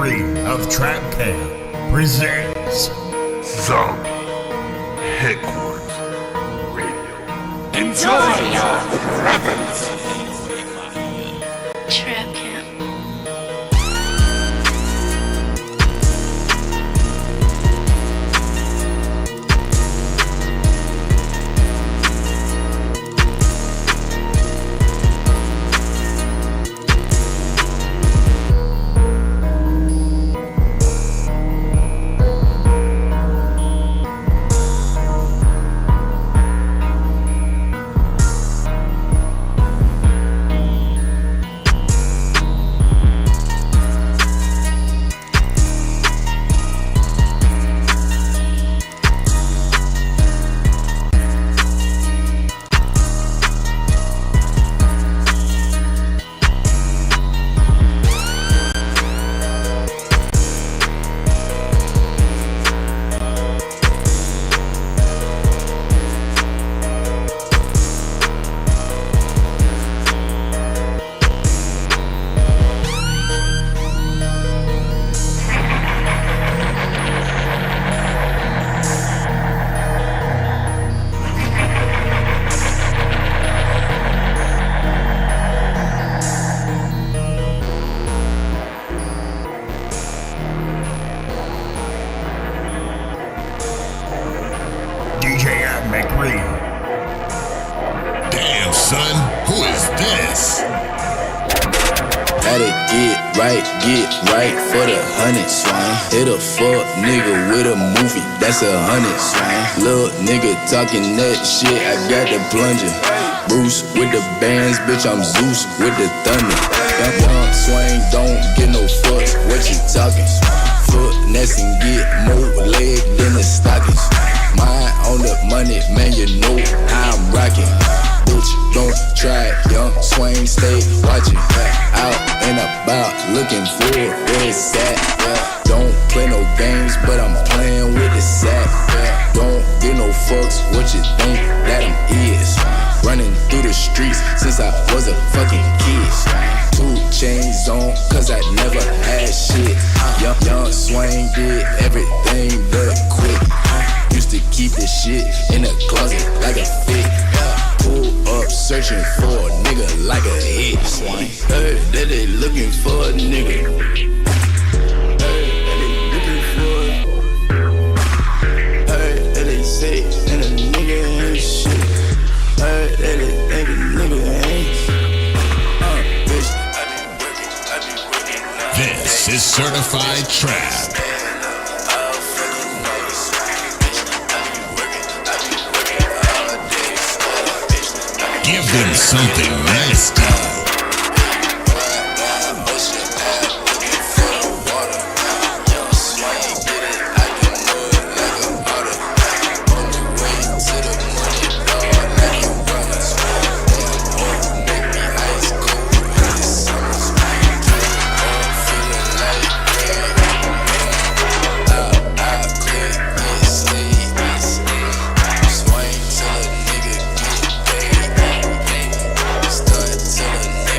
Mcree of Trap Camp presents Zombie Headquarters Radio. Enjoy your reverence. Trap Camp. Mcree. Damn, son, who is this? Gotta get right for the 100 swine. Hit a fuck nigga with a movie, that's 100 swine. Little nigga talking that shit, I got the plunger. Bruce with the bands, bitch, I'm Zeus with the thunder. Young swing, don't get no fucks, what you talking? Foot nest and get more leg than the stockings. Mine on the money, man, you know how I'm rocking. Bitch, don't try it, young swing, stay watching. Out and about, looking for where it's at. Don't play no games, but I'm playing with the sack. Don't get no fucks, what you think that I'm is. Running through the streets since I was a fucking kid. 2 chains on, cause I never had shit. Young swing did everything but quit. Used to keep this shit in the closet like a fit. Pull up searching for a nigga like a hit. Heard that they looking for a nigga. Heard that they looking for a. Heard that they say and a nigga ain't shit. Heard that they think a nigga ain't. Bitch, I be working now. This is Certified Trap. Give them something nasty. Start to the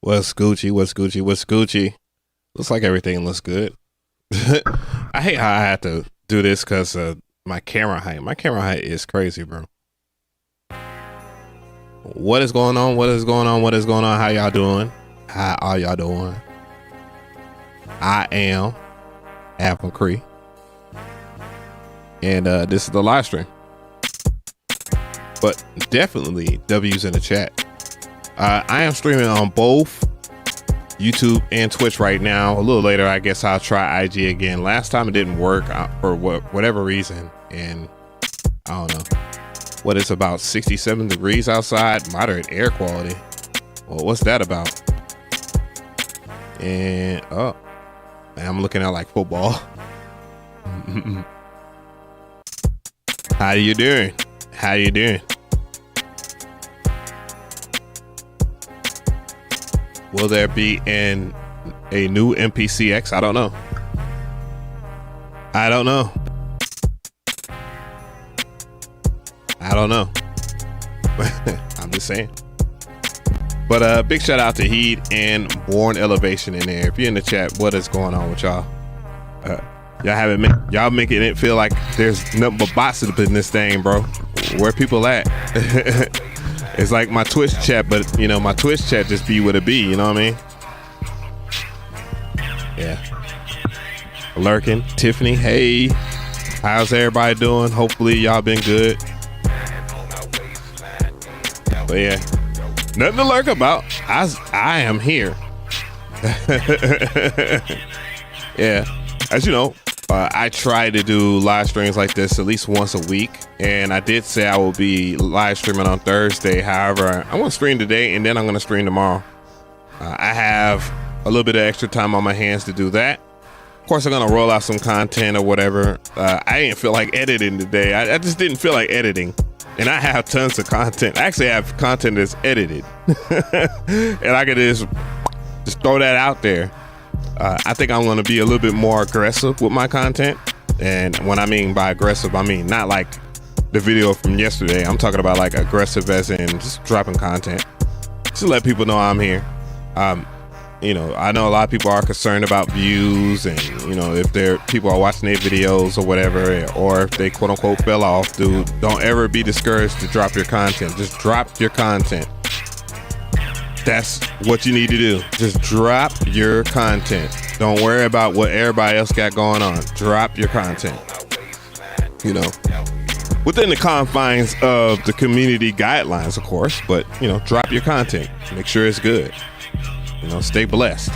What's Gucci? What's Gucci? What's Gucci? Looks like everything looks good. I hate how I have to do this because my camera height. My camera height is crazy, bro. What is going on? What is going on? What is going on? How y'all doing? How are y'all doing? I am Mcree, and this is the live stream. But definitely W's in the chat. I am streaming on both YouTube and Twitch right now. A little later, I guess I'll try IG again. Last time it didn't work for whatever reason, and I don't know. What, it's about 67 degrees outside, moderate air quality. Well, what's that about? And oh, man, I'm looking at like football. How you doing? How you doing? Will there be a new MPCX? I don't know. I don't know. I don't know. I'm just saying. But big shout out to Heat and Born Elevation in there. If you're in the chat, what is going on with y'all? Y'all making it feel like there's nothing but bots in this thing, bro. Where people at? It's like my Twitch chat, but you know, my Twitch chat just be what it be, you know what I mean? Yeah. Lurking, Tiffany, hey. How's everybody doing? Hopefully y'all been good. But yeah, nothing to lurk about. I am here. Yeah, as you know, I try to do live streams like this at least once a week, and I did say I will be live streaming on Thursday. However, I'm gonna stream today and then I'm gonna stream tomorrow. I have a little bit of extra time on my hands to do that. Of course, I'm gonna roll out some content or whatever. I didn't feel like editing today. I just didn't feel like editing, and I have tons of content. Actually, I have content that's edited, and I could just throw that out there. I think I'm going to be a little bit more aggressive with my content. And when I mean by aggressive, I mean not like the video from yesterday. I'm talking about like aggressive as in just dropping content. Just to let people know I'm here. You know, I know a lot of people are concerned about views and, you know, if people are watching their videos or whatever, or if they quote unquote fell off, dude, don't ever be discouraged to drop your content. Just drop your content. That's what you need to do. Just drop your content. Don't worry about what everybody else got going on. Drop your content. You know, within the confines of the community guidelines, of course, but, you know, drop your content. Make sure it's good. You know, stay blessed.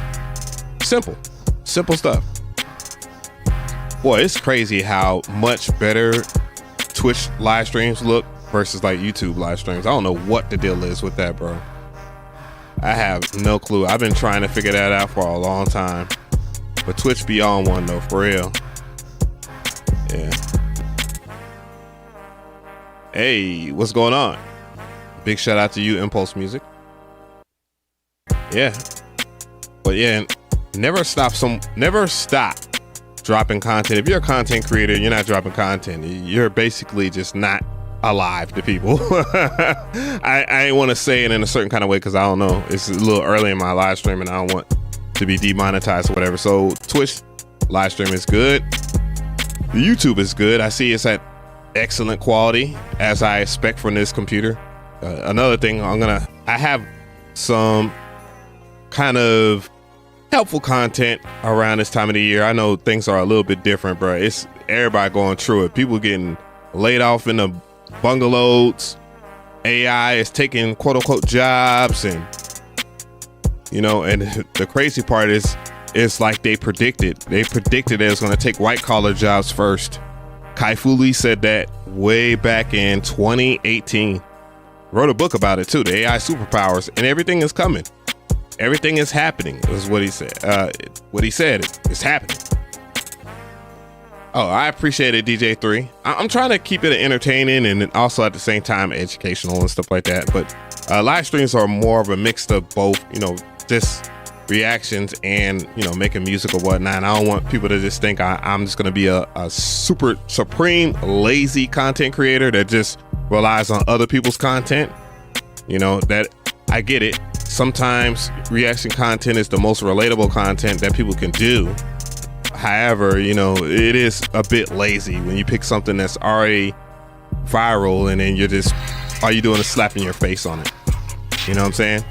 Simple stuff. Boy, it's crazy how much better Twitch live streams look versus like YouTube live streams. I don't know what the deal is with that, bro. I have no clue. I've been trying to figure that out for a long time. But Twitch be on one though, for real. Yeah. Hey, what's going on? Big shout out to you, Impulse Music. Yeah. But yeah, never stop dropping content. If you're a content creator, you're not dropping content. You're basically just not alive to people. I ain't want to say it in a certain kind of way because I don't know. It's a little early in my live stream and I don't want to be demonetized or whatever. So Twitch live stream is good. The YouTube is good. I see it's at excellent quality as I expect from this computer. Another thing, I have some kind of helpful content around this time of the year. I know things are a little bit different, bro. It's everybody going through it. People getting laid off in the bungalows. AI is taking quote unquote jobs, and you know, and the crazy part is it's like they predicted it was going to take white collar jobs first. Kai Fu Lee said that way back in 2018. Wrote a book about it too, the AI superpowers, and everything is coming. Everything is happening is what he said. It's happening. Oh, I appreciate it, DJ3. I'm trying to keep it entertaining and also at the same time educational and stuff like that. But live streams are more of a mix of both, you know, just reactions and, you know, making music or whatnot. And I don't want people to just think I'm just going to be a super supreme lazy content creator that just relies on other people's content. You know, that I get it. sometimes reaction content is the most relatable content that people can do. However, you know, it is a bit lazy when you pick something that's already viral and then all you doing is slapping your face on it. You know what I'm saying?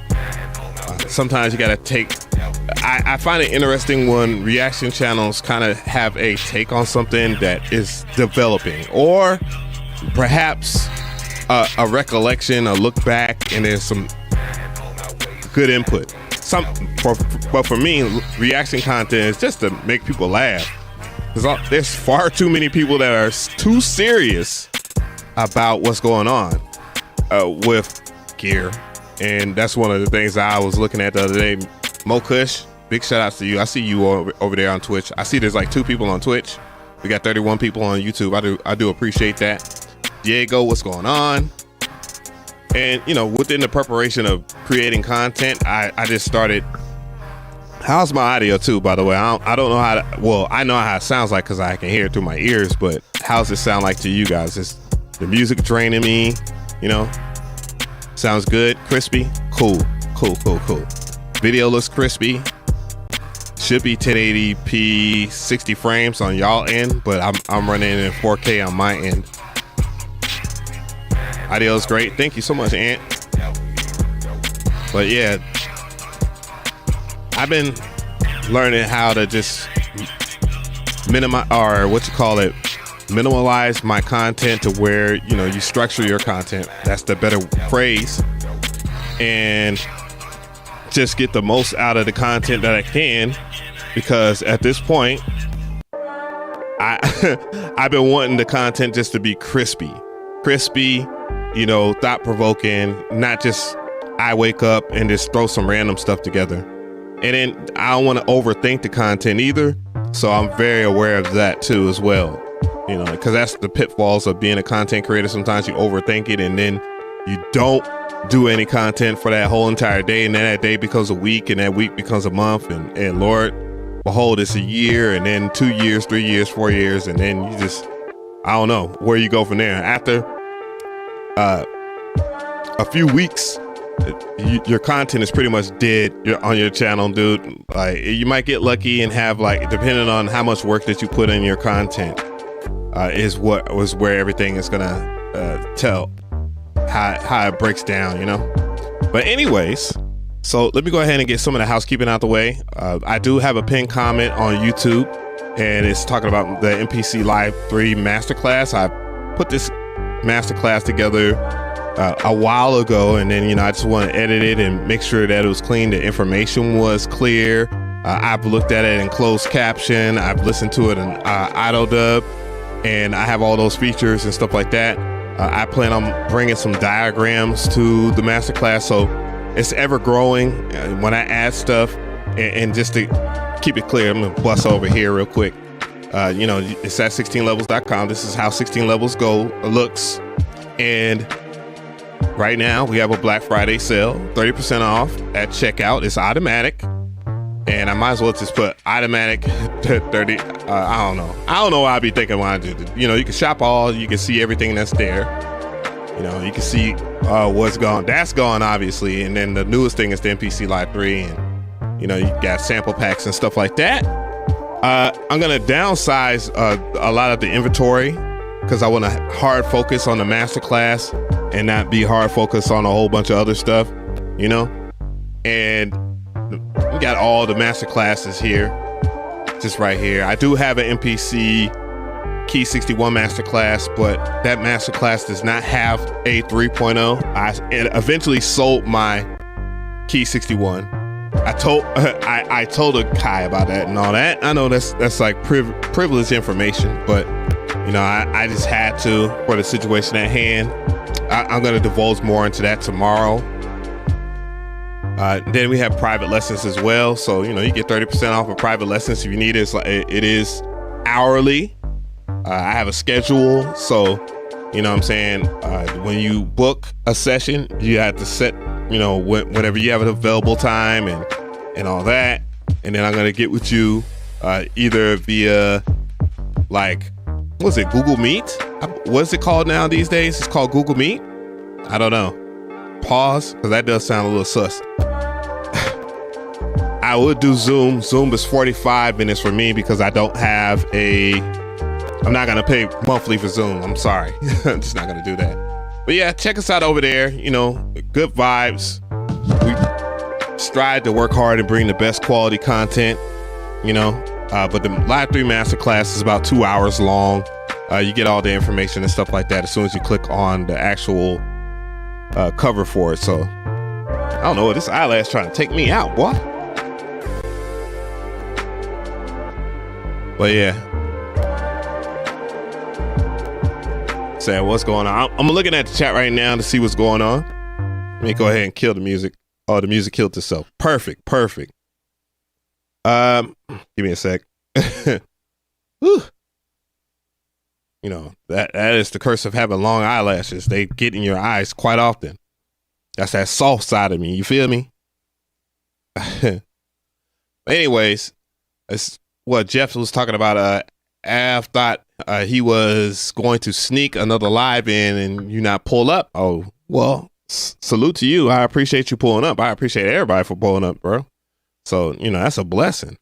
Sometimes you gotta take, I find it interesting when reaction channels kind of have a take on something that is developing, or perhaps a recollection, a look back, and there's some good input. But for me, reaction content is just to make people laugh. There's far too many people that are too serious about what's going on with gear. And that's one of the things I was looking at the other day. Mo Kush, big shout outs to you. I see you over there on Twitch. I see there's like 2 people on Twitch. We got 31 people on YouTube. I do appreciate that. Diego, what's going on? And, you know, within the preparation of creating content, I just started. How's my audio too, by the way? I don't know how to, well, I know how it sounds like because I can hear it through my ears, but how's it sound like to you guys? Is the music draining me? You know? Sounds good? Crispy? Cool. Video looks crispy. Should be 1080p 60 frames on y'all end, but I'm running in 4K on my end. Audio is great. Thank you so much, Ant. But yeah, I've been learning how to just minimalize my content to where, you know, you structure your content. That's the better phrase. And just get the most out of the content that I can, because at this point, I've been wanting the content just to be crispy, you know, thought-provoking, not just I wake up and just throw some random stuff together. And then I don't want to overthink the content either. So I'm very aware of that too as well. You know, because that's the pitfalls of being a content creator. Sometimes you overthink it and then you don't do any content for that whole entire day. And then that day becomes a week, and that week becomes a month. And Lord, behold, it's a year, and then 2 years, 3 years, 4 years. And then you just, I don't know where you go from there. After a few weeks, your content is pretty much dead on your channel, dude. Like, you might get lucky and have, like, depending on how much work that you put in your content, is where everything is gonna tell how it breaks down, you know. But anyways, so let me go ahead and get some of the housekeeping out the way. I do have a pinned comment on YouTube, and it's talking about the MPC Live 3 Masterclass. I put this Masterclass together a while ago, and then, you know, I just want to edit it and make sure that it was clean, the information was clear. I've looked at it in closed caption, I've listened to it in auto dub, and I have all those features and stuff like that. I plan on bringing some diagrams to the masterclass, so it's ever growing. When I add stuff, and just to keep it clear, I'm gonna bust over here real quick. You know, it's at 16levels.com. This is how 16 levels looks, and right now we have a Black Friday sale, 30% off at checkout. It's automatic. And I might as well just put automatic to 30. I don't know what I'd be thinking when I do it. You know, you can shop all, you can see everything that's there. You know, you can see what's gone. That's gone, obviously. And then the newest thing is the MPC Live 3. And, you know, you got sample packs and stuff like that. I'm going to downsize a lot of the inventory because I want to hard focus on the masterclass and not be hard focused on a whole bunch of other stuff, you know? And we got all the master classes here, just right here. I do have an MPC Key 61 masterclass, but that masterclass does not have a 3.0. I eventually sold my Key 61. I told a Kai about that and all that. I know that's like privileged information, but you know, I just had to for the situation at hand. I'm gonna divulge more into that tomorrow. Then we have private lessons as well. So, you know, you get 30% off of private lessons if you need it. It is hourly. I have a schedule. So, you know what I'm saying? When you book a session, you have to set, you know, whenever you have an available time and all that. And then I'm going to get with you either via, like, what's it, Google Meet? What's it called now these days? It's called Google Meet? I don't know. Pause, because that does sound a little sus. I would do Zoom. Zoom is 45 minutes for me because I don't have I'm not going to pay monthly for Zoom. I'm sorry. I'm just not going to do that. But yeah, check us out over there. You know, good vibes. We strive to work hard and bring the best quality content, you know. But the Live 3 Masterclass is about 2 hours long. You get all the information and stuff like that as soon as you click on the actual cover for it. So I don't know, this eyelash trying to take me out, boy. But yeah. Saying what's going on. I'm looking at the chat right now to see what's going on. Let me go ahead and kill the music. Oh, the music killed itself. Perfect. Give me a sec. Whew. You know, that is the curse of having long eyelashes. They get in your eyes quite often. That's that soft side of me. You feel me? Anyways, it's what Jeff was talking about. Av thought he was going to sneak another live in and you not pull up. Oh, well, salute to you. I appreciate you pulling up. I appreciate everybody for pulling up, bro. So, you know, that's a blessing.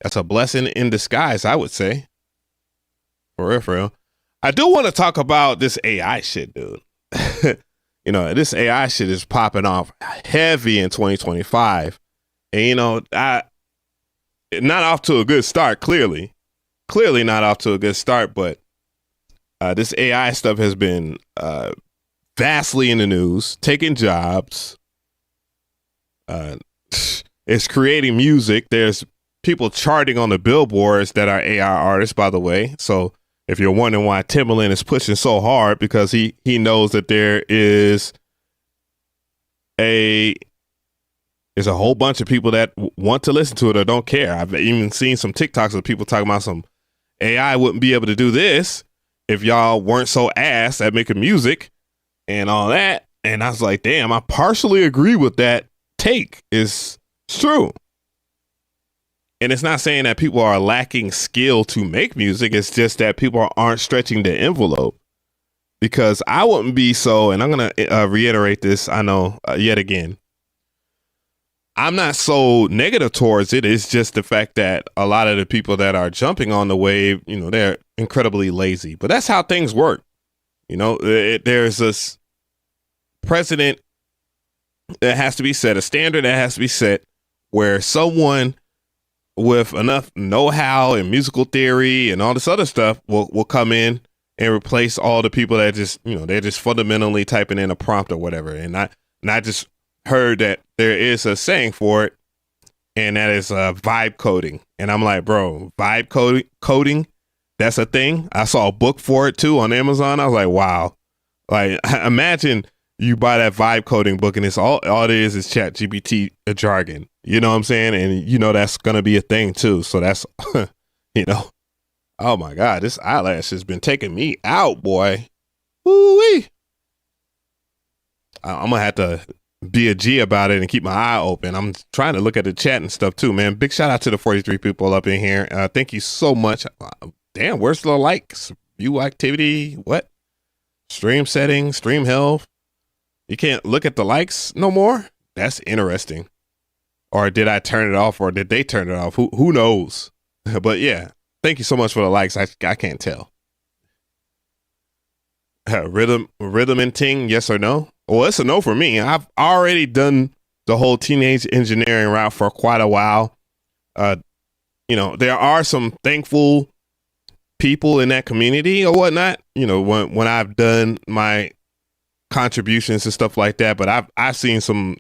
That's a blessing in disguise, I would say. For real. I do want to talk about this AI shit, dude. You know, this AI shit is popping off heavy in 2025. And, you know, not off to a good start, clearly not off to a good start, but this AI stuff has been vastly in the news, taking jobs. It's creating music. There's people charting on the billboards that are AI artists, by the way. So if you're wondering why Timbaland is pushing so hard, because he knows that there's a whole bunch of people that want to listen to it or don't care. I've even seen some TikToks of people talking about some AI wouldn't be able to do this if y'all weren't so ass at making music and all that. And I was like, damn, I partially agree with that take. It's true. And it's not saying that people are lacking skill to make music. It's just that people aren't stretching the envelope. Because I wouldn't be so, and I'm going to reiterate this, I know, yet again. I'm not so negative towards it. It's just the fact that a lot of the people that are jumping on the wave, you know, they're incredibly lazy. But that's how things work. You know, there's this precedent that has to be set, a standard that has to be set where someone with enough know-how and musical theory and all this other stuff will come in and replace all the people that just, you know, they're just fundamentally typing in a prompt or whatever. And I just heard that there is a saying for it, and that is vibe coding. And I'm like, bro, vibe coding, that's a thing. I saw a book for it too on Amazon. I was like, wow. Like, imagine you buy that vibe coding book and it's all it is chat GPT jargon. You know what I'm saying? And you know that's going to be a thing too. So that's, you know, oh my God, this eyelash has been taking me out, boy. Woo-wee. I'm going to have to be a G about it and keep my eye open. I'm trying to look at the chat and stuff too, man. Big shout out to the 43 people up in here. Thank you so much. Damn, where's the likes? View activity? What? Stream settings, stream health. You can't look at the likes no more? That's interesting. Or did I turn it off, or did they turn it off? Who knows? But yeah, thank you so much for the likes. I can't tell. Rhythm and ting, yes or no? Well, it's a no for me. I've already done the whole teenage engineering route for quite a while. You know, there are some thankful people in that community or whatnot, you know, when I've done my contributions and stuff like that. But I've seen some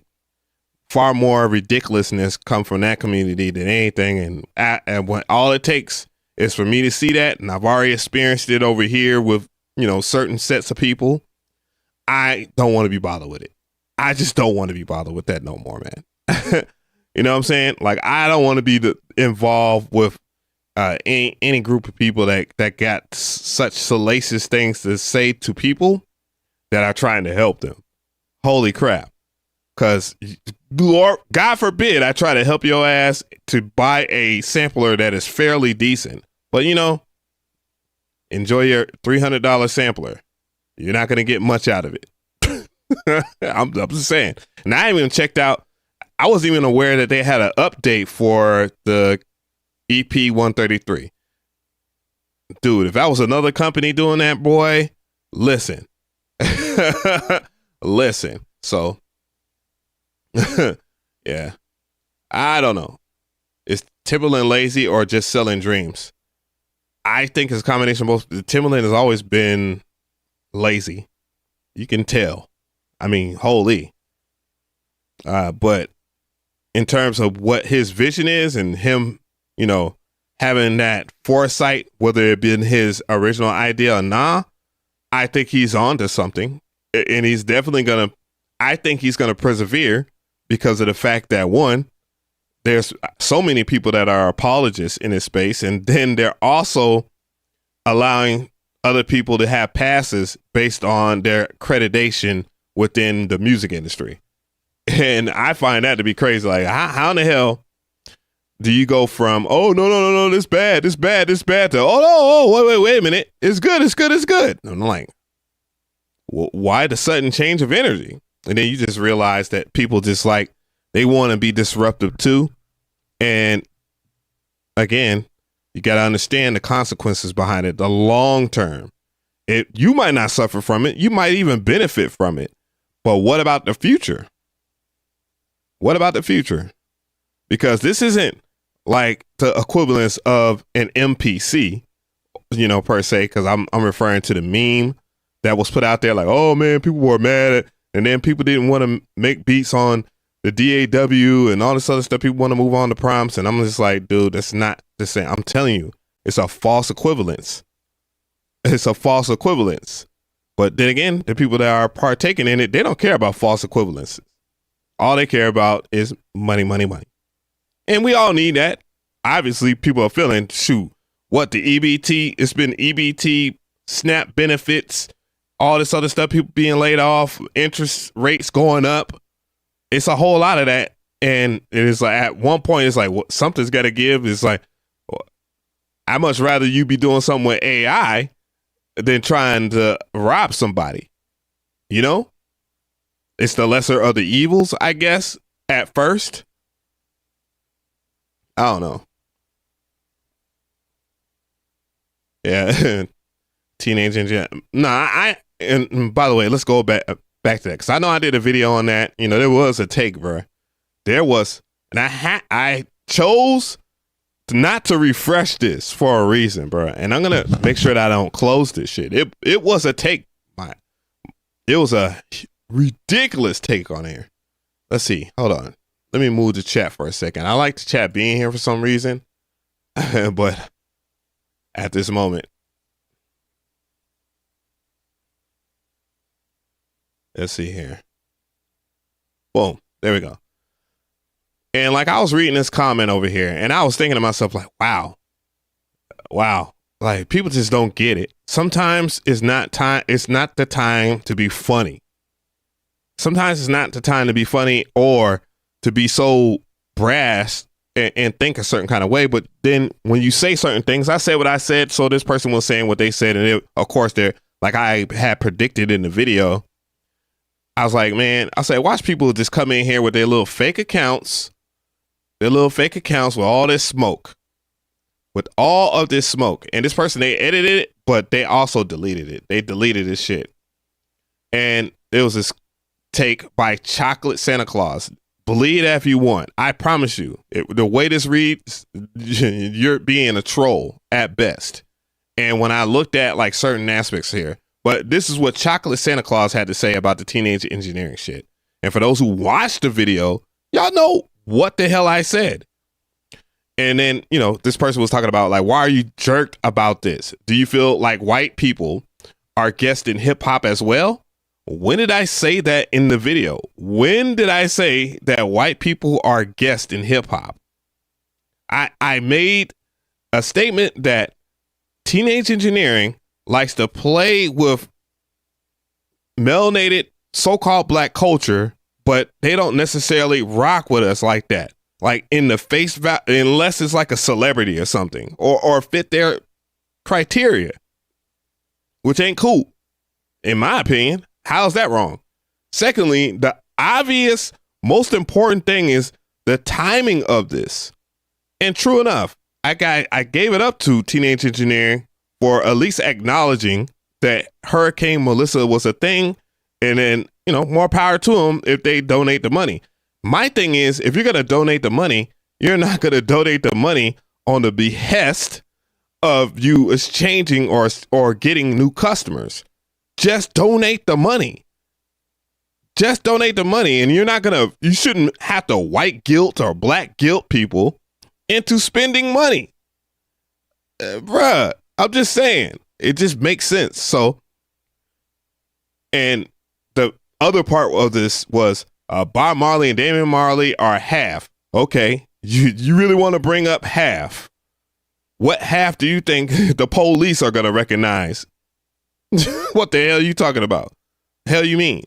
far more ridiculousness come from that community than anything. And when all it takes is for me to see that, and I've already experienced it over here with, you know, certain sets of people, I don't want to be bothered with it. I just don't want to be bothered with that no more, man. You know what I'm saying? Like, I don't want to be involved with any group of people that got such salacious things to say to people that are trying to help them. Holy crap. Because, Lord, God forbid I try to help your ass to buy a sampler that is fairly decent. But, you know, enjoy your $300 sampler. You're not going to get much out of it. I'm just saying. And I haven't even checked out. I wasn't even aware that they had an update for the EP 133. Dude, if that was another company doing that, boy, listen. Listen. So, yeah. I don't know. Is Timberland lazy or just selling dreams? I think it's a combination of both. Timberland has always been lazy. You can tell. I mean, holy. But in terms of what his vision is and him, you know, having that foresight, whether it been his original idea or not, I think he's on to something. And he's definitely I think he's going to persevere because of the fact that, one, there's so many people that are apologists in this space. And then they're also allowing other people to have passes based on their accreditation within the music industry. And I find that to be crazy. Like, how in the hell do you go from, oh, no, this bad, to, wait a minute. It's good. And I'm like, well, why the sudden change of energy? And then you just realize that people just like, they want to be disruptive too. And again, you got to understand the consequences behind it, the long term. You might not suffer from it. You might even benefit from it. But what about the future? What about the future? Because this isn't like the equivalence of an MPC, you know, per se, because I'm referring to the meme that was put out there like, oh, man, people were mad at, and then people didn't want to make beats on the DAW and all this other stuff. People want to move on to prompts. And I'm just like, dude, that's not the same. I'm telling you, it's a false equivalence. It's a false equivalence. But then again, the people that are partaking in it, they don't care about false equivalences. All they care about is money, money, money. And we all need that. Obviously, people are feeling, shoot, what the EBT, it's been EBT, SNAP benefits, all this other stuff, people being laid off, interest rates going up. It's a whole lot of that. And it is like, at one point, it's like, well, something's got to give. It's like, well, I'd much rather you be doing something with AI than trying to rob somebody. You know? It's the lesser of the evils, I guess, at first. I don't know. Yeah. Teenage engineer. Nah, and by the way, let's go back to that, because I know I did a video on that. You know, there was a take, bro. There was, and I chose not to refresh this for a reason, bro. And I'm gonna make sure that I don't close this shit. It was a take. It was a ridiculous take on here. Let's see. Hold on. Let me move the chat for a second. I like the chat being here for some reason, but at this moment, let's see here. Boom. There we go. And like, I was reading this comment over here and I was thinking to myself, like, wow. Like, people just don't get it. Sometimes it's not the time to be funny. Sometimes it's not the time to be funny or to be so brash and think a certain kind of way. But then when you say certain things, I said what I said, so this person was saying what they said. And of course, they're like I had predicted in the video. I was like, man, I said, watch people just come in here with their little fake accounts with all this smoke. With all of this smoke. And this person, they edited it, but they also deleted it. They deleted this shit. And there was this take by Chocolate Santa Claus. Believe that if you want. I promise you, the way this reads, you're being a troll at best. And when I looked at like certain aspects here, but this is what Chocolate Santa Claus had to say about the teenage engineering shit. And for those who watched the video, y'all know what the hell I said. And then, you know, this person was talking about like, why are you jerked about this? Do you feel like white people are guests in hip hop as well? When did I say that in the video? When did I say that white people are guests in hip hop? I made a statement that teenage engineering likes to play with melanated so-called black culture, but they don't necessarily rock with us like that. Like in the face value, unless it's like a celebrity or something, or fit their criteria, which ain't cool, in my opinion. How's that wrong? Secondly, the obvious most important thing is the timing of this. And true enough, I gave it up to Teenage Engineering for at least acknowledging that Hurricane Melissa was a thing, and then, more power to them if they donate the money. My thing is, if you're going to donate the money, you're not going to donate the money on the behest of you exchanging or getting new customers. Just donate the money. Just donate the money, and you shouldn't have to white guilt or black guilt people into spending money. Bruh, I'm just saying, it just makes sense. So, and the other part of this was Bob Marley and Damian Marley are half. Okay, you really want to bring up half. What half do you think the police are going to recognize? What the hell are you talking about? Hell you mean?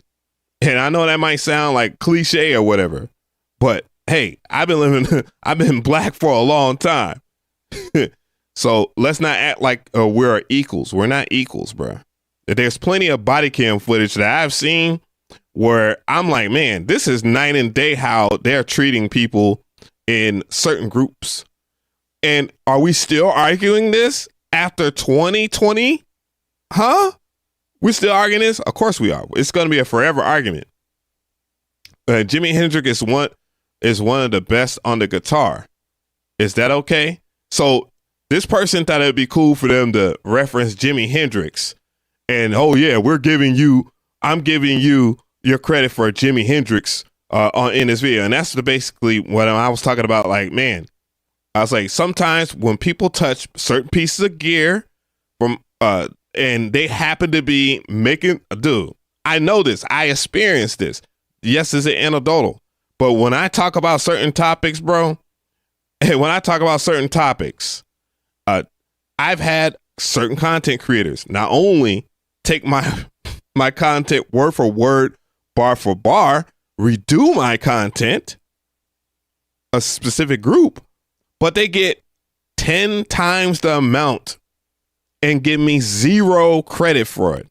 And I know that might sound like cliche or whatever, but hey, I've been black for a long time. So let's not act like we're equals. We're not equals, bro. There's plenty of body cam footage that I've seen where I'm like, man, this is night and day how they're treating people in certain groups. And are we still arguing this after 2020? Huh? We're still arguing this? Of course we are. It's going to be a forever argument. Jimi Hendrix is one of the best on the guitar. Is that okay? So this person thought it'd be cool for them to reference Jimi Hendrix. And, oh yeah, I'm giving you your credit for Jimi Hendrix in this video. And that's basically what I was talking about. Like, man, I was like, sometimes when people touch certain pieces of gear from and they happen to be making, dude, I know this. I experienced this. Yes, it's an anecdotal. But when I talk about certain topics, bro, I've had certain content creators not only take my content word for word, bar for bar, redo my content, a specific group, but they get 10 times the amount and give me zero credit for it.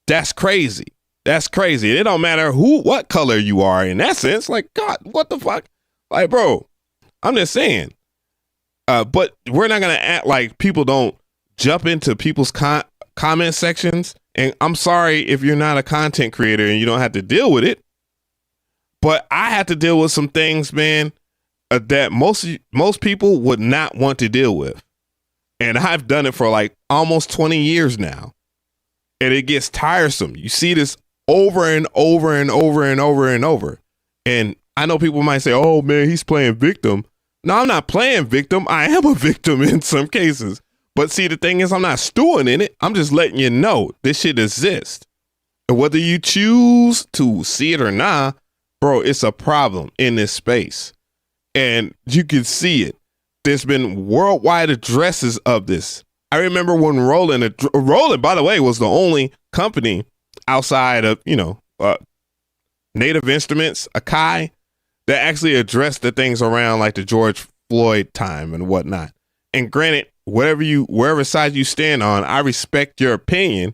That's crazy. That's crazy. It don't matter what color you are in that sense. Like, God, what the fuck? Like, bro, I'm just saying. But we're not going to act like people don't jump into people's comment sections. And I'm sorry if you're not a content creator and you don't have to deal with it. But I have to deal with some things, man, that most people would not want to deal with. And I've done it for like almost 20 years now. And it gets tiresome. You see this over and over and over and over and over. And I know people might say, oh, man, he's playing victim. No, I'm not playing victim. I am a victim in some cases. But see, the thing is, I'm not stewing in it. I'm just letting you know this shit exists. And whether you choose to see it or not, bro, it's a problem in this space. And you can see it. There's been worldwide addresses of this. I remember when Roland, by the way, was the only company outside of, Native Instruments, Akai, that actually addressed the things around like the George Floyd time and whatnot. And granted, wherever side you stand on, I respect your opinion.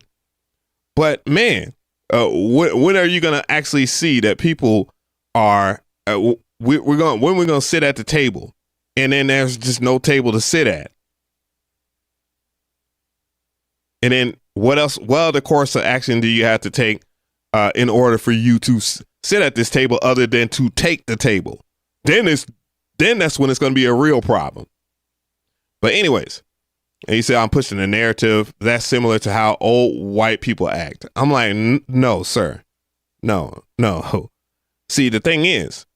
But man, when are you going to actually see that people are, when we're going to sit at the table and then there's just no table to sit at? And then what else? Well, the course of action do you have to take in order for you to sit at this table other than to take the table? Then that's when it's going to be a real problem. But anyways, and you say I'm pushing a narrative that's similar to how old white people act. I'm like, no, sir. No. See, the thing is,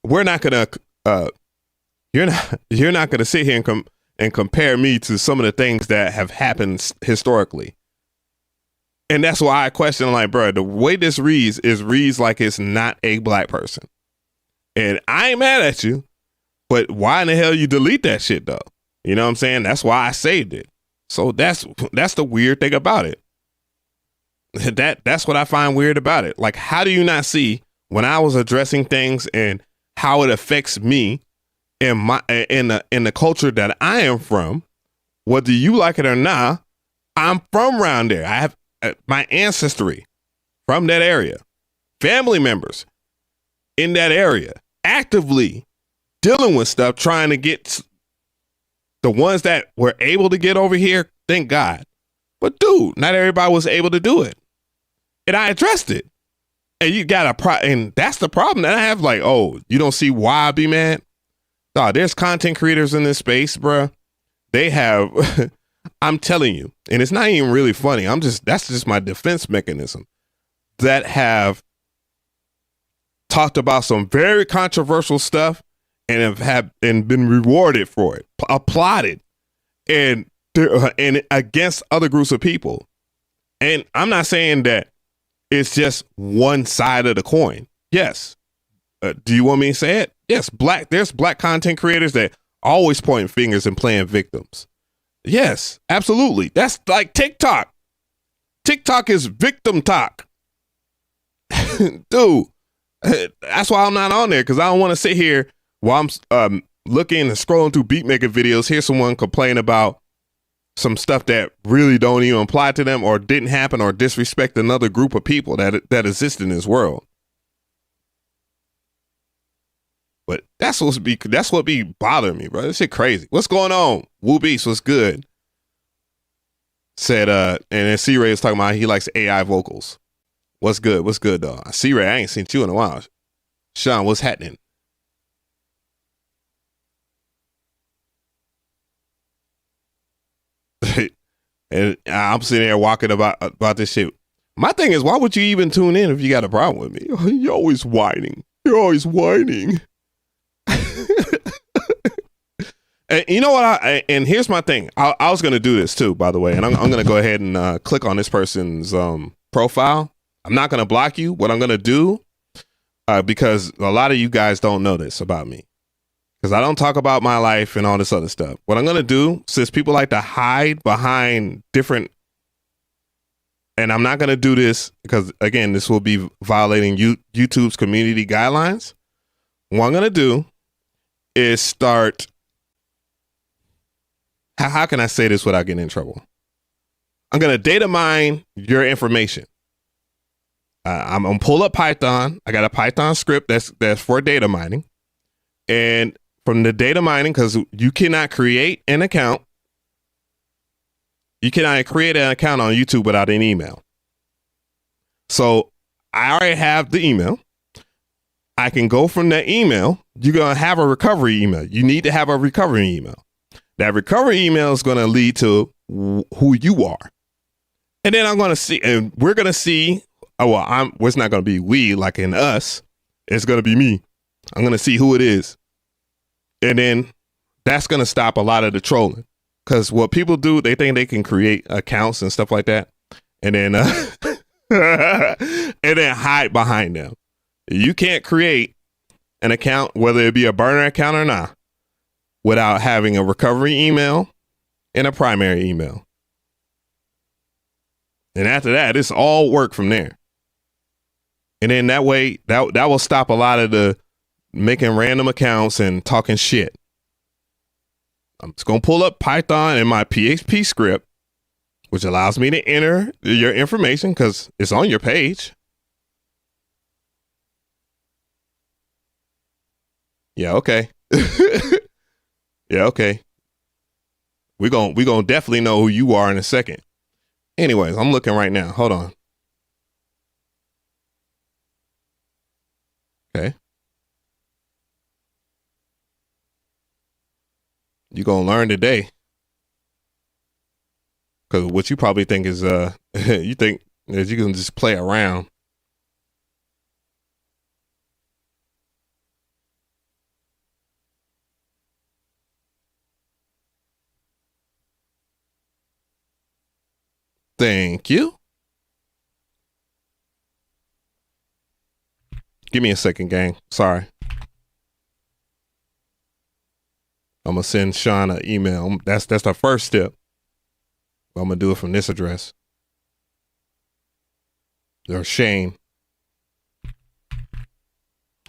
we're not going to, you're not going to sit here and compare me to some of the things that have happened historically. And that's why I question, like, bro, the way this reads like it's not a black person. And I ain't mad at you, but why in the hell you delete that shit though? You know what I'm saying? That's why I saved it. So that's the weird thing about it. That's what I find weird about it. Like, how do you not see when I was addressing things and how it affects me in the culture that I am from, whether you like it or not? I'm from around there. I have my ancestry from that area. family members in that area actively dealing with stuff, trying to get the ones that were able to get over here. Thank God. But dude, not everybody was able to do it. And I addressed it. And you got and that's the problem that I have. Like, oh, you don't see why I be mad? No, there's content creators in this space, bruh. They have, I'm telling you, and it's not even really funny. That's just my defense mechanism, that have talked about some very controversial stuff and have been rewarded for it, applauded, and against other groups of people. And I'm not saying that it's just one side of the coin. Yes. Do you want me to say it? Yes. There's black content creators that always pointing fingers and playing victims. Yes, absolutely. That's like TikTok. TikTok is victim talk. Dude, that's why I'm not on there, because I don't want to sit here while I'm looking and scrolling through beatmaker videos, hear someone complain about some stuff that really don't even apply to them or didn't happen, or disrespect another group of people that exist in this world. But that's what be bothering me, bro. This shit crazy. What's going on? Woo Beast, what's good? Said, and then C-Ray was talking about he likes AI vocals. What's good? What's good, dog? C-Ray, I ain't seen you in a while. Sean, what's happening? And I'm sitting there walking about this shit. My thing is, why would you even tune in if you got a problem with me? You're always whining. You're always whining. And you know what? And here's my thing. I was going to do this too, by the way. And I'm going to go ahead and click on this person's profile. I'm not going to block you. What I'm going to do, because a lot of you guys don't know this about me, because I don't talk about my life and all this other stuff. What I'm going to do, since people like to hide behind different, and I'm not going to do this because, again, this will be violating YouTube's community guidelines. What I'm going to do is start, how can I say this without getting in trouble? I'm going to data mine your information. I'm going to pull up Python. I got a Python script that's for data mining. And from the data mining, because you cannot create an account. You cannot create an account on YouTube without an email. So I already have the email. I can go from that email. You're going to have a recovery email. You need to have a recovery email. That recovery email is going to lead to who you are. And then I'm going to see, and we're going to see, it's not going to be we like in us. It's going to be me. I'm going to see who it is. And then that's going to stop a lot of the trolling. Because what people do, they think they can create accounts and stuff like that. And then, and then hide behind them. You can't create an account, whether it be a burner account or not, without having a recovery email and a primary email. And after that, it's all work from there. And then that way, that will stop a lot of the making random accounts and talking shit. I'm just going to pull up Python and my PHP script, which allows me to enter your information because it's on your page. Yeah, okay. Yeah, okay. We're gonna definitely know who you are in a second. Anyways, I'm looking right now. Hold on. Okay. You're gonna learn today. Because what you probably think is you think is you can just play around. Thank you. Give me a second, gang. Sorry. I'm going to send Sean an email. That's the first step. I'm going to do it from this address. Or Shane.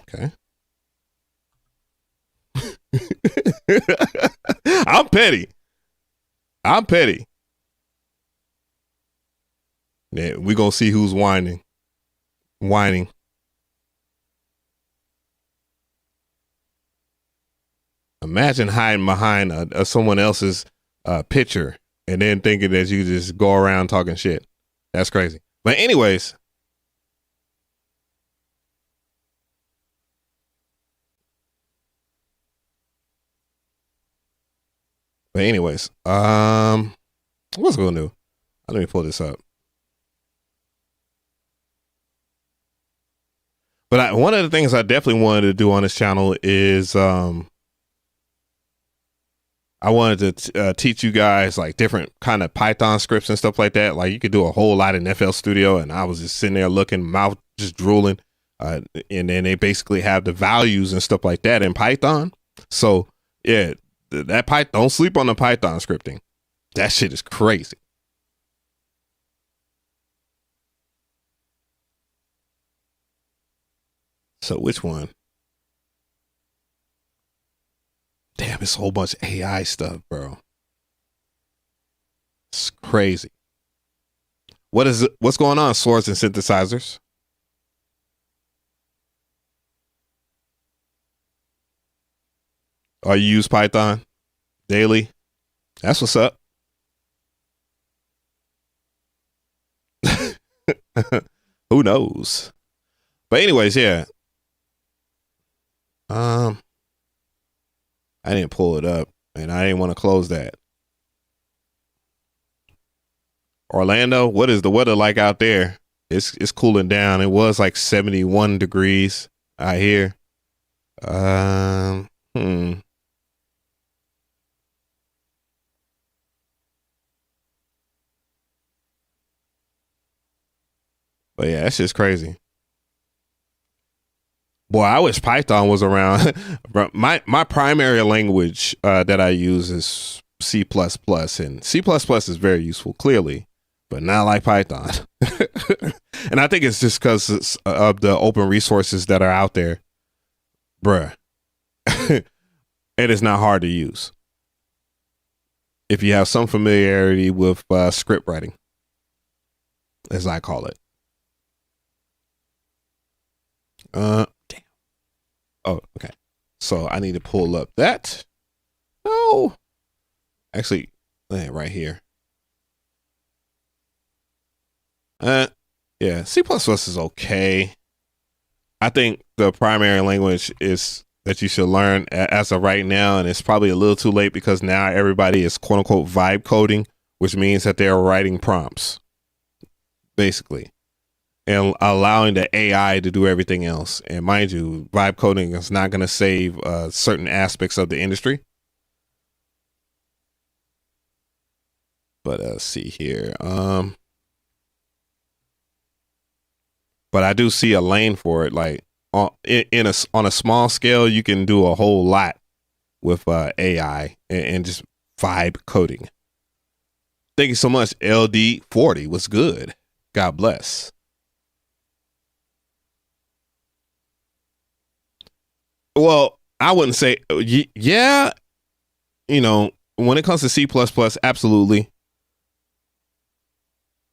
Okay. I'm petty. Yeah, we're going to see who's whining. Imagine hiding behind someone else's picture and then thinking that you just go around talking shit. That's crazy. But anyways. What's going to do? Let me pull this up. But one of the things I definitely wanted to do on this channel is I wanted to teach you guys like different kind of Python scripts and stuff like that. Like you could do a whole lot in FL Studio, and I was just sitting there looking, mouth just drooling. And then they basically have the values and stuff like that in Python. So yeah, that Python, don't sleep on the Python scripting. That shit is crazy. So which one? Damn, it's a whole bunch of AI stuff, bro. It's crazy. What's going on, swords and synthesizers? Or you use Python daily? That's what's up. Who knows? But anyways, yeah. I didn't pull it up, and I didn't want to close that. Orlando, what is the weather like out there? It's cooling down. It was like 71 degrees out here. But yeah, that's just crazy. Boy, I wish Python was around. my primary language that I use is C++, and C++ is very useful, clearly, but not like Python. And I think it's just because of the open resources that are out there. Bruh. It is not hard to use if you have some familiarity with script writing, as I call it. Damn. Oh, okay. So I need to pull up that. No. Actually, right here. Yeah, C++ is okay. I think the primary language is that you should learn as of right now, and it's probably a little too late because now everybody is quote unquote vibe coding, which means that they're writing prompts, basically, and allowing the AI to do everything else. And mind you, vibe coding is not going to save certain aspects of the industry. But let's see here. But I do see a lane for it. Like on a small scale, you can do a whole lot with AI and just vibe coding. Thank you so much, LD40. What's good? God bless. Well, I wouldn't say, yeah, you know, when it comes to C++, absolutely.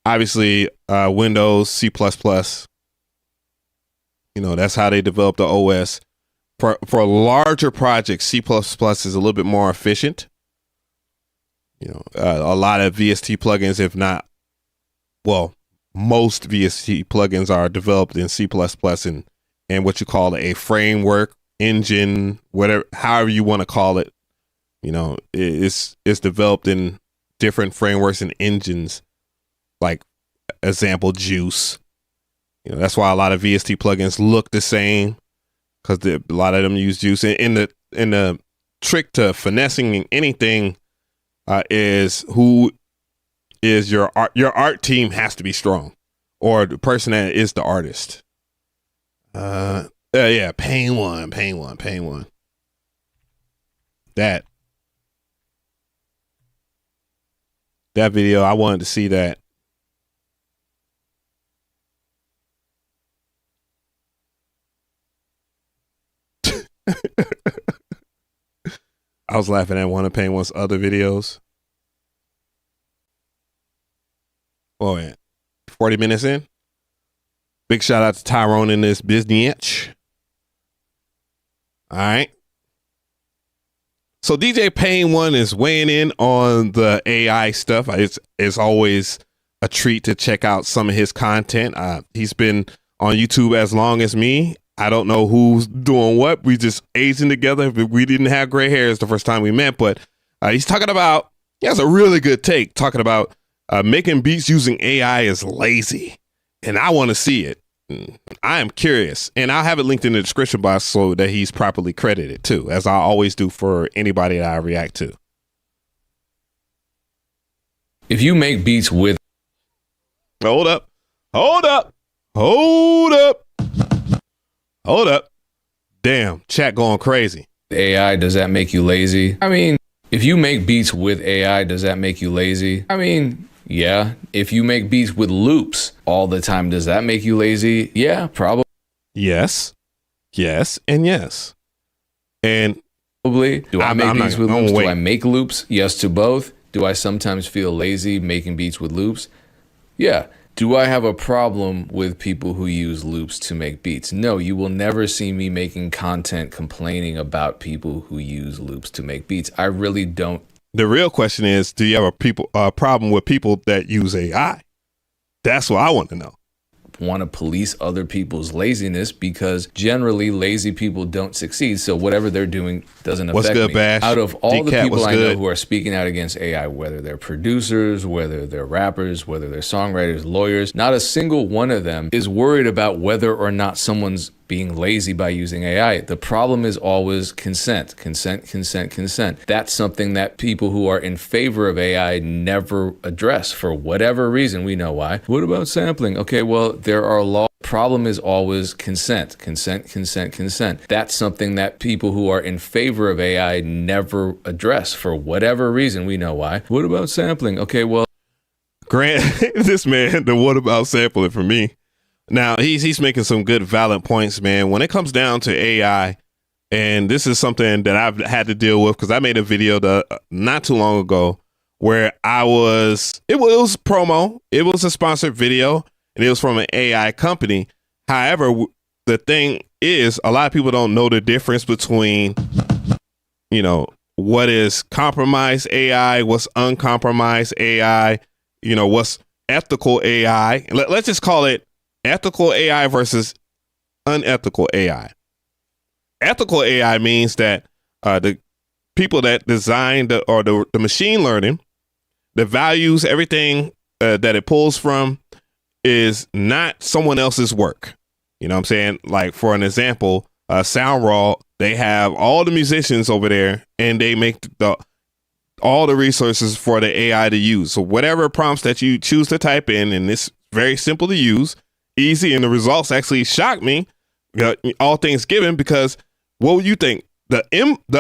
Obviously, Windows, C++, you know, that's how they develop the OS. For larger projects, C++ is a little bit more efficient. You know, a lot of VST plugins, if not, well, most VST plugins are developed in C++ and what you call a framework, engine, whatever, however you want to call it. You know, it's developed in different frameworks and engines, like example, Juice. You know, that's why a lot of VST plugins look the same, because a lot of them use Juice. And the trick to finessing anything is who is your art team has to be strong, or the person that is the artist. Yeah, Pain One. That video, I wanted to see that. I was laughing at one of Pain One's other videos. Oh yeah, 40 minutes in. Big shout out to Tyrone in this business. All right. So DJ Payne One is weighing in on the AI stuff. It's always a treat to check out some of his content. He's been on YouTube as long as me. I don't know who's doing what. We just aging together. We didn't have gray hairs the first time we met, but he's talking about, he has a really good take talking about making beats using AI is lazy. And I want to see it. I am curious, and I'll have it linked in the description box so that he's properly credited too, as I always do for anybody that I react to. If you make beats with... Hold up. Damn, chat going crazy. AI, does that make you lazy? I mean, if you make beats with AI, does that make you lazy? I mean, yeah. If you make beats with loops all the time, does that make you lazy? Yeah, probably. Yes, and yes. And probably. Do I make beats with loops? Do I make loops? Yes to both. Do I sometimes feel lazy making beats with loops? Yeah. Do I have a problem with people who use loops to make beats? No, you will never see me making content complaining about people who use loops to make beats. I really don't. The real question is, do you have a problem with people that use AI? That's what I want to know. Want to police other people's laziness, because generally lazy people don't succeed. So whatever they're doing doesn't affect What's good, me. Bash? Out of all the people I know who good? are speaking out against AI, whether they're producers, whether they're rappers, whether they're songwriters, lawyers, not a single one of them is worried about whether or not someone's being lazy by using AI. The problem is always consent. That's something that people who are in favor of AI never address for whatever reason. We know why. What about sampling? Okay, well, there are laws. Problem is always consent. That's something that people who are in favor of AI never address for whatever reason. We know why. What about sampling? Okay, well, Grant, this man, the what about sampling for me? Now, he's making some good, valid points, man. When it comes down to AI, and this is something that I've had to deal with because I made a video not too long ago where it was promo. It was a sponsored video, and it was from an AI company. However, the thing is, a lot of people don't know the difference between, what is compromised AI, what's uncompromised AI, what's ethical AI. Let's just call it ethical AI versus unethical AI. Ethical AI means that the people that designed the machine learning, the values, everything that it pulls from is not someone else's work. You know what I'm saying? Like, for an example, SoundRaw, they have all the musicians over there and they make all the resources for the AI to use. So whatever prompts that you choose to type in, and it's very simple to use, easy, and the results actually shocked me, all things given, because what would you think? The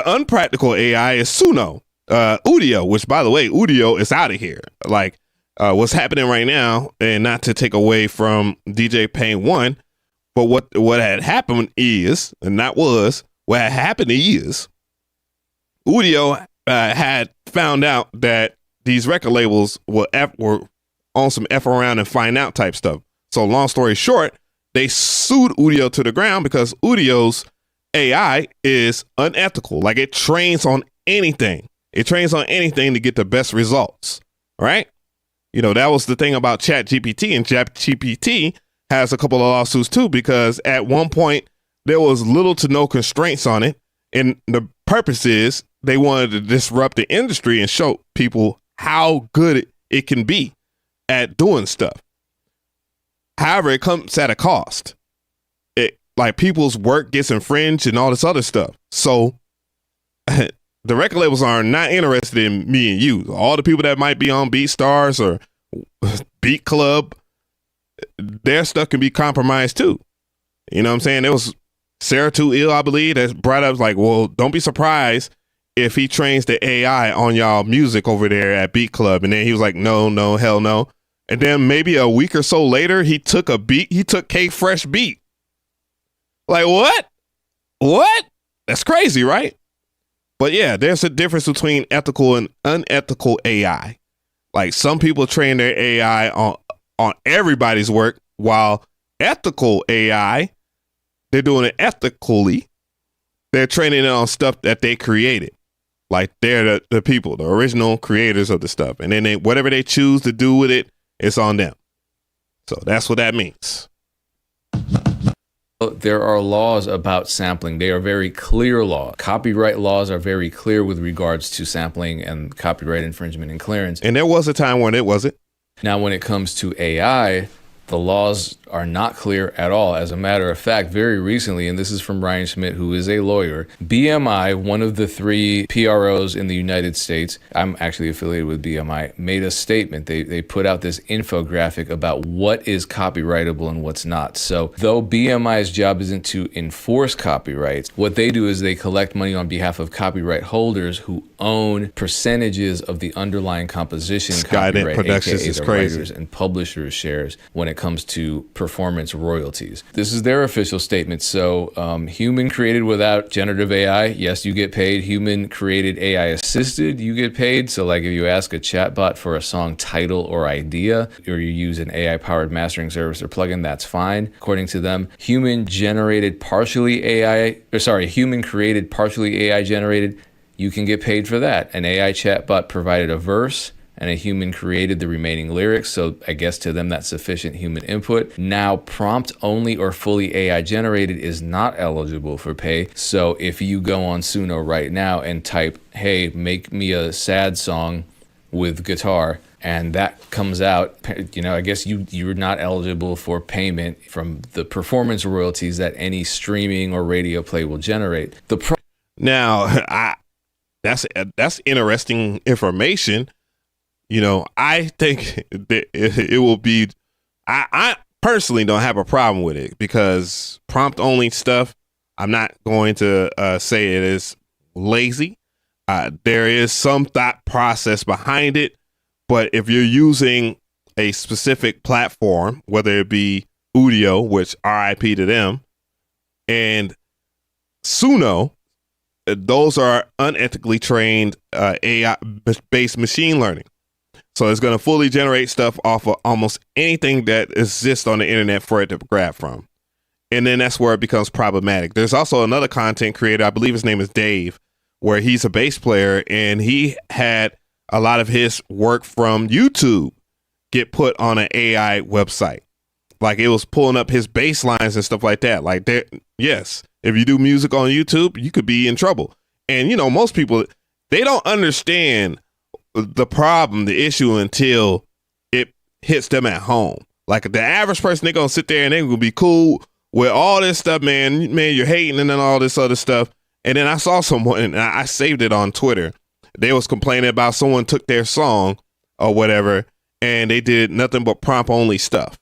unpractical AI is Udio, which, by the way, Udio is out of here. Like, what's happening right now, and not to take away from DJ Payne One, but what had happened is, and not was, what had happened is, Udio had found out that these record labels were on some F around and find out type stuff. So long story short, they sued Udio to the ground because Udio's AI is unethical. Like, it trains on anything. It trains on anything to get the best results, right? That was the thing about ChatGPT, and ChatGPT has a couple of lawsuits too, because at one point there was little to no constraints on it. And the purpose is they wanted to disrupt the industry and show people how good it can be at doing stuff. However, it comes at a cost. Like, people's work gets infringed and all this other stuff. So the record labels are not interested in me and you. All the people that might be on BeatStars or Beat Club, their stuff can be compromised too. You know what I'm saying? There was Sarah Too Ill, I believe, that brought up, like, well, don't be surprised if he trains the AI on y'all music over there at Beat Club. And then he was like, no, hell no. And then maybe a week or so later, he took K Fresh beat. Like, what? That's crazy, right? But yeah, there's a difference between ethical and unethical AI. Like, some people train their AI on everybody's work, while ethical AI, they're doing it ethically. They're training it on stuff that they created. Like they're the people, the original creators of the stuff. And then whatever they choose to do with it, it's on them. So that's what that means. There are laws about sampling. They are very clear laws. Copyright laws are very clear with regards to sampling and copyright infringement and clearance. And there was a time when it wasn't. Now, when it comes to AI, the laws are not clear at all. As a matter of fact, very recently, and this is from Ryan Schmidt, who is a lawyer, BMI, one of the 3 PROs in the United States, I'm actually affiliated with BMI, made a statement. They put out this infographic about what is copyrightable and what's not. So though BMI's job isn't to enforce copyrights, what they do is they collect money on behalf of copyright holders who own percentages of the underlying composition copyright, Productions aka is the crazy. writers and publishers' shares when it comes to performance royalties. This is their official statement. So human created without generative AI, yes, you get paid. Human created AI assisted, you get paid. So like if you ask a chatbot for a song title or idea, or you use an AI powered mastering service or plugin, that's fine. According to them, human created partially AI generated, you can get paid for that. An AI chatbot provided a verse and a human created the remaining lyrics. So I guess to them that's sufficient human input. Now, prompt only or fully AI generated is not eligible for pay. So if you go on Suno right now and type, hey, make me a sad song with guitar, and that comes out, I guess you're not eligible for payment from the performance royalties that any streaming or radio play will generate. Now, that's interesting information. I think that it will be, I personally don't have a problem with it because prompt only stuff, I'm not going to say it is lazy. There is some thought process behind it, but if you're using a specific platform, whether it be Udio, which RIP to them, and Suno, those are unethically trained AI-based machine learning. So it's going to fully generate stuff off of almost anything that exists on the internet for it to grab from. And then that's where it becomes problematic. There's also another content creator, I believe his name is Dave, where he's a bass player and he had a lot of his work from YouTube get put on an AI website. Like it was pulling up his bass lines and stuff like that. Like yes, if you do music on YouTube, you could be in trouble. And most people, they don't understand the problem, the issue until it hits them at home. Like the average person, they're gonna sit there and they're gonna be cool with all this stuff, man, you're hating and then all this other stuff. And then I saw someone, and I saved it on Twitter. They was complaining about someone took their song or whatever, and they did nothing but prompt only stuff.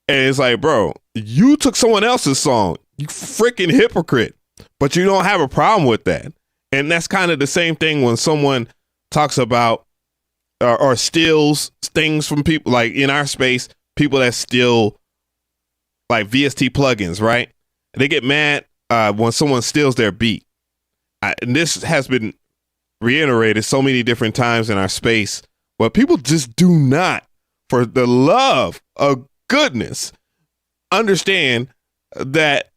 And it's like, bro, you took someone else's song, you freaking hypocrite, but you don't have a problem with that. And that's kind of the same thing when someone talks about or steals things from people, like in our space, people that steal like VST plugins, right? They get mad when someone steals their beat. And this has been reiterated so many different times in our space, but people just do not, for the love of goodness, understand that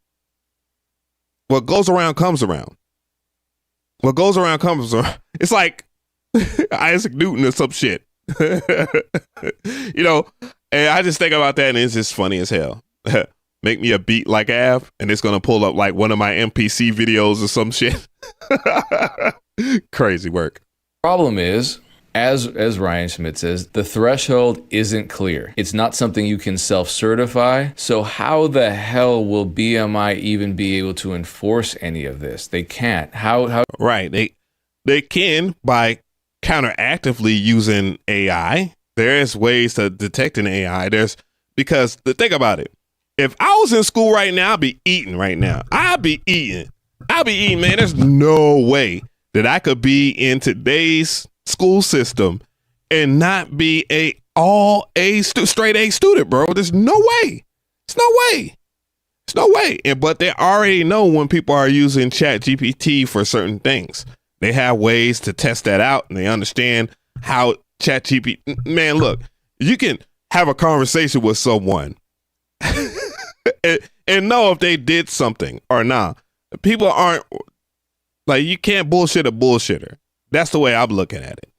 what goes around comes around. What goes around comes around. It's like Isaac Newton or some shit. And I just think about that and it's just funny as hell. Make me a beat like Av and it's going to pull up like one of my MPC videos or some shit. Crazy work. Problem is, as Ryan Schmidt says, the threshold isn't clear. It's not something you can self-certify. So how the hell will BMI even be able to enforce any of this? They can't. How? Right. They can by counteractively using AI. There's ways to detect an AI. Because think about it. If I was in school right now, I'd be eating right now. I'd be eating, man. There's no way that I could be in today's school system and not be straight A student, bro. There's no way. It's no way. But they already know when people are using Chat GPT for certain things. They have ways to test that out and they understand how Chat GPT, man, look, you can have a conversation with someone and know if they did something or not. People aren't like, you can't bullshit a bullshitter. That's the way I'm looking at it.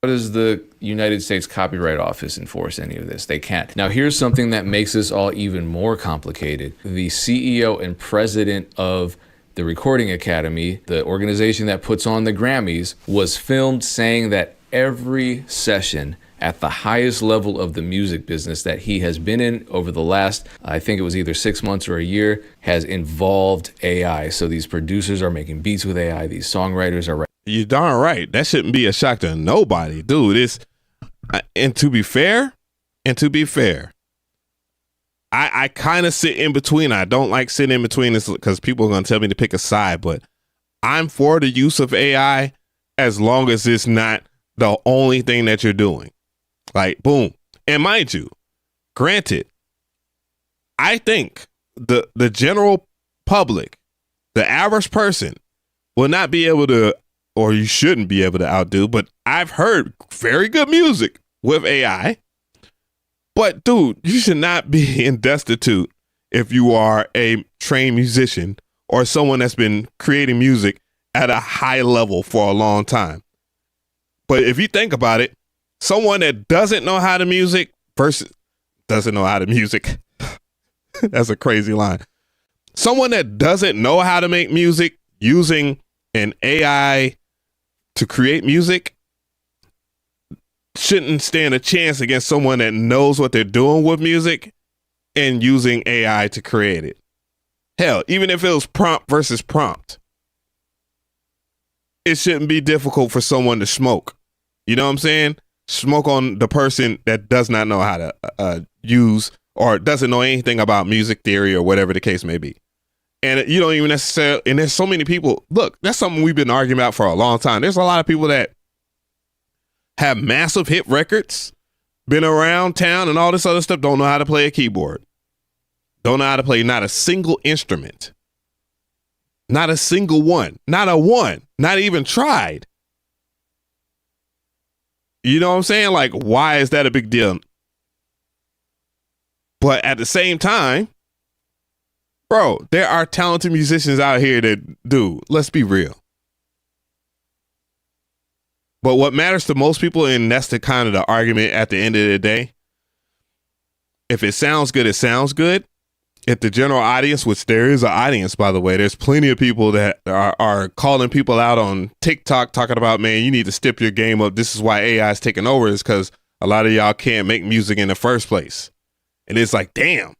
How does the United States Copyright Office enforce any of this? They can't. Now, here's something that makes this all even more complicated. The CEO and president of the Recording Academy, the organization that puts on the Grammys, was filmed saying that every session at the highest level of the music business that he has been in over the last, I think it was either 6 months or a year, has involved AI. So these producers are making beats with AI. These songwriters are. You're darn right. That shouldn't be a shock to nobody, dude. And to be fair, I kind of sit in between. I don't like sitting in between this because people are going to tell me to pick a side, but I'm for the use of AI as long as it's not the only thing that you're doing. Like, boom. And mind you, granted, I think the general public, the average person, will not be able to, or you shouldn't be able to outdo, but I've heard very good music with AI. But dude, you should not be destitute if you are a trained musician or someone that's been creating music at a high level for a long time. But if you think about it, someone that doesn't know how to music versus doesn't know how to music. That's a crazy line. Someone that doesn't know how to make music using an AI to create music shouldn't stand a chance against someone that knows what they're doing with music and using AI to create it. Hell, even if it was prompt versus prompt, it shouldn't be difficult for someone to smoke. You know what I'm saying? Smoke on the person that does not know how to use or doesn't know anything about music theory or whatever the case may be. And you don't even necessarily, and there's so many people, look, that's something we've been arguing about for a long time. There's a lot of people that have massive hit records, been around town and all this other stuff, don't know how to play a keyboard. Don't know how to play not a single instrument. Not a single one. Not a one. Not even tried. You know what I'm saying? Like, why is that a big deal? But at the same time, bro, there are talented musicians out here that do. Let's be real. But what matters to most people, and that's the kind of the argument at the end of the day, if it sounds good, it sounds good. If the general audience, which there is an audience, by the way, there's plenty of people that are calling people out on TikTok talking about, man, you need to step your game up. This is why AI is taking over, is because a lot of y'all can't make music in the first place. And it's like, damn,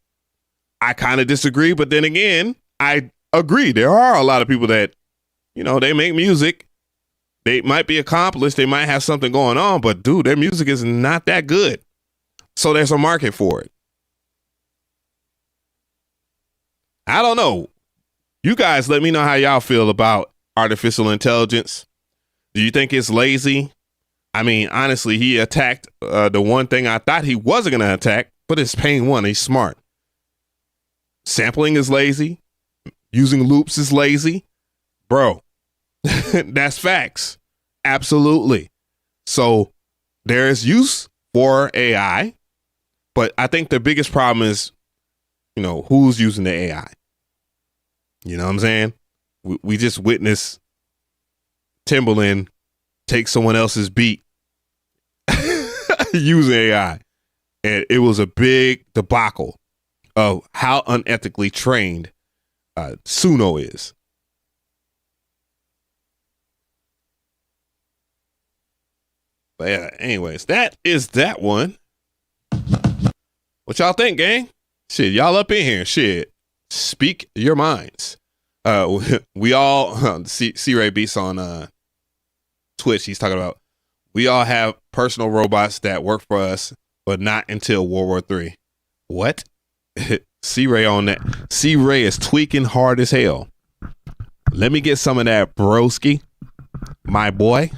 I kind of disagree. But then again, I agree. There are a lot of people that, you know, they make music. They might be accomplished. They might have something going on, but dude, their music is not that good. So there's a market for it. I don't know. You guys let me know how y'all feel about artificial intelligence. Do you think it's lazy? I mean, honestly, he attacked the one thing I thought he wasn't going to attack, but it's pain one. He's smart. Sampling is lazy. Using loops is lazy. Bro, that's facts. Absolutely. So there is use for AI, but I think the biggest problem is, you know, who's using the AI? You know what I'm saying? We just witnessed Timbaland take someone else's beat using AI. And it was a big debacle of how unethically trained Suno is. But yeah, anyways, that is that one. What y'all think, gang? Shit, y'all up in here. Shit, speak your minds. We all, C-Ray Beats on Twitch, he's talking about, we all have personal robots that work for us, but not until World War III. What? C-Ray on that. C-Ray is tweaking hard as hell. Let me get some of that broski, my boy.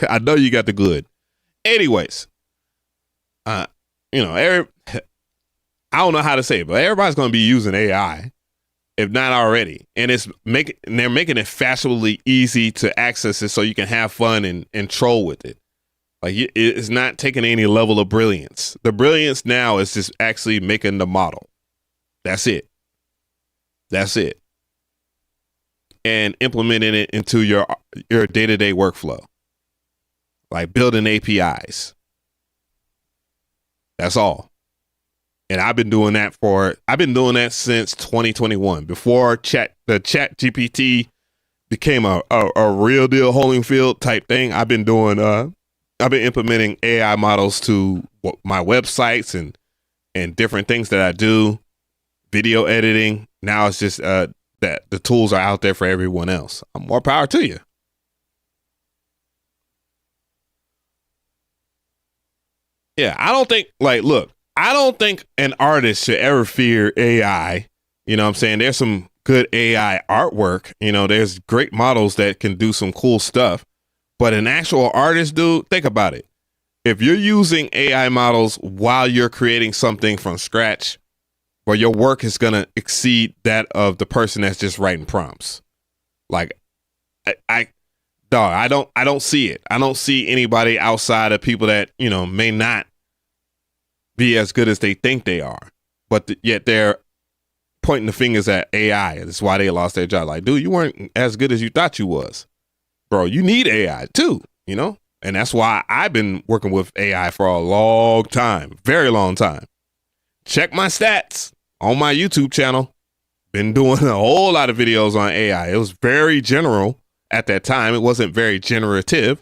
I know you got the good. Anyways, you know, I don't know how to say it, but everybody's going to be using AI, if not already. And they're making it fashionably easy to access it so you can have fun and troll with it. Like, it's not taking any level of brilliance. The brilliance now is just actually making the model. That's it. That's it. and implementing it into your day-to-day workflow, like building APIs. That's all. And I've been doing that since 2021, before the chat GPT became a real deal Holyfield type thing. I've been implementing AI models to my websites and different things that I do, video editing. Now it's just that the tools are out there for everyone else. More power to you. Yeah, I don't think an artist should ever fear AI. You know what I'm saying? There's some good AI artwork. You know, there's great models that can do some cool stuff. But an actual artist, dude, think about it. If you're using AI models while you're creating something from scratch, well, your work is going to exceed that of the person that's just writing prompts. Like, I don't see it. I don't see anybody outside of people that, you know, may not be as good as they think they are, but yet they're pointing the fingers at AI. That's why they lost their job. Like, dude, you weren't as good as you thought you was. Bro, you need AI too, you know? And that's why I've been working with AI for a long time, very long time. Check my stats on my YouTube channel. Been doing a whole lot of videos on AI. It was very general at that time. It wasn't very generative.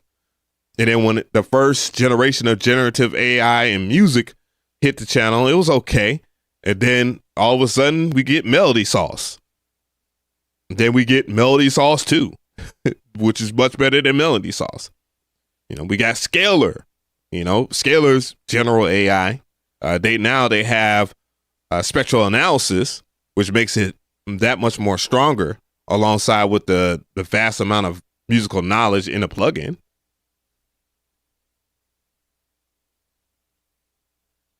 And then when the first generation of generative AI and music hit the channel, it was okay. And then all of a sudden we get Melody Sauce. Then we get Melody Sauce 2, which is much better than Melody Sauce. You know, we got Scalar. You know, Scalar's general AI. They have spectral analysis, which makes it that much more stronger, alongside with the vast amount of musical knowledge in a plugin.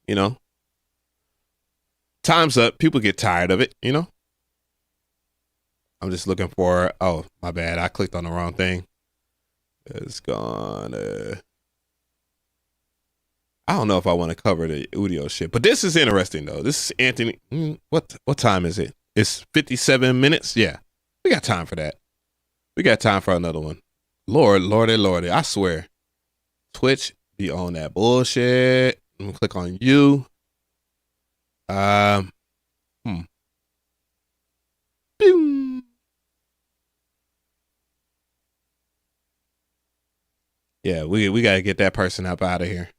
You know, time's up. People get tired of it, you know. I'm just looking for, oh, my bad. I clicked on the wrong thing. It's gone. I don't know if I want to cover the audio shit, but this is interesting though. This is Anthony. What time is it? It's 57 minutes. Yeah, we got time for that. We got time for another one. Lordy, I swear. Twitch be on that bullshit. I'm gonna click on you. Boom. Yeah, we gotta get that person up out of here.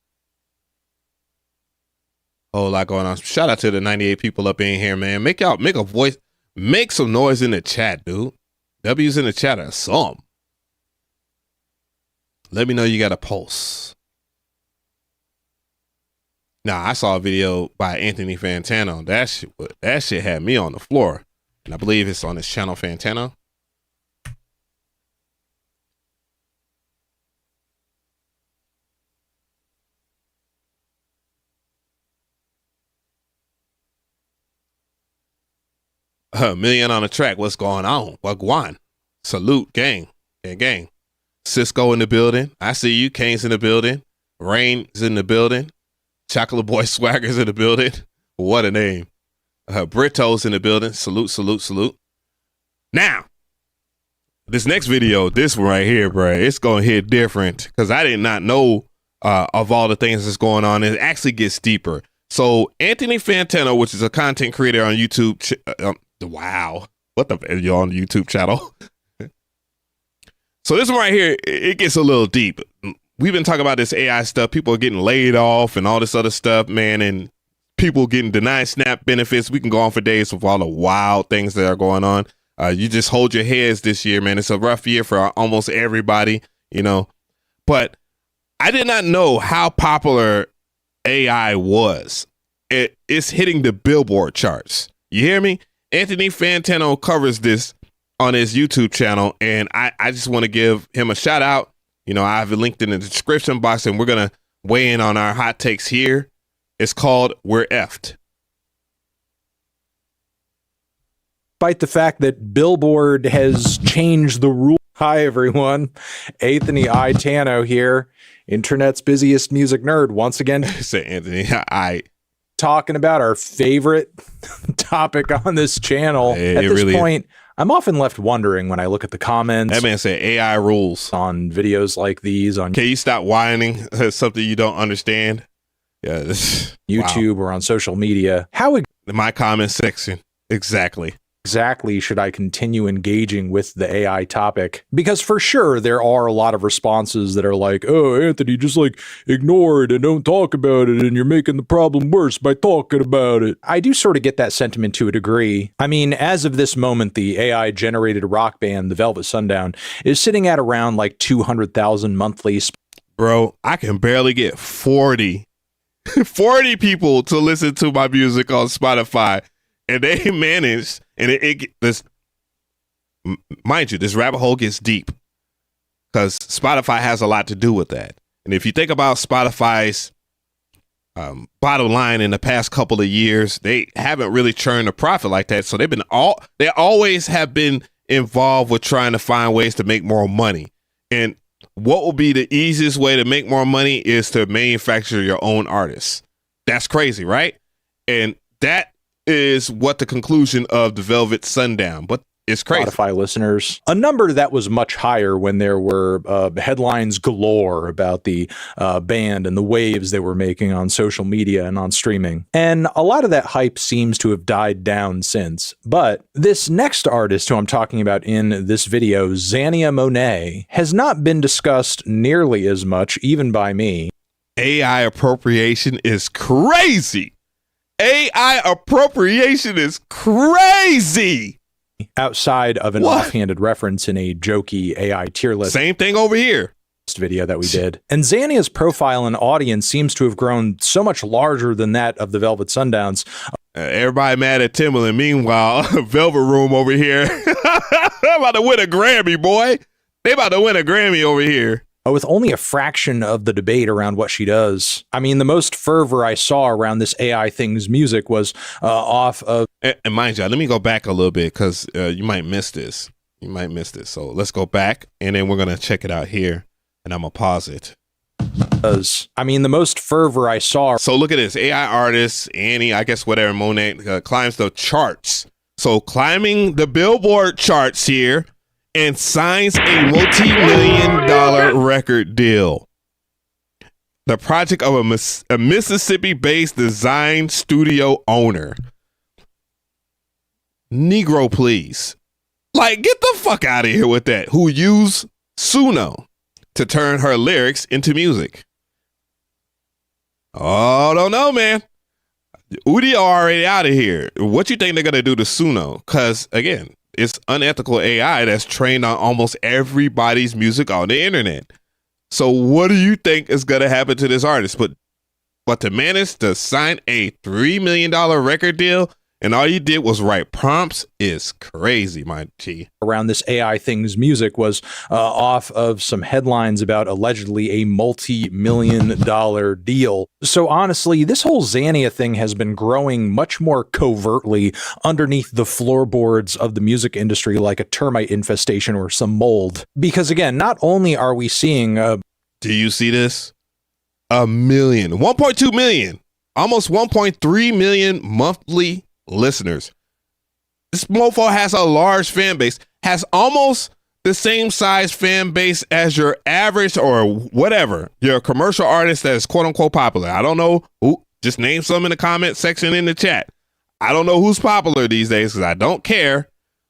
Whole lot going on. Shout out to the 98 people up in here, man. Make a voice, make some noise in the chat, dude. W's in the chat are some. Let me know you got a pulse. Now, I saw a video by Anthony Fantano. That shit had me on the floor. And I believe it's on his channel, Fantano. Million on the track. What's going on? Wagwan. Salute, gang. Gang. Cisco in the building. I see you. Kane's in the building. Rain's in the building. Chocolate Boy Swagger's in the building. What a name. Brito's in the building. Salute. Now, this next video, this one right here, bro, it's going to hit different because I did not know of all the things that's going on. It actually gets deeper. So Anthony Fantano, which is a content creator on YouTube. Wow. What the hell? You're on the YouTube channel? So this one right here, it gets a little deep. We've been talking about this AI stuff. People are getting laid off and all this other stuff, man. And people getting denied SNAP benefits. We can go on for days with all the wild things that are going on. You just hold your heads this year, man. It's a rough year for almost everybody, you know. But I did not know how popular AI was. It's hitting the billboard charts. You hear me? Anthony Fantano covers this on his YouTube channel, and I just want to give him a shout out. You know, I have it linked in the description box, and we're going to weigh in on our hot takes here. It's called We're Effed. Despite the fact that Billboard has changed the rule. Hi, everyone. Anthony I. Tano here, internet's busiest music nerd. Once again, Say Anthony, talking about our favorite topic on this channel. At this point, I'm often left wondering when I look at the comments That man said AI rules. on videos like these on Can you stop whining something you don't understand? Yeah, this YouTube or on social media, how my comment section. Exactly. exactly should I continue engaging with the AI topic? Because for sure, there are a lot of responses that are like, oh, Anthony, just like ignore it and don't talk about it, and you're making the problem worse by talking about it. I do sort of get that sentiment to a degree. I mean, as of this moment, the AI-generated rock band, The Velvet Sundown, is sitting at around like 200,000 monthly. Bro, I can barely get 40 people to listen to my music on Spotify, and they managed, and this, mind you, this rabbit hole gets deep because Spotify has a lot to do with that. And if you think about Spotify's bottom line in the past couple of years, they haven't really churned a profit like that. So they always have been involved with trying to find ways to make more money. And what will be the easiest way to make more money is to manufacture your own artists. That's crazy, right? And that is what the conclusion of The Velvet Sundown, but it's crazy. Spotify listeners, a number that was much higher when there were headlines galore about the band and the waves they were making on social media and on streaming. And a lot of that hype seems to have died down since. But this next artist who I'm talking about in this video, Xania Monet, has not been discussed nearly as much, even by me. AI appropriation is crazy. AI appropriation is crazy. Outside of an offhanded reference in a jokey AI tier list. Same thing over here. Video that we did. And Xania's profile and audience seems to have grown so much larger than that of the Velvet Sundowns. Everybody mad at Timbaland. Meanwhile, Velvet Room over here. About to win a Grammy, boy. They about to win a Grammy over here. With only a fraction of the debate around what she does. I mean, the most fervor I saw around this AI thing's music was off of... And mind you, let me go back a little bit because you might miss this. You might miss this. So let's go back and then we're going to check it out here. And I'm going to pause it. I mean, the most fervor I saw... So look at this. AI artist, Annie, I guess whatever, Monet, climbs the charts. So climbing the Billboard charts here. And signs a multi-million-dollar record deal. The project of a Mississippi-based design studio owner. Negro, please. Like, get the fuck out of here with that. Who used Suno to turn her lyrics into music. Oh, don't know, man. Udi already out of here. What you think they're going to do to Suno? Because, again, it's unethical AI that's trained on almost everybody's music on the internet. So what do you think is going to happen to this artist? But to manage to sign a $3 million record deal and all you did was write prompts is crazy, my G. Around this AI thing's music was off of some headlines about allegedly a multi-million-dollar deal. So honestly, this whole Xania thing has been growing much more covertly underneath the floorboards of the music industry like a termite infestation or some mold. Because again, not only are we seeing... Do you see this? 1.2 million, almost 1.3 million monthly listeners. This mofo has a large fan base, has almost the same size fan base as your average or whatever, your commercial artist that is quote unquote popular. I don't know who, just name some in the comment section in the chat. I don't know who's popular these days because I don't care.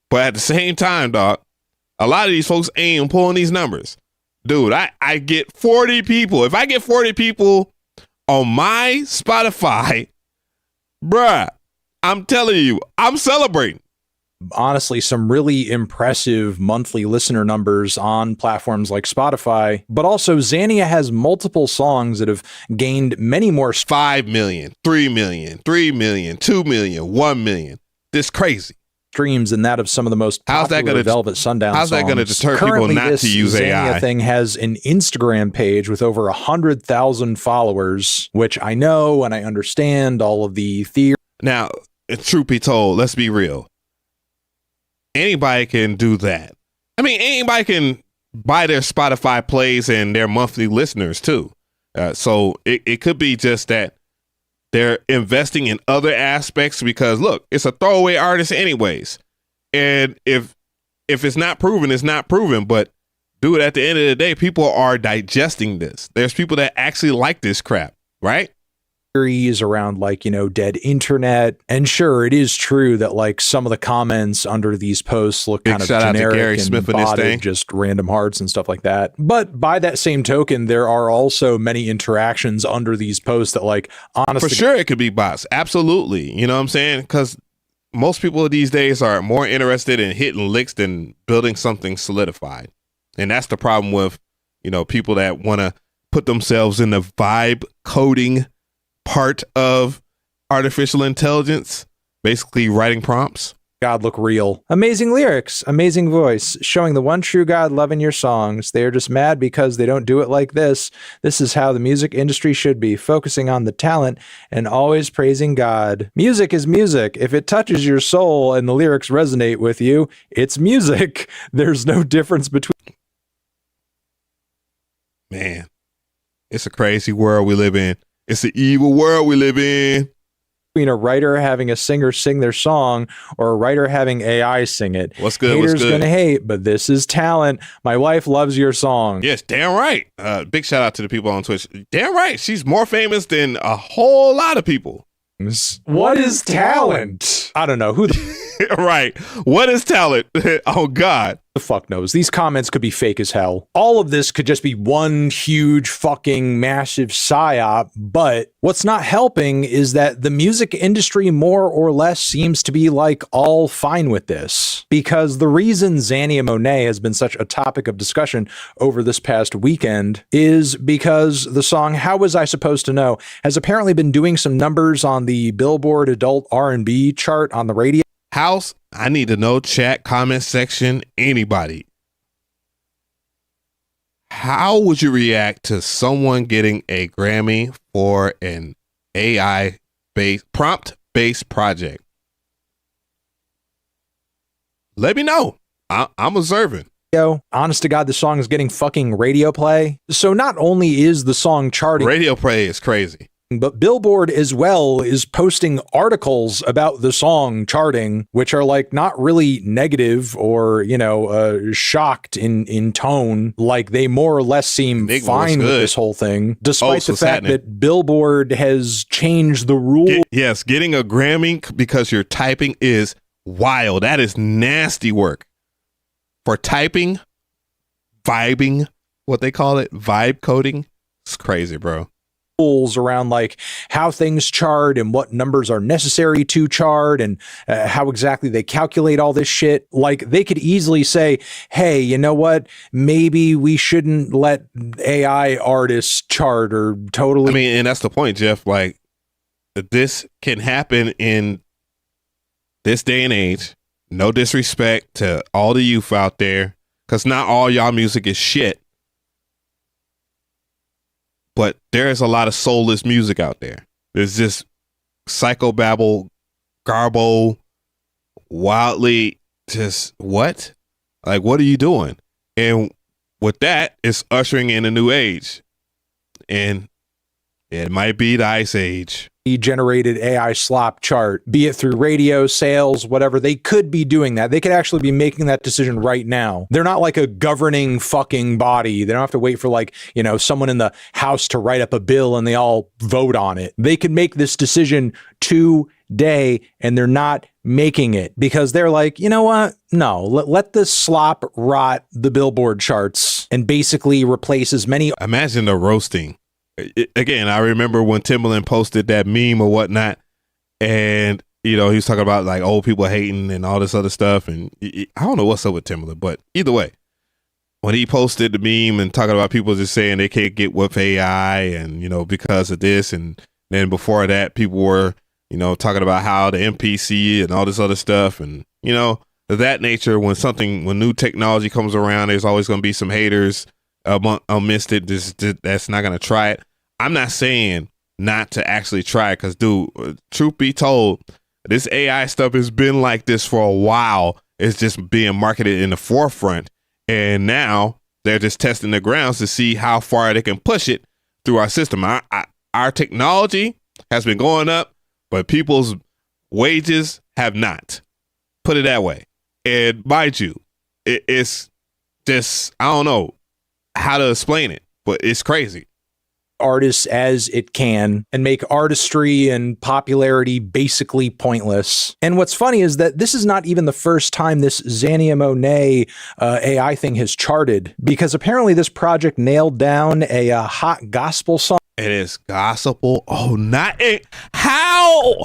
But at the same time, dog, a lot of these folks ain't pulling these numbers. Dude, I get 40 people. If I get 40 people on my Spotify, bruh, I'm telling you, I'm celebrating. Honestly, some really impressive monthly listener numbers on platforms like Spotify, but also Xania has multiple songs that have gained many more 5 million, 3 million, 3 million, 2 million, 1 million. This crazy streams than that of some of the most popular Velvet Sundown songs. How's that going to deter Currently, people not to use AI? Xania thing has an Instagram page with over 100,000 followers, which I know and I understand all of the theory. Now, truth be told, let's be real. Anybody can do that. I mean, anybody can buy their Spotify plays and their monthly listeners too. So it could be just that they're investing in other aspects because look, it's a throwaway artist anyways. And if it's not proven, it's not proven. But dude, at the end of the day, people are digesting this. There's people that actually like this crap, right? Theories around like, dead internet. And sure, it is true that like some of the comments under these posts look kind of generic Gary and Smith and his thing. just random hearts and stuff like that. But by that same token, there are also many interactions under these posts that like honestly. For sure it could be bots. Absolutely. You know what I'm saying? Because most people these days are more interested in hitting licks than building something solidified. And that's the problem with, people that want to put themselves in the vibe coding part of artificial intelligence, basically writing prompts. God look real. Amazing lyrics, amazing voice, showing the one true God loving your songs. They are just mad because they don't do it like this. This is how the music industry should be, focusing on the talent and always praising God. Music is music. If it touches your soul and the lyrics resonate with you, it's music. There's no difference between. Man, it's a crazy world we live in. It's an evil world we live in. Between a writer having a singer sing their song or a writer having AI sing it. What's good? Haters What's good? Gonna hate, but this is talent. My wife loves your song. Yes, damn right. Big shout out to the people on Twitch. Damn right. She's more famous than a whole lot of people. What is talent? I don't know. Who the Right. What is talent? Oh, God. the fuck knows? These comments could be fake as hell. All of this could just be one huge fucking massive psyop, but what's not helping is that the music industry more or less seems to be like all fine with this. Because the reason Xania Monet has been such a topic of discussion over this past weekend is because the song How Was I Supposed to Know has apparently been doing some numbers on the Billboard Adult R&B chart on the radio. House, I need to know, chat, comment section, anybody. How would you react to someone getting a Grammy for an AI-based, prompt-based project? Let me know. I'm observing. Honest to God, the song is getting fucking radio play. So not only is the song charting, Radio play is crazy. but Billboard as well is posting articles about the song charting, which are like not really negative or, shocked in tone. Like they more or less seem Nick, fine with this whole thing, despite the fact that Billboard has changed the rule. Yes, getting a Grammy because you're typing is wild. That is nasty work. For typing, vibing, what they call it, vibe coding, it's crazy, bro. Around like how things chart and what numbers are necessary to chart and how exactly they calculate all this shit. Like they could easily say, hey, you know what? Maybe we shouldn't let AI artists chart or totally. I mean, and that's the point, Jeff. Like this can happen in this day and age. No disrespect to all the youth out there, because not all y'all music is shit. But there is a lot of soulless music out there. There's just psychobabble, garbo, wildly just what? Like, what are you doing? And with that, it's ushering in a new age. And it might be the Ice Age. Generated AI slop chart, be it through radio, sales, whatever. They could be doing that. They could actually be making that decision right now. They're not like a governing fucking body. They don't have to wait for like, someone in the House to write up a bill and they all vote on it. They could make this decision today and they're not making it because they're like, you know what? No, let this slop rot the Billboard charts and basically replace as many. Imagine the roasting. Again, I remember when Timbaland posted that meme or whatnot, and he was talking about like old people hating and all this other stuff, and I don't know what's up with Timbaland, but either way, when he posted the meme and talking about people just saying they can't get with AI and because of this, and then before that, people were talking about how the MPC and all this other stuff, and of that nature. When new technology comes around, there's always going to be some haters amidst it. That's not going to try it. I'm not saying not to actually try it, because dude, truth be told, this AI stuff has been like this for a while. It's just being marketed in the forefront, and now they're just testing the grounds to see how far they can push it through our system. Our technology has been going up, but people's wages have not. Put it that way. And mind you, it's just, I don't know how to explain it, but it's crazy. Artists as it can and make artistry and popularity basically pointless. And what's funny is that this is not even the first time this Xania Monet AI thing has charted, because apparently this project nailed down a hot gospel song. It is gospel. Oh, not it. How?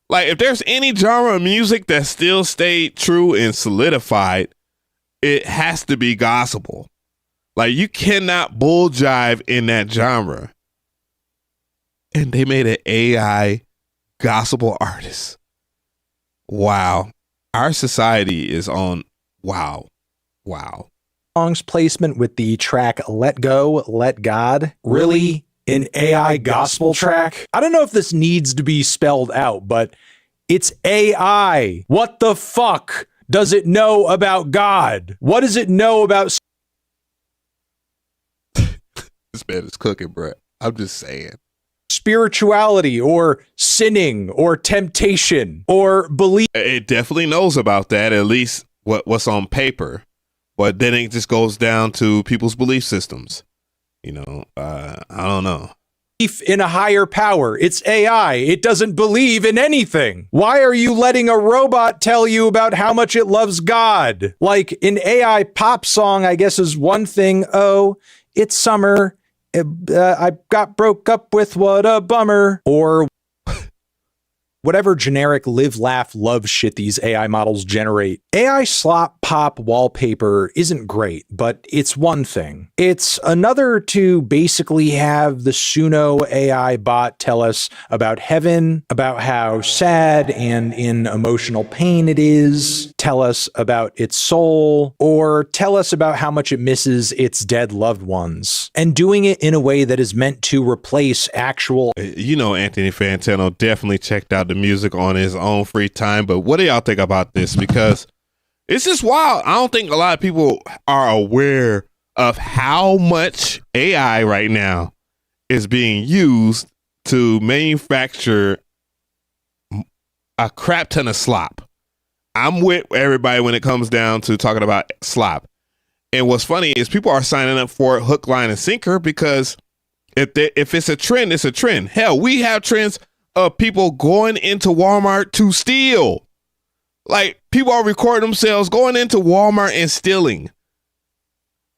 Like, if there's any genre of music that still stayed true and solidified, it has to be gospel. Like, you cannot bull jive in that genre. And they made an AI gospel artist. Wow. Our society is on. Wow. Song's placement with the track Let Go, Let God. Really? An AI gospel track? I don't know if this needs to be spelled out, but it's AI. What the fuck does it know about God? What does it know about... This man is cooking, bro. I'm just saying. Spirituality or sinning or temptation or belief? It definitely knows about that, at least what's on paper. But then it just goes down to people's belief systems. You know, I don't know. In a higher power. It's AI. It doesn't believe in anything. Why are you letting a robot tell you about how much it loves God? Like an AI pop song, I guess, is one thing. Oh, it's summer. I got broke up with, what a bummer. Or whatever generic live, laugh, love shit these AI models generate. AI slop pop wallpaper isn't great, but it's one thing. It's another to basically have the Suno AI bot tell us about heaven, about how sad and in emotional pain it is, tell us about its soul, or tell us about how much it misses its dead loved ones. And doing it in a way that is meant to replace actual... You know, Anthony Fantano definitely checked out the music on his own free time, but what do y'all think about this? Because it's just wild. I don't think a lot of people are aware of how much AI right now is being used to manufacture a crap ton of slop. I'm with everybody when it comes down to talking about slop. And what's funny is people are signing up for it hook, line, and sinker, because if it's a trend, it's a trend. Hell, we have trends of people going into Walmart to steal. Like, people are recording themselves going into Walmart and stealing.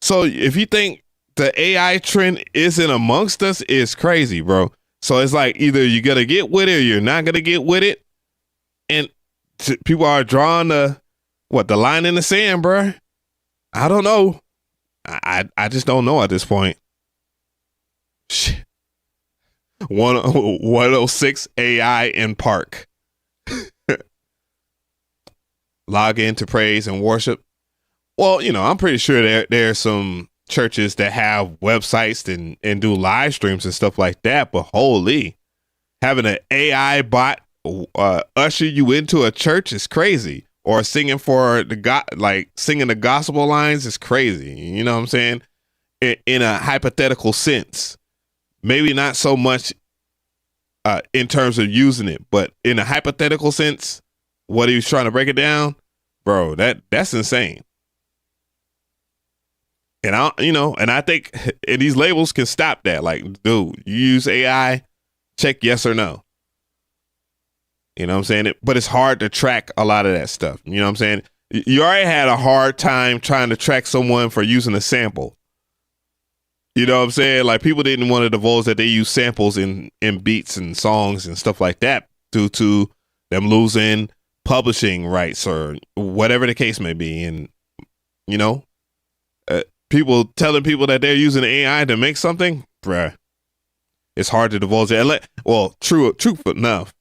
So if you think the AI trend isn't amongst us, it's crazy, bro. So it's like either you're going to get with it or you're not going to get with it. And people are drawing the line in the sand, bro. I don't know. I just don't know at this point. Shit. 106 AI in park. Log in to praise and worship. Well, you know, I'm pretty sure there are some churches that have websites and do live streams and stuff like that. But holy, having an AI bot usher you into a church is crazy. Or singing for singing the gospel lines is crazy. You know what I'm saying? In a hypothetical sense. Maybe not so much in terms of using it, but in a hypothetical sense, what he was trying to break it down, bro, that's insane. And I think and these labels can stop that. Like, dude, you use AI, check yes or no. You know what I'm saying? But it's hard to track a lot of that stuff. You know what I'm saying? You already had a hard time trying to track someone for using a sample. You know what I'm saying? Like, people didn't want to divulge that they use samples in beats and songs and stuff like that due to them losing publishing rights or whatever the case may be. And, you know, people telling people that they're using AI to make something, bruh, it's hard to divulge it. Well, true enough,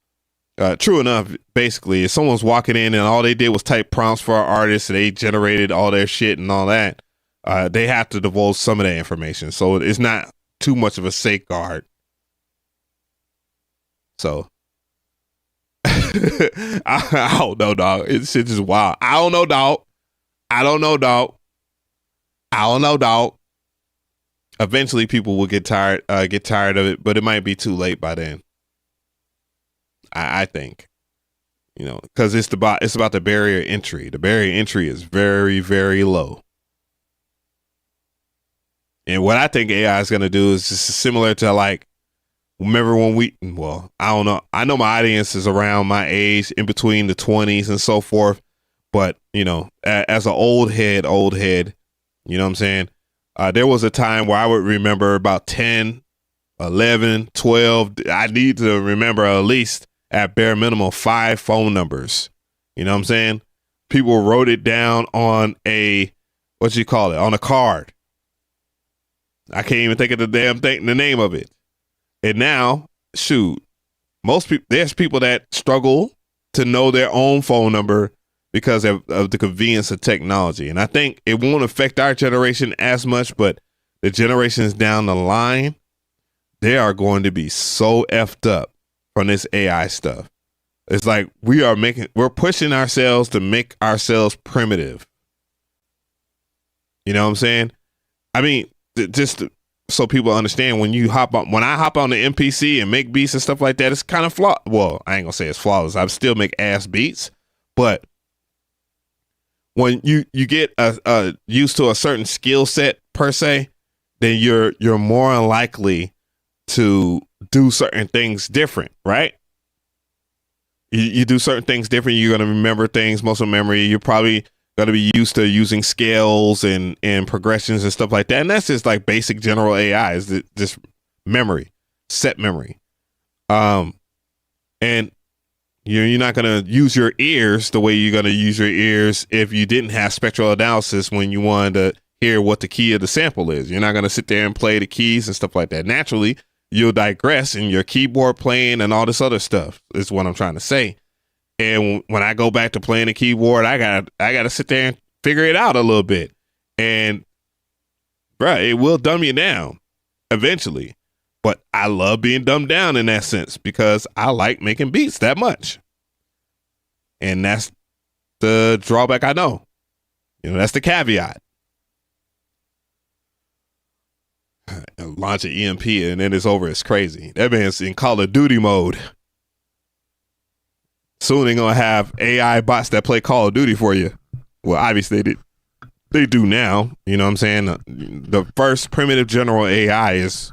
basically, if someone's walking in and all they did was type prompts for an artist and they generated all their shit and all that, they have to divulge some of that information. So it's not too much of a safeguard. So I don't know, dog. It's shit just wild. I don't know, dog. Eventually people will get tired of it, but it might be too late by then. I think. You know, because it's about the barrier entry. The barrier entry is very, very low. And what I think AI is going to do is just similar to like, remember when I don't know. I know my audience is around my age, in between the 20s and so forth. But, you know, as an old head, you know what I'm saying? There was a time where I would remember about 10, 11, 12. I need to remember at least at bare minimum 5 phone numbers. You know what I'm saying? People wrote it down on on a card. I can't even think of the name of it. And now, shoot, there's people that struggle to know their own phone number because of the convenience of technology. And I think it won't affect our generation as much, but the generations down the line, they are going to be so effed up from this AI stuff. It's like we're pushing ourselves to make ourselves primitive. You know what I'm saying? I mean, just so people understand, when I hop on the MPC and make beats and stuff like that, it's kind of flawed. Well, I ain't gonna say it's flawless. I still make ass beats, but when you get used to a certain skill set per se, then you're more likely to do certain things different, right? You do certain things different. You're gonna remember things, muscle memory. You're probably gonna be used to using scales and progressions and stuff like that. And that's just like basic general AI, is just memory, set memory. And you're not going to use your ears the way you're going to use your ears if you didn't have spectral analysis when you wanted to hear what the key of the sample is. You're not going to sit there and play the keys and stuff like that. Naturally, you'll digress in your keyboard playing and all this other stuff, is what I'm trying to say. And when I go back to playing the keyboard, I got to sit there and figure it out a little bit. And, bruh, it will dumb you down eventually. But I love being dumbed down in that sense because I like making beats that much. And that's the drawback I know. You know, that's the caveat. Launch an EMP and then it's over. It's crazy. That man's in Call of Duty mode. Soon they're going to have AI bots that play Call of Duty for you. Well, obviously they do now. You know what I'm saying? The first primitive general AI is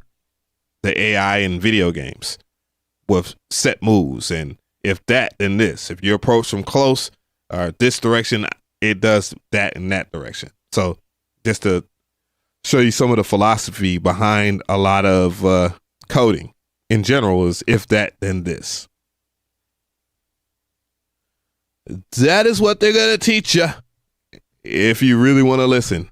the AI in video games with set moves. And if that, then this. If you approach from close or this direction, it does that in that direction. So just to show you some of the philosophy behind a lot of coding in general is if that, then this. That is what they're going to teach you. If you really want to listen,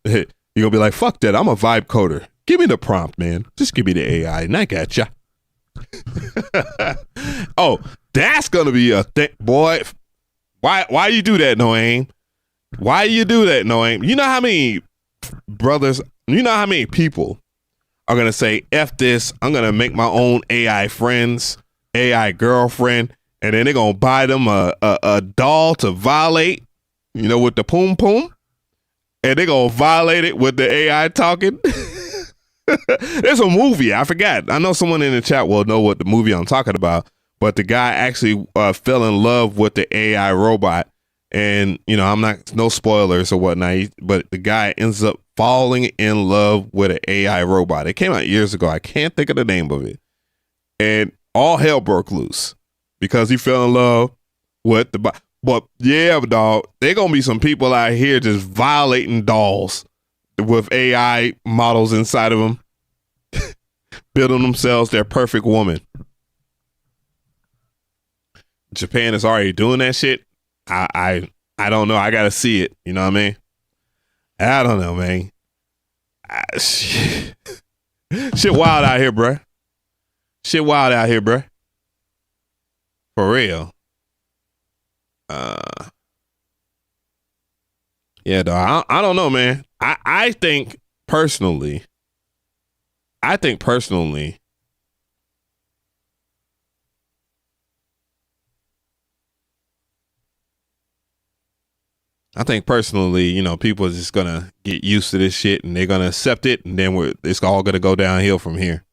you're going to be like, fuck that. I'm a vibe coder. Give me the prompt, man. Just give me the AI and I got ya. Oh, that's going to be a thing, boy. Why you do that, no aim? Why you do that, no aim? You know how many brothers, you know how many people are going to say, F this, I'm going to make my own AI friends, AI girlfriend, and then they're going to buy them a doll to violate, you know, with the poom poom, and they're going to violate it with the AI talking. There's a movie, I forgot. I know someone in the chat will know what the movie I'm talking about, but the guy actually fell in love with the AI robot. And, you know, I'm not, no spoilers or whatnot, but the guy ends up falling in love with an AI robot. It came out years ago. I can't think of the name of it. And all hell broke loose because he fell in love with the, but yeah, dog, there gonna be some people out here just violating dolls with AI models inside of them, building themselves their perfect woman. Japan is already doing that shit. I don't know. I gotta see it. You know what I mean? I don't know, man. Shit wild out here, bruh. Shit wild out here, bruh. For real. Yeah, dog. I don't know, man. I think personally, I think personally, you know, people are just gonna get used to this shit and they're gonna accept it, and then it's all gonna go downhill from here.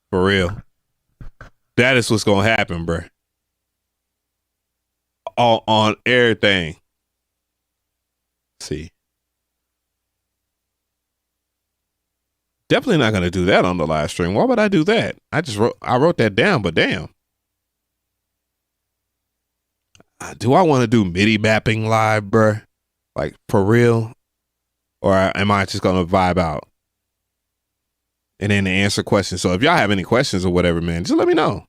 For real. That is what's gonna happen, bruh. on everything. Let's see. Definitely not gonna do that on the live stream. Why would I do that? I wrote that down, but damn. Do I want to do MIDI mapping live, bruh? Like for real? Or am I just gonna vibe out? And then answer questions. So if y'all have any questions or whatever, man, just let me know.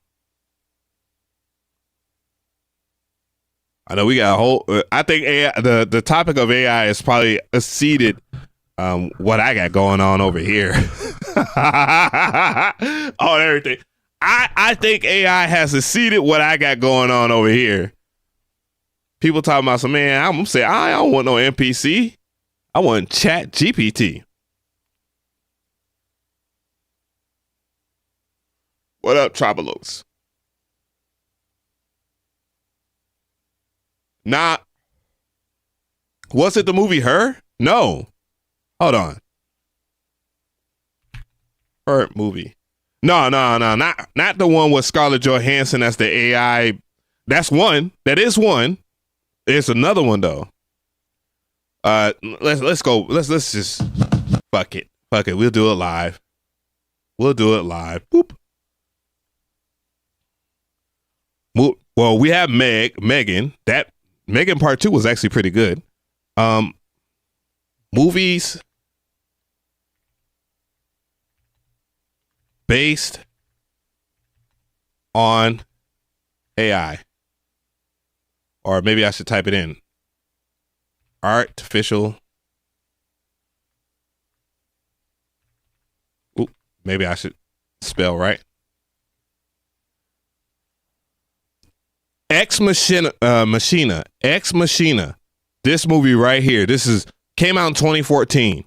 I know we got a whole. I think AI, the topic of AI is probably exceeded what I got going on over here. On everything. I think AI has exceeded what I got going on over here. People talking about some, man, I'm saying I don't want no MPC. I want Chat GPT. What up, Tribalos? Nah. Was it the movie Her? No. Hold on. Her movie. No, not the one with Scarlett Johansson as the AI. That's one. That is one. There's another one though. Let's go. Let's just fuck it. We'll do it live. Boop. Well, we have Megan. That Megan Part 2 was actually pretty good. Movies based on AI. Or maybe I should type it in. Artificial. Oop, maybe I should spell right. Ex Machina. This movie right here. Came out in 2014.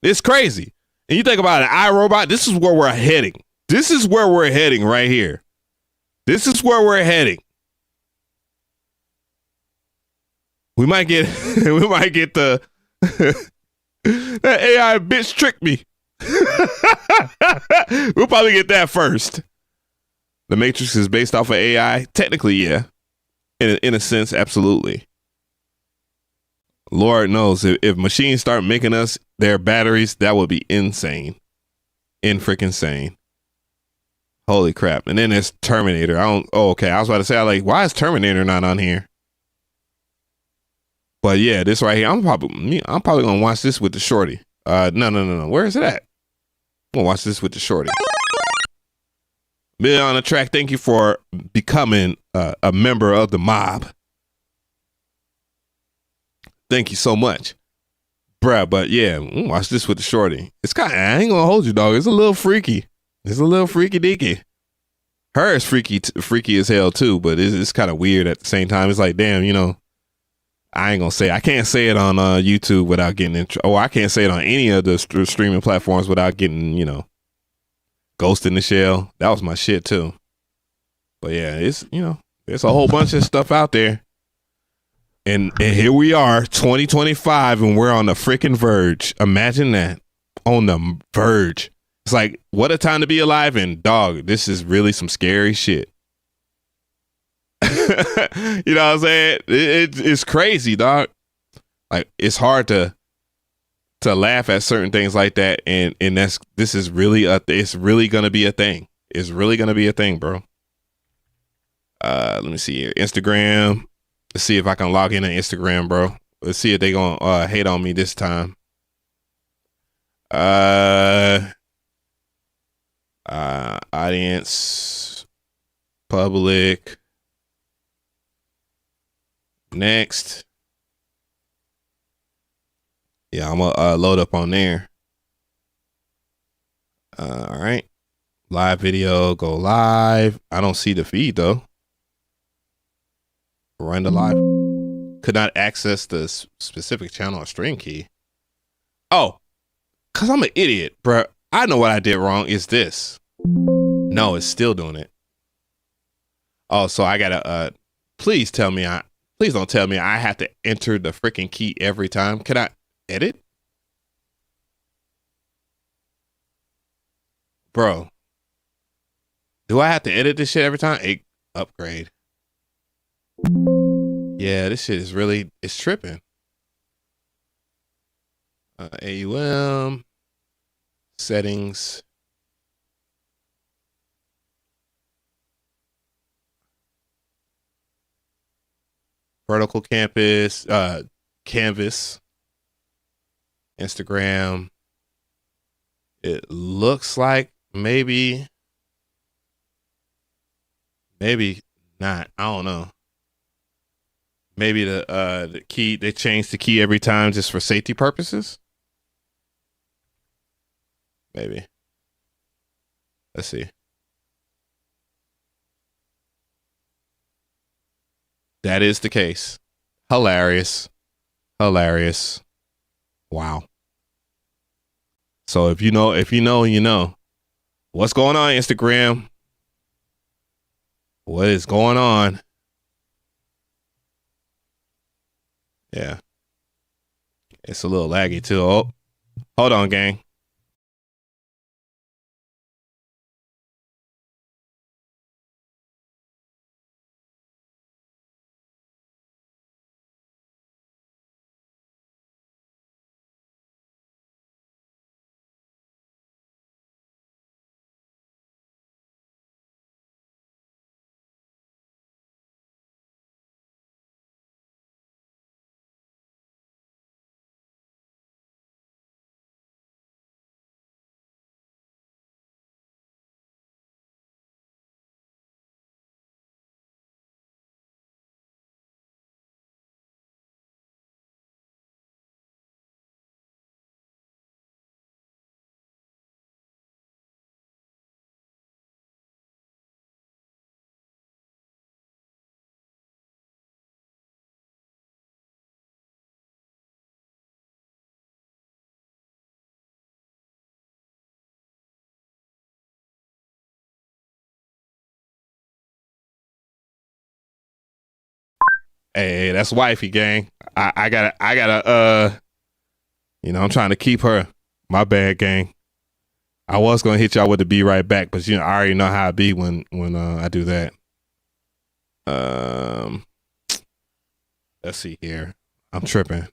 It's crazy. And you think about it, iRobot, this is where we're heading. This is where we're heading right here. This is where we're heading. We might get the that AI bitch tricked me. We'll probably get that first. The Matrix is based off of AI. Technically, yeah. In a sense, absolutely. Lord knows if machines start making us their batteries, that would be insane. Freaking sane. Holy crap. And then there's Terminator. Okay. I was about to say, why is Terminator not on here? But yeah, this right here, I'm probably gonna watch this with the shorty. No. Where is it at? I'm gonna watch this with the shorty. Million on the track. Thank you for becoming a member of the mob. Thank you so much, bruh. But yeah, watch this with the shorty. It's I ain't gonna hold you, dog. It's a little freaky. It's a little freaky deaky. Her is freaky as hell too, but it's kind of weird at the same time. It's like, damn, I ain't gonna say. I can't say it on YouTube without getting in. I can't say it on any of the streaming platforms without getting, Ghost in the Shell. That was my shit too. But yeah, it's there's a whole bunch of stuff out there. And here we are, 2025, and we're on the freaking verge. Imagine that. On the verge. It's like, what a time to be alive, and dog, this is really some scary shit. You know what I'm saying? It's crazy, dog. Like, it's hard to laugh at certain things like that, and this is really it's really gonna be a thing. It's really gonna be a thing, bro. Let me see here. Instagram. Let's see if I can log in on Instagram, bro. Let's see if they gonna hate on me this time. Audience, public. Next. Yeah, I'm gonna load up on there. All right. Live video, go live. I don't see the feed though. Run the live. Could not access the specific channel or stream key. Oh, because I'm an idiot, bro. I know what I did wrong. Is this? No, it's still doing it. Oh, so I gotta please don't tell me I have to enter the freaking key every time. Can I edit? Bro, do I have to edit this shit every time? Upgrade. Yeah, this shit is really, it's tripping. AUM settings. Vertical campus, canvas, Instagram. It looks like maybe not. I don't know. Maybe the key, they change the key every time just for safety purposes. Maybe. Let's see. That is the case. Hilarious. Wow. So if you know, you know. What's going on, Instagram? What is going on? Yeah. It's a little laggy too. Oh, hold on, gang. Hey, that's wifey, gang. I gotta I'm trying to keep her. My bad, gang. I was gonna hit y'all with the be right back, but I already know how it be when I do that. Let's see here. I'm tripping.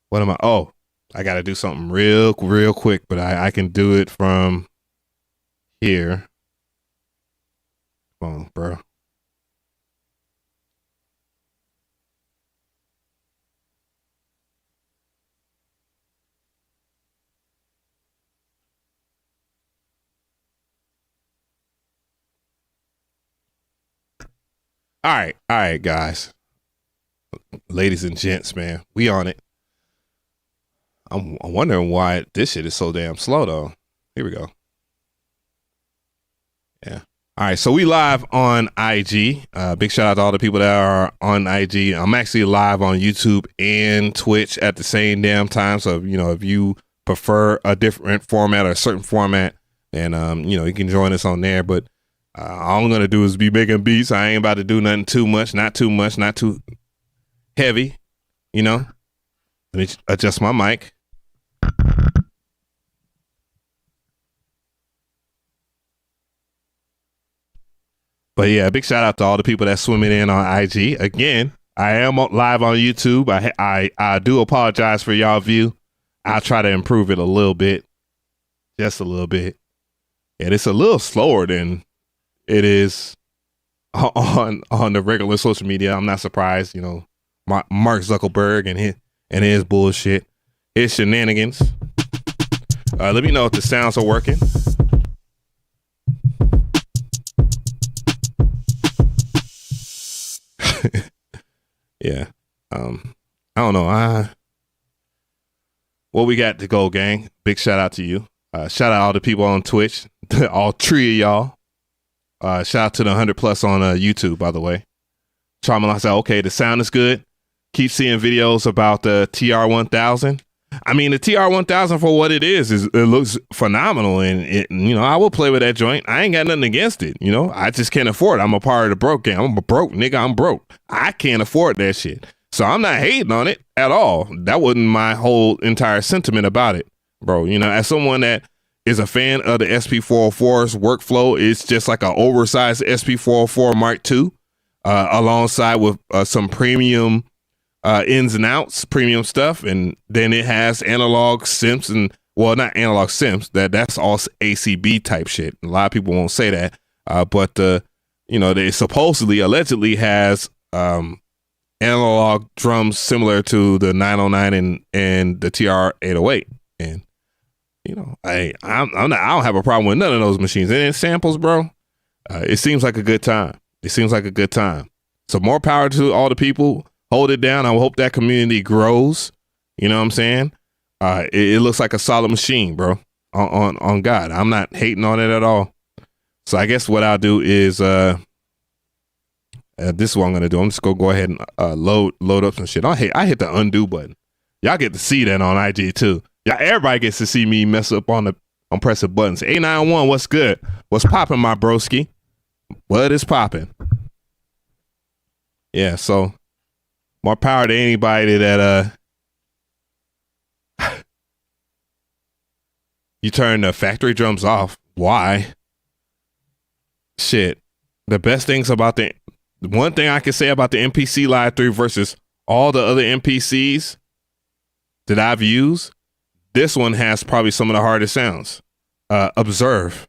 What am I? Oh, I gotta do something real quick, but I can do it from here. Come on, bro. All right, guys. Ladies and gents, man, we on it. I'm wondering why this shit is so damn slow, though. Here we go. Yeah. All right, so we live on IG. Big shout out to all the people that are on IG. I'm actually live on YouTube and Twitch at the same damn time. So, if you prefer a different format or a certain format, then, you can join us on there. But all I'm going to do is be making beats. I ain't about to do nothing too much, not too heavy, Let me adjust my mic. But yeah, big shout out to all the people that's swimming in on IG. Again, I am live on YouTube. I do apologize for y'all view. I'll try to improve it a little bit, just a little bit. And it's a little slower than it is on the regular social media. I'm not surprised, Mark Zuckerberg and his bullshit, his shenanigans. Let me know if the sounds are working. Yeah. I don't know. What we got to go, gang? Big shout out to you. Shout out all the people on Twitch, all three of y'all. Shout out to the 100 plus on YouTube, by the way. Charmin said, okay, the sound is good. Keep seeing videos about the TR-1000. I mean, the TR-1000 for what it is it looks phenomenal. And, I will play with that joint. I ain't got nothing against it. I just can't afford it. I'm a part of the broke game. I'm a broke nigga. I'm broke. I can't afford that shit. So I'm not hating on it at all. That wasn't my whole entire sentiment about it, bro. As someone that is a fan of the SP404's workflow, it's just like an oversized SP404 Mark II. alongside with some premium ins and outs, premium stuff, and then it has analog synths and not analog synths. That's all ACB type shit. A lot of people won't say that, but they supposedly, allegedly has analog drums similar to the 909 and the TR 808, and I don't have a problem with none of those machines. And then samples, bro. It seems like a good time. So more power to all the people. Hold it down. I hope that community grows. You know what I'm saying? It looks like a solid machine, bro. On God, I'm not hating on it at all. So I guess what I'll do is this is what I'm gonna do. I'm just gonna go ahead and load up some shit. I hit the undo button. Y'all get to see that on IG too. Yeah, everybody gets to see me mess up on pressing buttons. 891, what's good? What's popping, my broski? What is popping? Yeah, so more power to anybody that you turn the factory drums off. Why? Shit. The best things about the one thing I can say about the MPC Live 3 versus all the other MPCs that I've used, this one has probably some of the hardest sounds. Observe.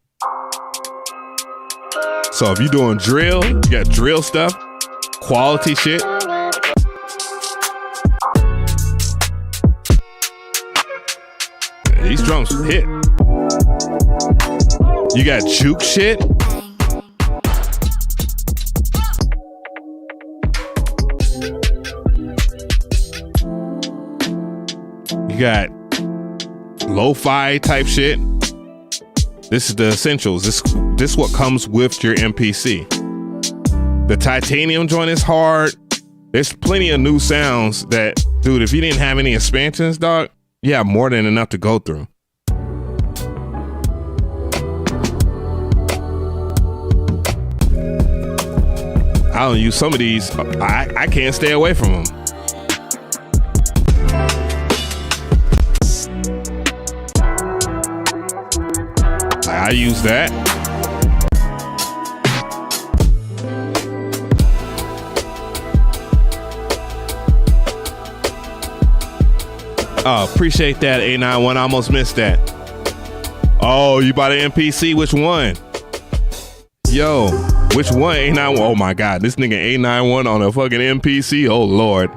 So if you're doing drill, you got drill stuff, quality shit. These drums hit. You got juke shit. You got lo-fi type shit. This is the essentials. This what comes with your MPC. The titanium joint is hard. There's plenty of new sounds that, dude, if you didn't have any expansions, dog, you have more than enough to go through. I don't use some of these. I can't stay away from them. I use that. Oh, appreciate that, 891. I almost missed that. Oh, you bought an MPC? Which one? Yo, which one? 891. Oh my God, this nigga 891 on a fucking MPC. Oh Lord.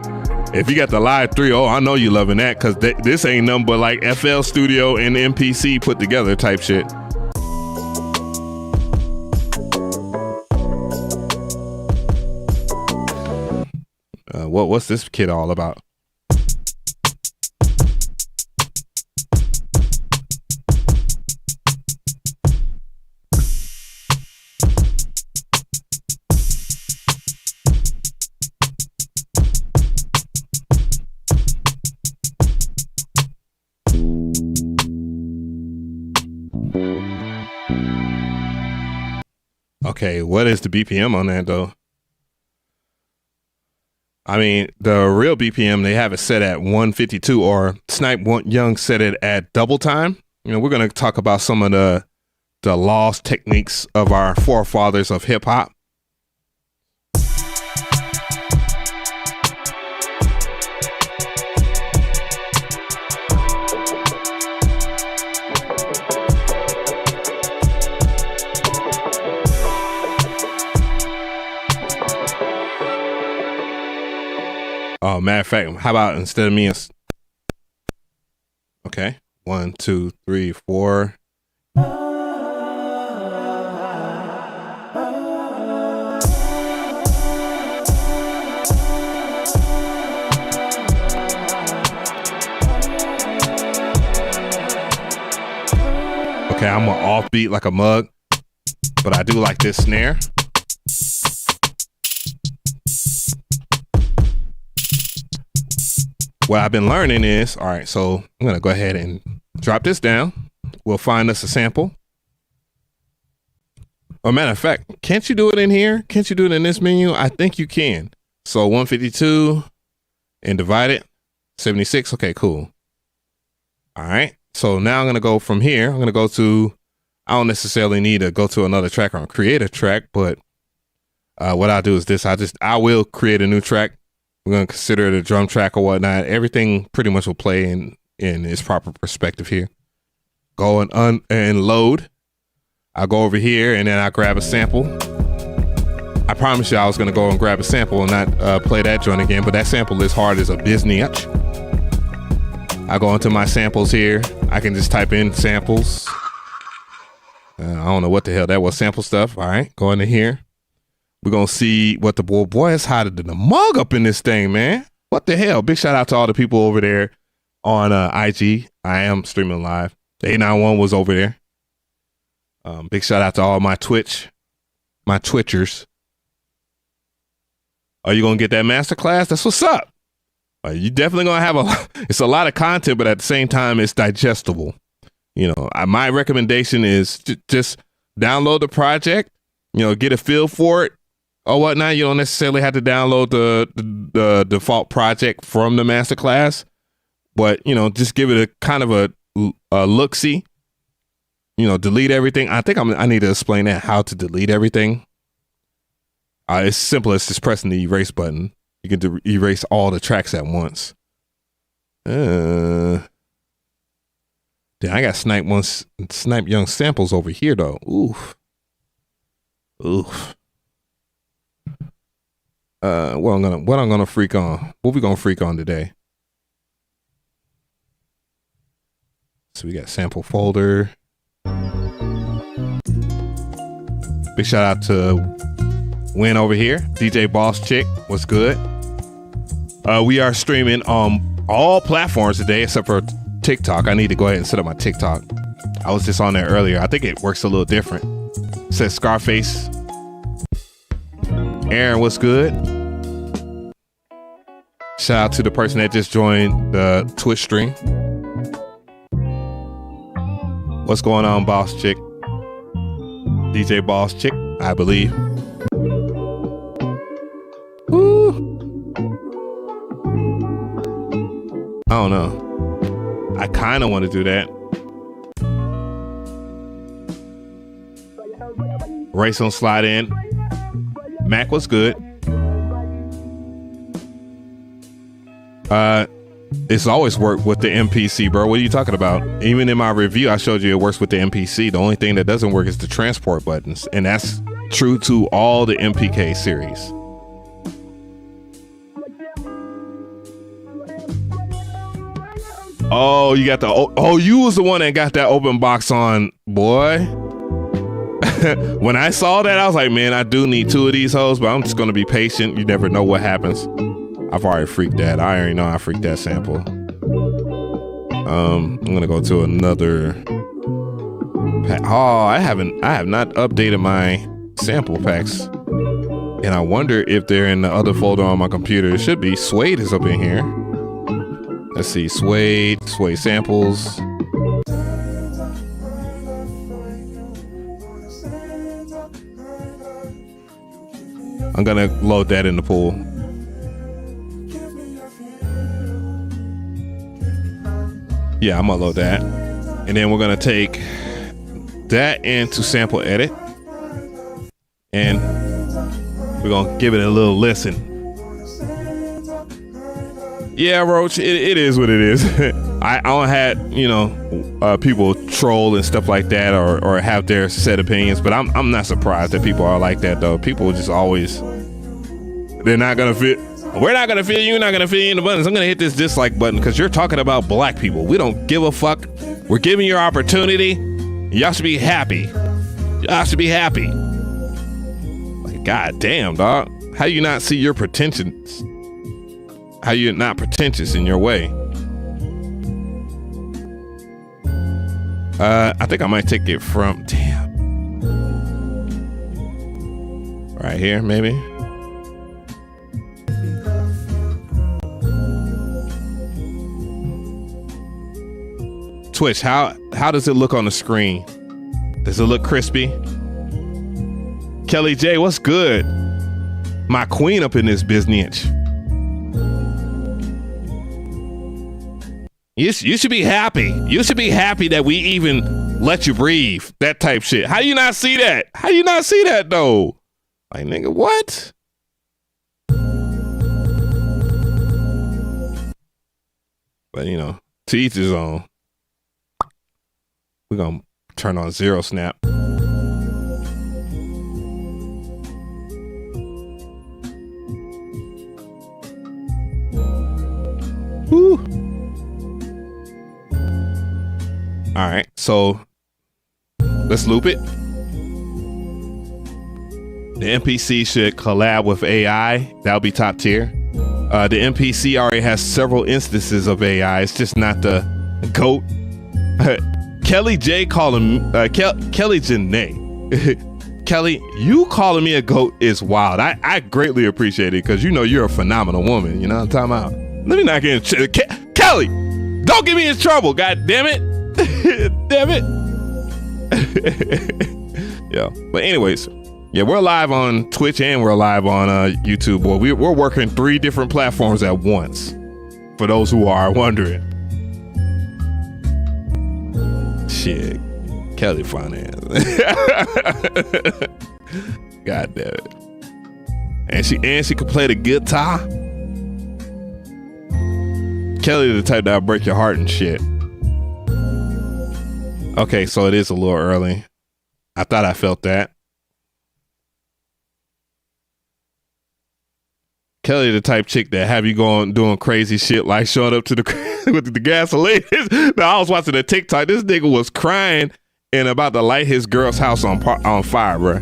If you got the Live 3, oh, I know you loving that, because this ain't nothing but like FL Studio and MPC put together type shit. What's this kid all about? Okay, what is the BPM on that though? I mean, the real BPM, they have it set at 152, or Snipe Young set it at double time. We're going to talk about some of the lost techniques of our forefathers of hip hop. Oh, matter of fact, how about instead of me? Okay, 1, 2, 3, 4. Okay, I'm an offbeat like a mug, but I do like this snare. What I've been learning is, all right, so I'm going to go ahead and drop this down. We'll find us a sample. Or matter of fact, can't you do it in here? Can't you do it in this menu? I think you can. So 152 and divide it, 76. Okay, cool. All right. So now I'm going to go from here. I'm going to go to, I don't necessarily need to go to another track or create a track, but what I'll do is this. I will create a new track. We're going to consider it a drum track or whatnot. Everything pretty much will play in its proper perspective here. Go and load. I'll go over here and then I'll grab a sample. I promise you I was going to go and grab a sample and not play that joint again, but that sample is hard as a biznitch. I go into my samples here. I can just type in samples. I don't know what the hell that was, sample stuff. All right, go into here. We're going to see what the boy is hotter than the mug up in this thing, man. What the hell? Big shout out to all the people over there on IG. I am streaming live. The 891 was over there. Big shout out to all my Twitchers. Are you going to get that masterclass? That's what's up. You definitely going to have it's a lot of content, but at the same time, it's digestible. You know, my recommendation is just download the project, you know, get a feel for it or whatnot. You don't necessarily have to download the default project from the masterclass, but, you know, just give it a kind of a look-see. You know, delete everything. I think I need to explain that, how to delete everything. It's simple as just pressing the erase button. You can erase all the tracks at once. Damn, I got snipe young samples over here though. Oof. What I'm gonna freak on? What we gonna freak on today? So we got sample folder. Big shout out to Win over here. DJ Boss Chick, what's good? We are streaming on all platforms today except for TikTok. I need to go ahead and set up my TikTok. I was just on there earlier. I think it works a little different. It says Scarface. Aaron, what's good? Shout out to the person that just joined the Twitch stream. What's going on, Boss Chick? DJ Boss Chick, I believe. Woo. I don't know. I kind of want to do that. Race on slide in. Mac, what's good? It's always worked with the MPC, bro. What are you talking about? Even in my review, I showed you it works with the MPC. The only thing that doesn't work is the transport buttons. And that's true to all the MPK series. Oh, you got you was the one that got that open box on, boy. When I saw that, I was like, man, I do need 2 of these hoes, but I'm just going to be patient. You never know what happens. I've already freaked that. I already know I freaked that sample. I'm going to go to another pack. Oh, I have not updated my sample packs. And I wonder if they're in the other folder on my computer. It should be. Suede is up in here. Let's see, Suede samples. I'm gonna load that in the pool. Yeah, I'm gonna load that. And then we're gonna take that into sample edit. And we're gonna give it a little listen. Yeah, Roach, it is what it is. I don't have, people troll and stuff like that or have their set opinions, but I'm not surprised that people are like that, though. People just always, they're not going to fit. We're not going to fit you. You're not going to fit you in the buttons. I'm going to hit this dislike button because you're talking about black people. We don't give a fuck. We're giving you opportunity. Y'all should be happy. Y'all should be happy. Like, God damn, dog. How you not see your pretensions? How you not pretentious in your way? I think I might take it from, damn. Right here, maybe. Twitch, how does it look on the screen? Does it look crispy? Kelly J, what's good? My queen up in this business. You should be happy. You should be happy that we even let you breathe. That type shit. How you not see that? How you not see that though? Like, nigga, what? But, you know, to each his own. We're going to turn on zero snap. Woo. All right, so let's loop it. The MPC should collab with AI. That'll be top tier. The MPC already has several instances of AI. It's just not the GOAT. Kelly J calling Kelly Janae. Kelly, you calling me a GOAT is wild. I greatly appreciate it because you know you're a phenomenal woman. You know what I'm talking about? Let me not get in Kelly, don't get me in trouble. God damn it. Damn it. Yeah. But anyways, yeah, we're live on Twitch and we're live on YouTube. Boy, we're working 3 different platforms at once. For those who are wondering. Shit, Kelly finance. God damn it. And she could play the guitar. Kelly the type that'll break your heart and shit. Okay, so it is a little early. I thought I felt that. Kelly the type chick that have you going doing crazy shit like showing up to the with the gasoline. Now I was watching a TikTok. This nigga was crying and about to light his girl's house on fire, bro.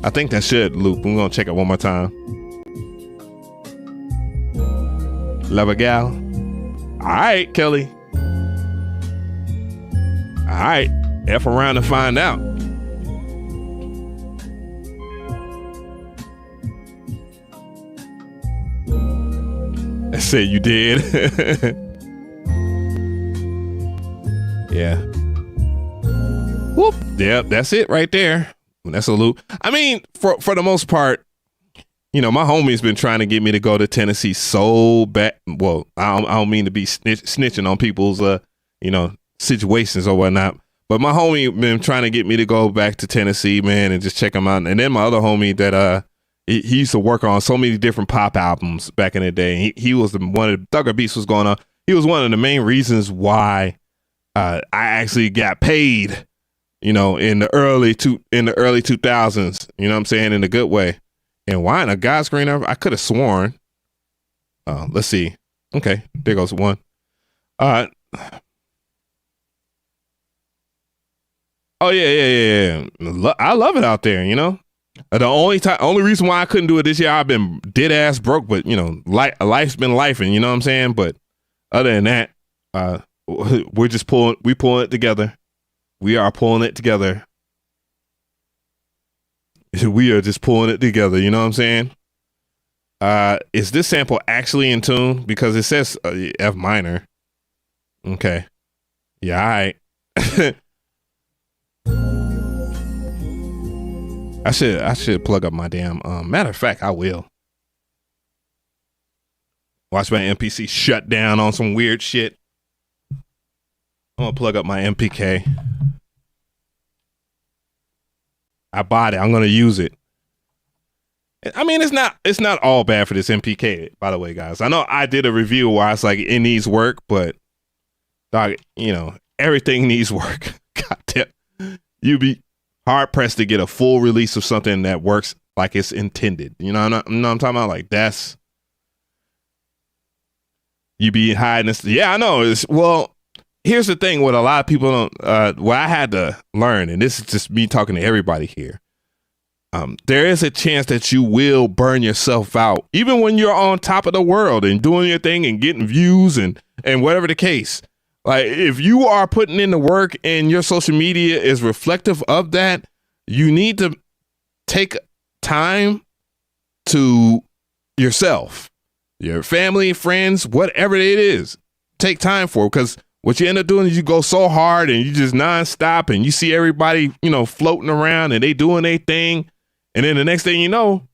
I think that should loop. We're gonna check it one more time. Love a gal. All right, Kelly. All right, F around to find out. I said you did. Yeah. Whoop. Yep, that's it right there. That's a loop. I mean, for the most part, you know, my homie's been trying to get me to go to Tennessee so bad. Well, I don't mean to be snitching on people's, you know, situations or whatnot. But my homie been trying to get me to go back to Tennessee, man, and just check him out. And then my other homie that he used to work on so many different pop albums back in the day. He was one of the Thugger Beats was going on. He was one of the main reasons why I actually got paid, you know, in the early 2000s. You know what I'm saying, in a good way. And why in a God screen? I could have sworn. Let's see. Okay, there goes one. Oh yeah. I love it out there, you know. The only reason why I couldn't do it this year, I've been dead ass broke, but you know, life's been lifing, you know what I'm saying? But other than that, we're just pulling it together. We are pulling it together. We are just pulling it together, you know what I'm saying? Is this sample actually in tune? Because it says F minor. Okay. Yeah, all right. I should plug up my damn matter of fact, I will. Watch my MPC shut down on some weird shit. I'm gonna plug up my MPK. I bought it. I'm gonna use it. I mean, it's not all bad for this MPK, by the way, guys. I know I did a review where I was like, it needs work, but dog, you know, everything needs work. Goddamn, you be hard pressed to get a full release of something that works like it's intended. You know what I'm talking about? Like that's you be hiding this. Yeah, I know. Well, here's the thing: what a lot of people don't. What I had to learn, and this is just me talking to everybody here. There is a chance that you will burn yourself out, even when you're on top of the world and doing your thing and getting views and whatever the case. Like if you are putting in the work and your social media is reflective of that, you need to take time to yourself, your family, friends, whatever it is. Take time for it, because what you end up doing is you go so hard and you just nonstop and you see everybody, you know, floating around and they doing their thing. And then the next thing you know,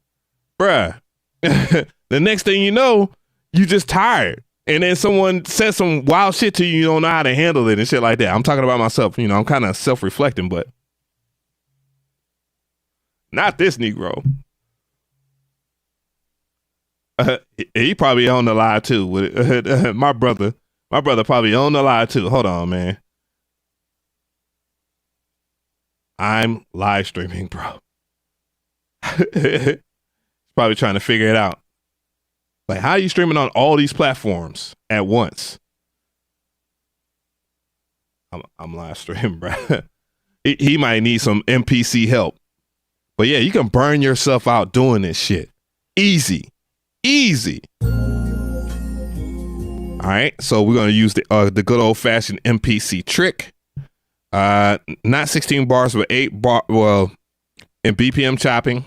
bruh, the next thing you know, you just tired. And then someone says some wild shit to you, you don't know how to handle it and shit like that. I'm talking about myself, you know, I'm kind of self-reflecting, but Not this Negro. He probably on the live too. With my brother probably on the live too. Hold on, man. I'm live streaming, bro. Probably trying to figure it out. Like, how are you streaming on all these platforms at once? I'm live streaming, bro. He might need some MPC help. But yeah, you can burn yourself out doing this shit. Easy. All right, so we're gonna use the good old fashioned MPC trick. Not 16 bars, but 8 bar. Well, in BPM chopping,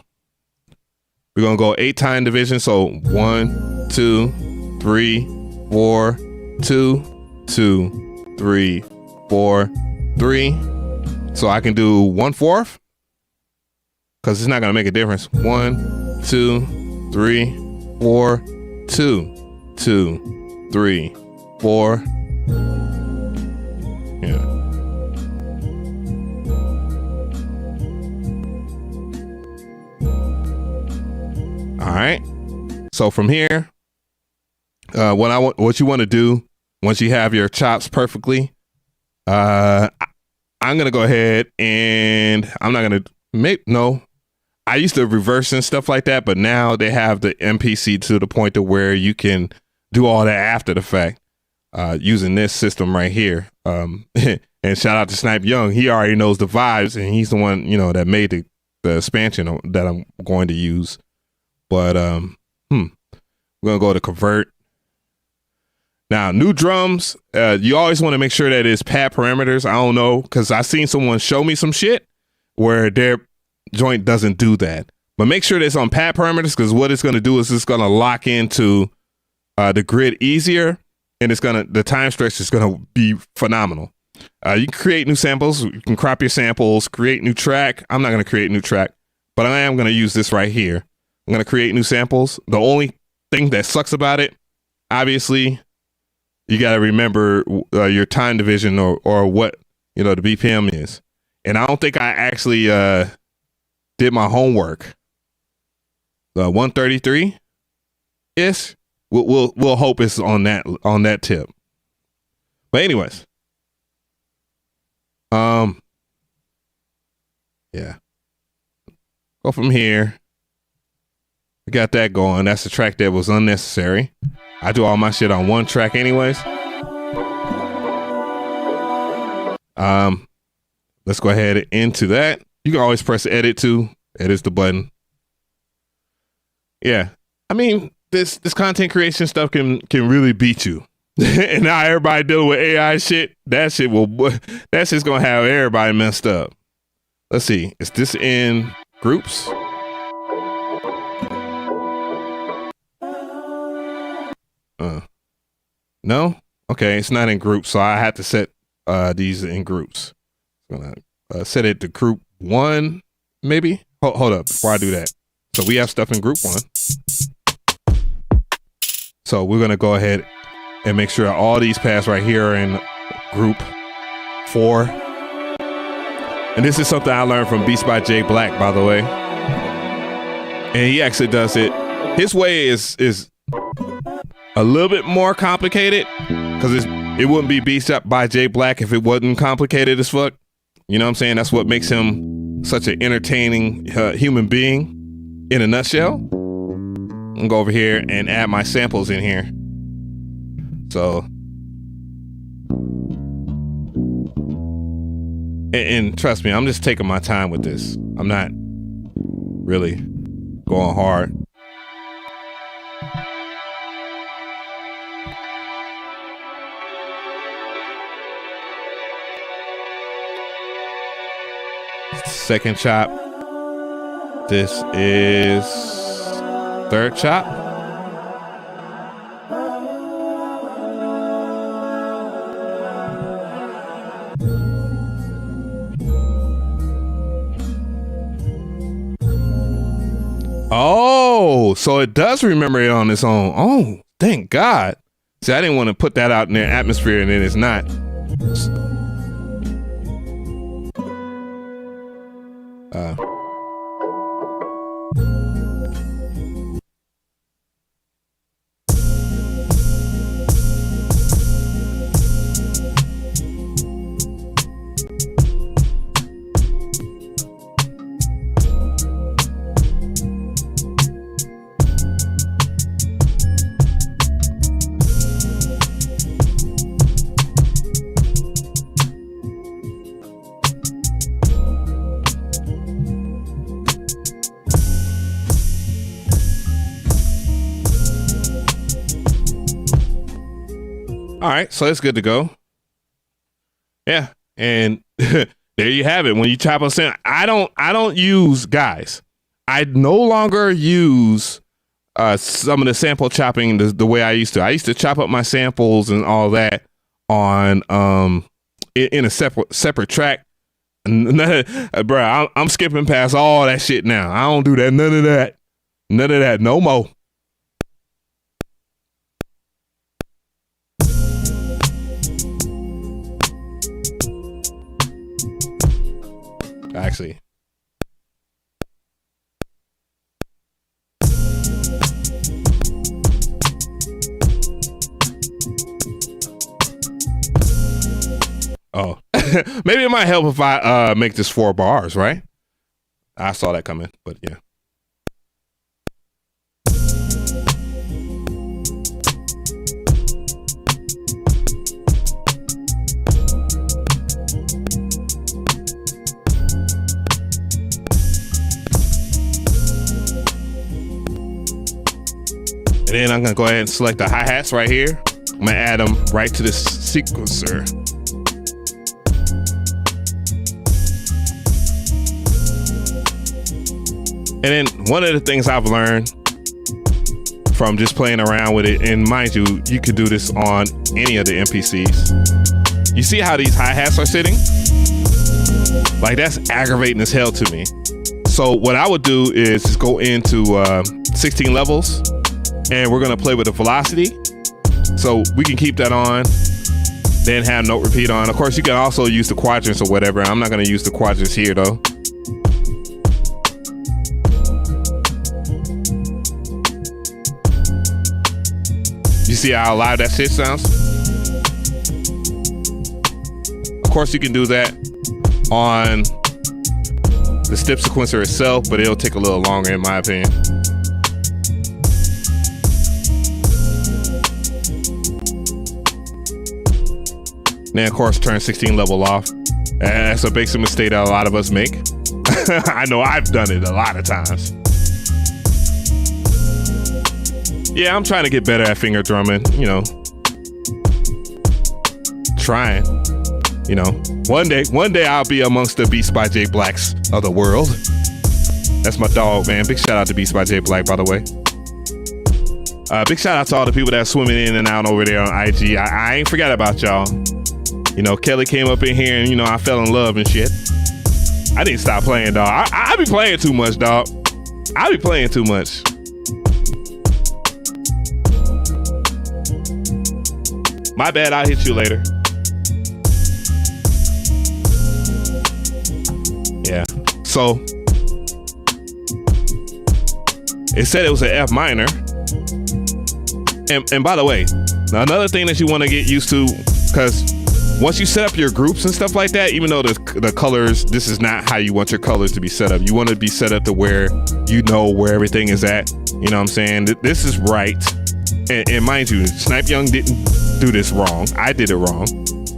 we're gonna go 8 time division. So 1, 2, 3, 4, 2, 2, 3, 4, 3. So I can do 1/4 because it's not gonna make a difference. 1, 2, 3, 4, 2, 2, 3, 4. Yeah. All right. So from here, what you want to do once you have your chops perfectly, I'm gonna go ahead and I'm not gonna no. I used to reverse and stuff like that, but now they have the MPC to the point to where you can do all that after the fact using this system right here. And shout out to Snipe Young. He already knows the vibes, and he's the one, that made the expansion that I'm going to use. But we're gonna go to convert. Now, new drums, you always want to make sure that it's pad parameters. I don't know, because I seen someone show me some shit where their joint doesn't do that. But make sure that it's on pad parameters, because what it's going to do is it's going to lock into the grid easier, and the time stretch is going to be phenomenal. You can create new samples. You can crop your samples, create new track. I'm not going to create a new track, but I am going to use this right here. I'm going to create new samples. The only thing that sucks about it, obviously, you got to remember your time division or what, the BPM is. And I don't think I actually did my homework. 133 ish. We'll hope it's on that tip. But anyways, yeah. Go from here. We got that going. That's the track that was unnecessary. I do all my shit on one track anyways. Let's go ahead into that. You can always press edit too. Edit's the button. Yeah. I mean, this content creation stuff can really beat you. And now everybody dealing with AI shit, that's just gonna have everybody messed up. Let's see. Is this in groups? No? Okay, it's not in groups, so I have to set these in groups. I'm gonna set it to group 1, maybe? Hold up before I do that. So we have stuff in group 1. So we're gonna go ahead and make sure all these paths right here are in group 4. And this is something I learned from Beats by J Black, by the way. And he actually does it. His way is a little bit more complicated, because it wouldn't be Beats by J Black if it wasn't complicated as fuck. You know what I'm saying? That's what makes him such an entertaining human being in a nutshell. I'm gonna go over here and add my samples in here. So, and trust me, I'm just taking my time with this. I'm not really going hard. Second chop. This is third chop. Oh, so it does remember it on its own. Oh, thank God. See, I didn't want to put that out in the atmosphere, and then it's not. All right, so it's good to go. Yeah, and there you have it. When you chop up sample, I don't use, guys. I no longer use some of the sample chopping the way I used to. I used to chop up my samples and all that on in a separate track. Bro, I'm skipping past all that shit now. I don't do that. None of that. No more. Actually. Oh, maybe it might help if I make this 4 bars, right? I saw that coming, but yeah. And then I'm gonna go ahead and select the hi-hats right here. I'm gonna add them right to this sequencer. And then one of the things I've learned from just playing around with it, and mind you, you could do this on any of the MPCs. You see how these hi-hats are sitting? Like, that's aggravating as hell to me. So what I would do is just go into 16 levels, and we're gonna play with the velocity. So we can keep that on, then have note repeat on. Of course, you can also use the quadrants or whatever. I'm not gonna use the quadrants here though. You see how loud that shit sounds? Of course, you can do that on the step sequencer itself, but it'll take a little longer in my opinion. Then, of course, turn 16 level off. And that's a basic mistake that a lot of us make. I know I've done it a lot of times. Yeah, I'm trying to get better at finger drumming, you know. Trying. You know, one day I'll be amongst the Beats by J Blacks of the world. That's my dog, man. Big shout out to Beats by J Black, by the way. Big shout out to all the people that's swimming in and out over there on IG. I ain't forgot about y'all. You know, Kelly came up in here and, you know, I fell in love and shit. I didn't stop playing, dog. I be playing too much, dog. I be playing too much. My bad, I'll hit you later. Yeah. So, it said it was an F minor. And by the way, now another thing that you want to get used to, because once you set up your groups and stuff like that, even though the colors, this is not how you want your colors to be set up. You want to be set up to where you know where everything is at. You know what I'm saying? This is right. And mind you, Snipe Young didn't do this wrong. I did it wrong.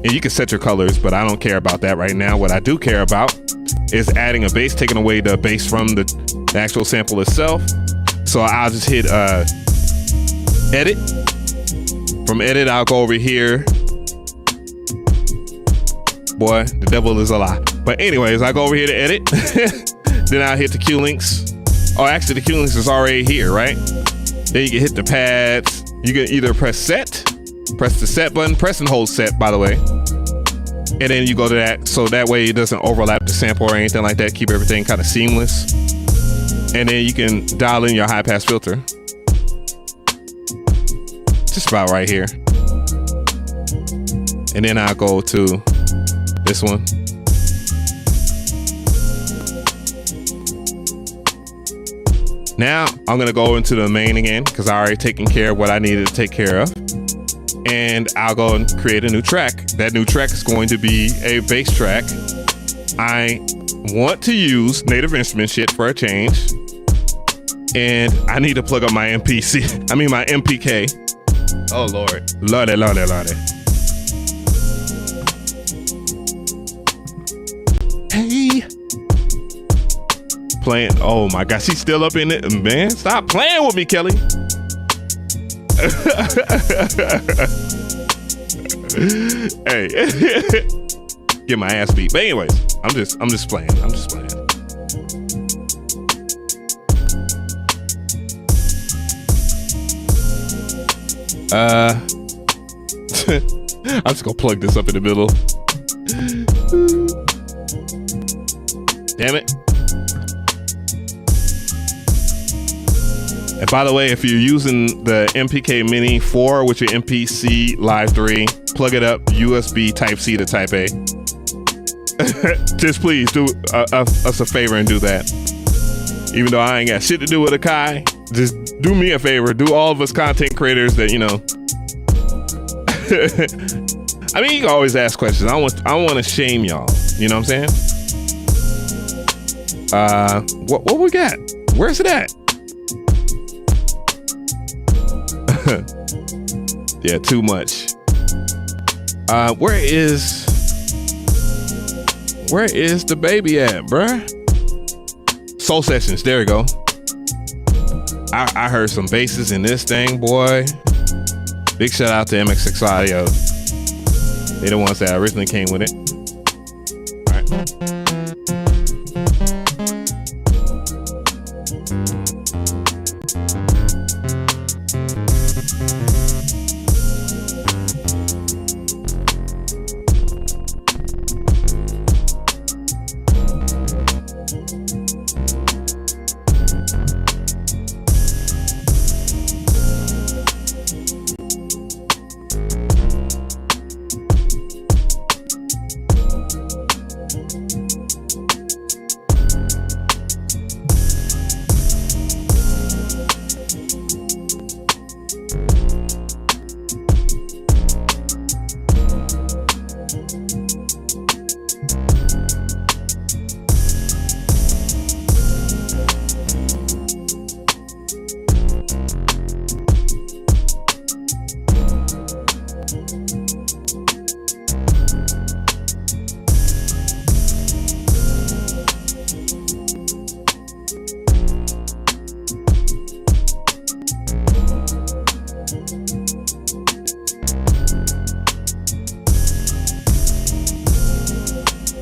And you can set your colors, but I don't care about that right now. What I do care about is adding a bass, taking away the bass from the actual sample itself. So I'll just hit edit. From edit, I'll go over here. Boy, the devil is a lie. But anyways, I go over here to edit. Then I'll hit the Q links. Oh, actually the Q links is already here, right? Then you can hit the pads. You can either press set, press the set button, press and hold set, by the way. And then you go to that, so that way it doesn't overlap the sample or anything like that. Keep everything kind of seamless. And then you can dial in your high pass filter. Just about right here. And then I'll go to this one. Now I'm gonna go into the main again because I already taken care of what I needed to take care of. And I'll go and create a new track. That new track is going to be a bass track. I want to use Native Instruments shit for a change. And I need to plug up my MPC. I mean my MPK. Oh Lord. Lordy, lordy, lordy. Hey. Playing. Oh my God, she's still up in it. Man, stop playing with me, Kelly. Hey, get my ass beat. But anyways, I'm just playing. I'm just gonna plug this up in the middle. Damn it. And by the way, if you're using the MPK Mini 4 with your MPC Live 3, plug it up USB Type-C to Type-A. Just please do us a favor and do that. Even though I ain't got shit to do with Akai, just do me a favor. Do all of us content creators that, you know. I mean, you can always ask questions. I don't want to shame y'all. You know what I'm saying? What we got? Where's it at? Yeah, too much. Where is the baby at, bruh? Soul Sessions, there we go. I heard some basses in this thing, boy. Big shout out to MX6 Audio. They the ones that originally came with it. All right.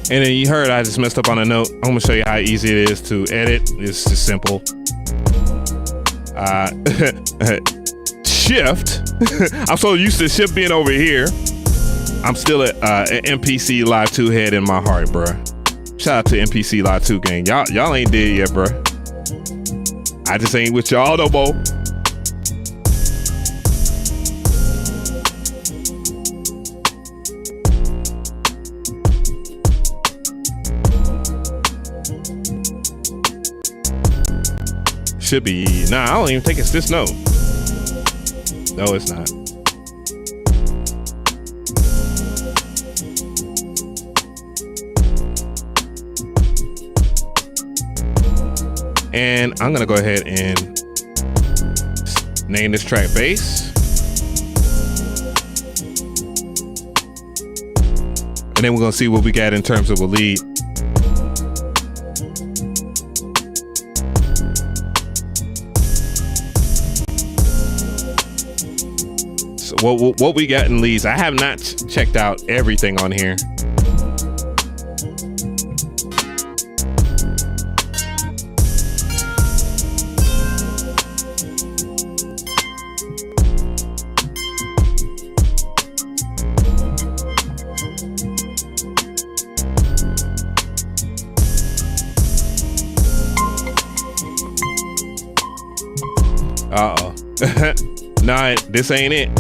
And then you heard I just messed up on a note. I'm gonna show you how easy it is to edit. It's just simple. Shift. I'm so used to Shift being over here. I'm still at an MPC Live 2 head in my heart, bruh. Shout out to MPC Live 2 gang. Y'all ain't dead yet, bruh. I just ain't with y'all no more. Should be. Nah, I don't even think it's this note. No, it's not. And I'm gonna go ahead and name this track Bass. And then we're gonna see what we got in terms of a lead. What we got in leads. I have not checked out everything on here. Uh-oh. Nah, this ain't it.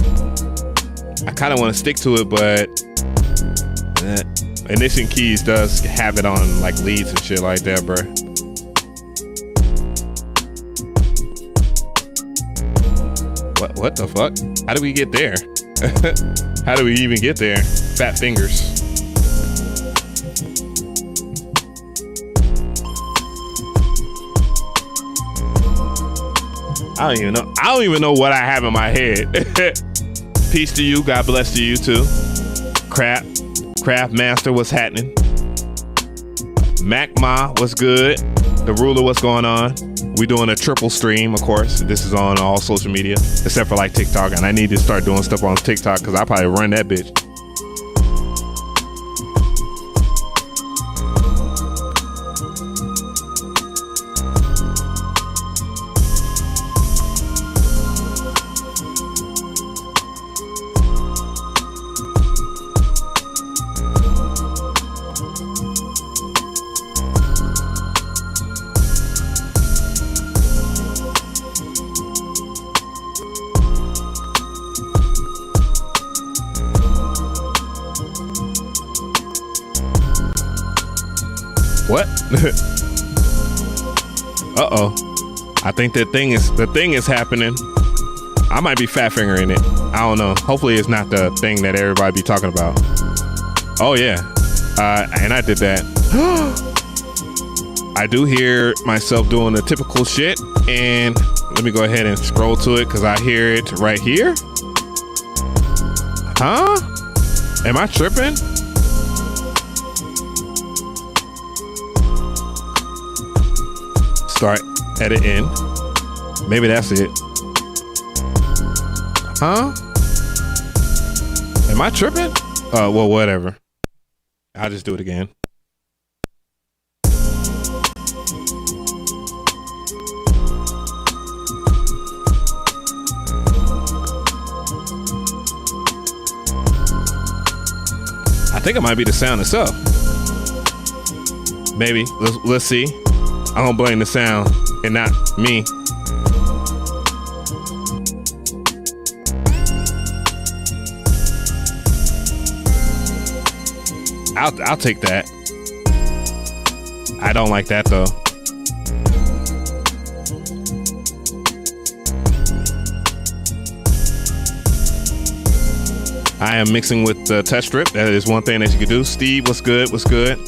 I kind of want to stick to it, but Ignition Keys does have it on like leads and shit like that, bro. What the fuck? How do we get there? How do we even get there? Fat fingers. I don't even know what I have in my head. Peace to you. God bless to you too. Craft Master, what's happening? Macma, what's good? The Ruler, what's going on? We doing a triple stream, of course. This is on all social media, except for like TikTok. And I need to start doing stuff on TikTok because I probably run that bitch. What? Uh-oh. I think the thing is happening. I might be fat fingering it. I don't know. Hopefully it's not the thing that everybody be talking about. Oh yeah. And I did that. I do hear myself doing the typical shit, and let me go ahead and scroll to it because I hear it right here. Huh? Am I tripping? Start edit in. Maybe that's it. Huh? Am I tripping? Well, whatever. I'll just do it again. I think it might be the sound itself. Maybe. Let's see. I'm gonna blame the sound and not me. I'll take that. I don't like that though. I am mixing with the touch strip. That is one thing that you can do. Steve, what's good? What's good?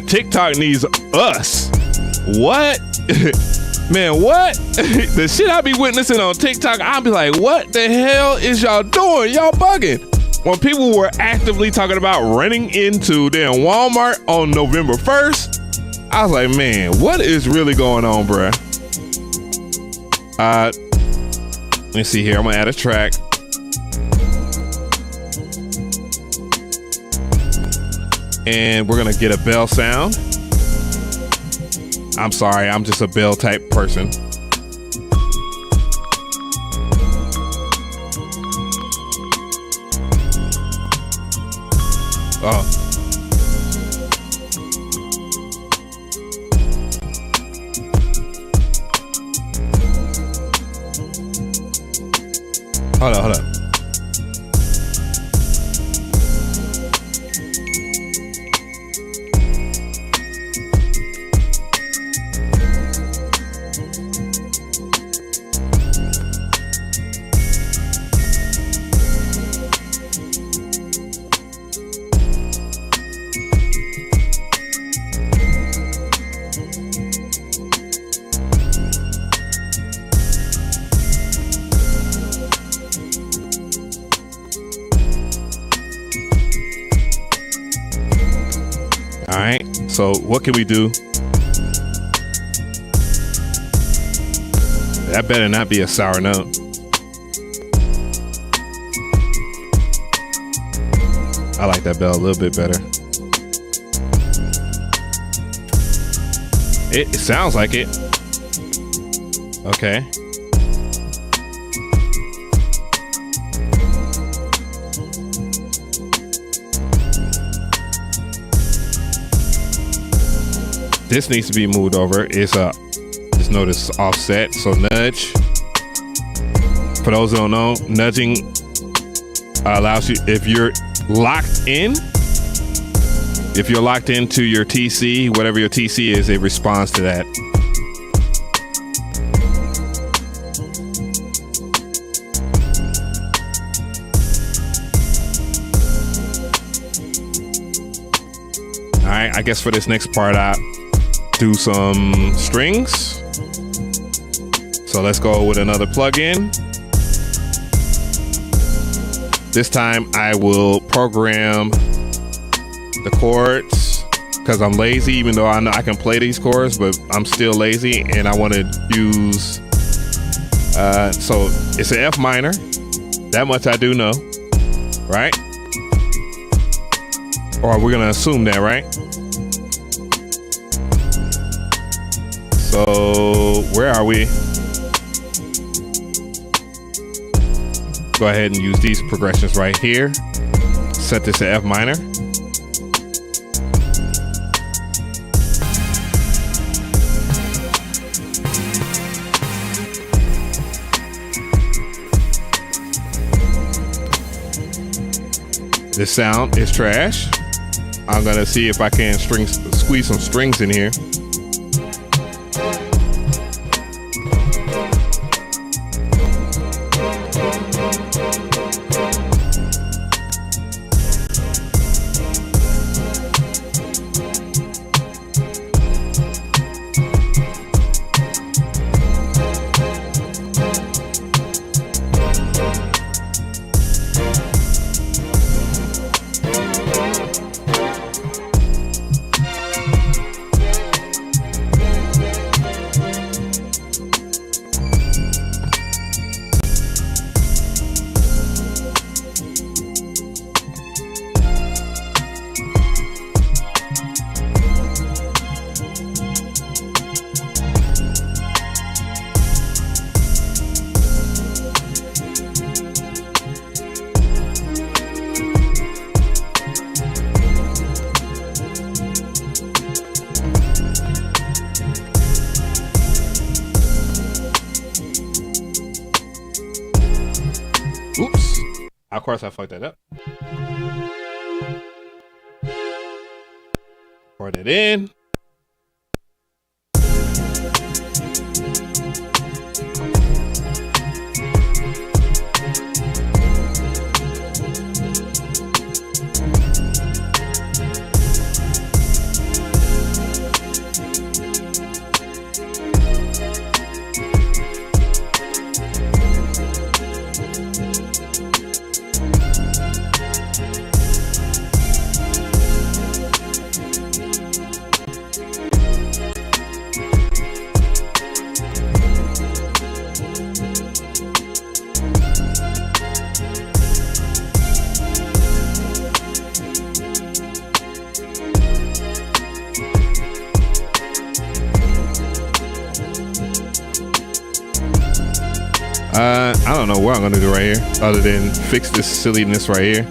TikTok needs us. What? Man, what? The shit I be witnessing on TikTok, I'll be like, what the hell is y'all doing? Y'all bugging. When people were actively talking about running into damn Walmart on November 1st, I was like, man, what is really going on, bruh? Let me see here. I'm gonna add a track. And we're gonna get a bell sound. I'm sorry, I'm just a bell type person. Oh. Hold on. All right, so what can we do? That better not be a sour note. I like that bell a little bit better. It sounds like it. Okay. This needs to be moved over. Just notice offset, so nudge. For those who don't know, nudging allows you, if you're locked into your TC, whatever your TC is, it responds to that. All right, I guess for this next part, I do some strings. So let's go with another plugin. This time I will program the chords because I'm lazy, even though I know I can play these chords, but I'm still lazy and I want to use, so it's an F minor. That much I do know, right? Or we're gonna assume that, right? So where are we? Go ahead and use these progressions right here. Set this to F minor. This sound is trash. I'm gonna see if I can squeeze some strings in here. Oops. Of course I fucked that up. Pour that in. I don't know what I'm gonna do right here other than fix this silliness right here.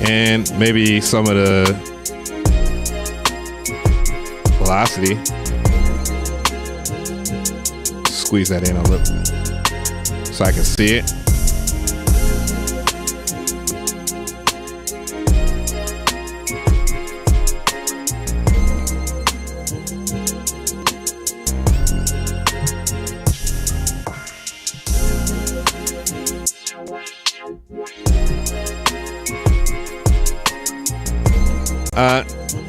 And maybe some of the velocity. Squeeze that in a little so I can see it.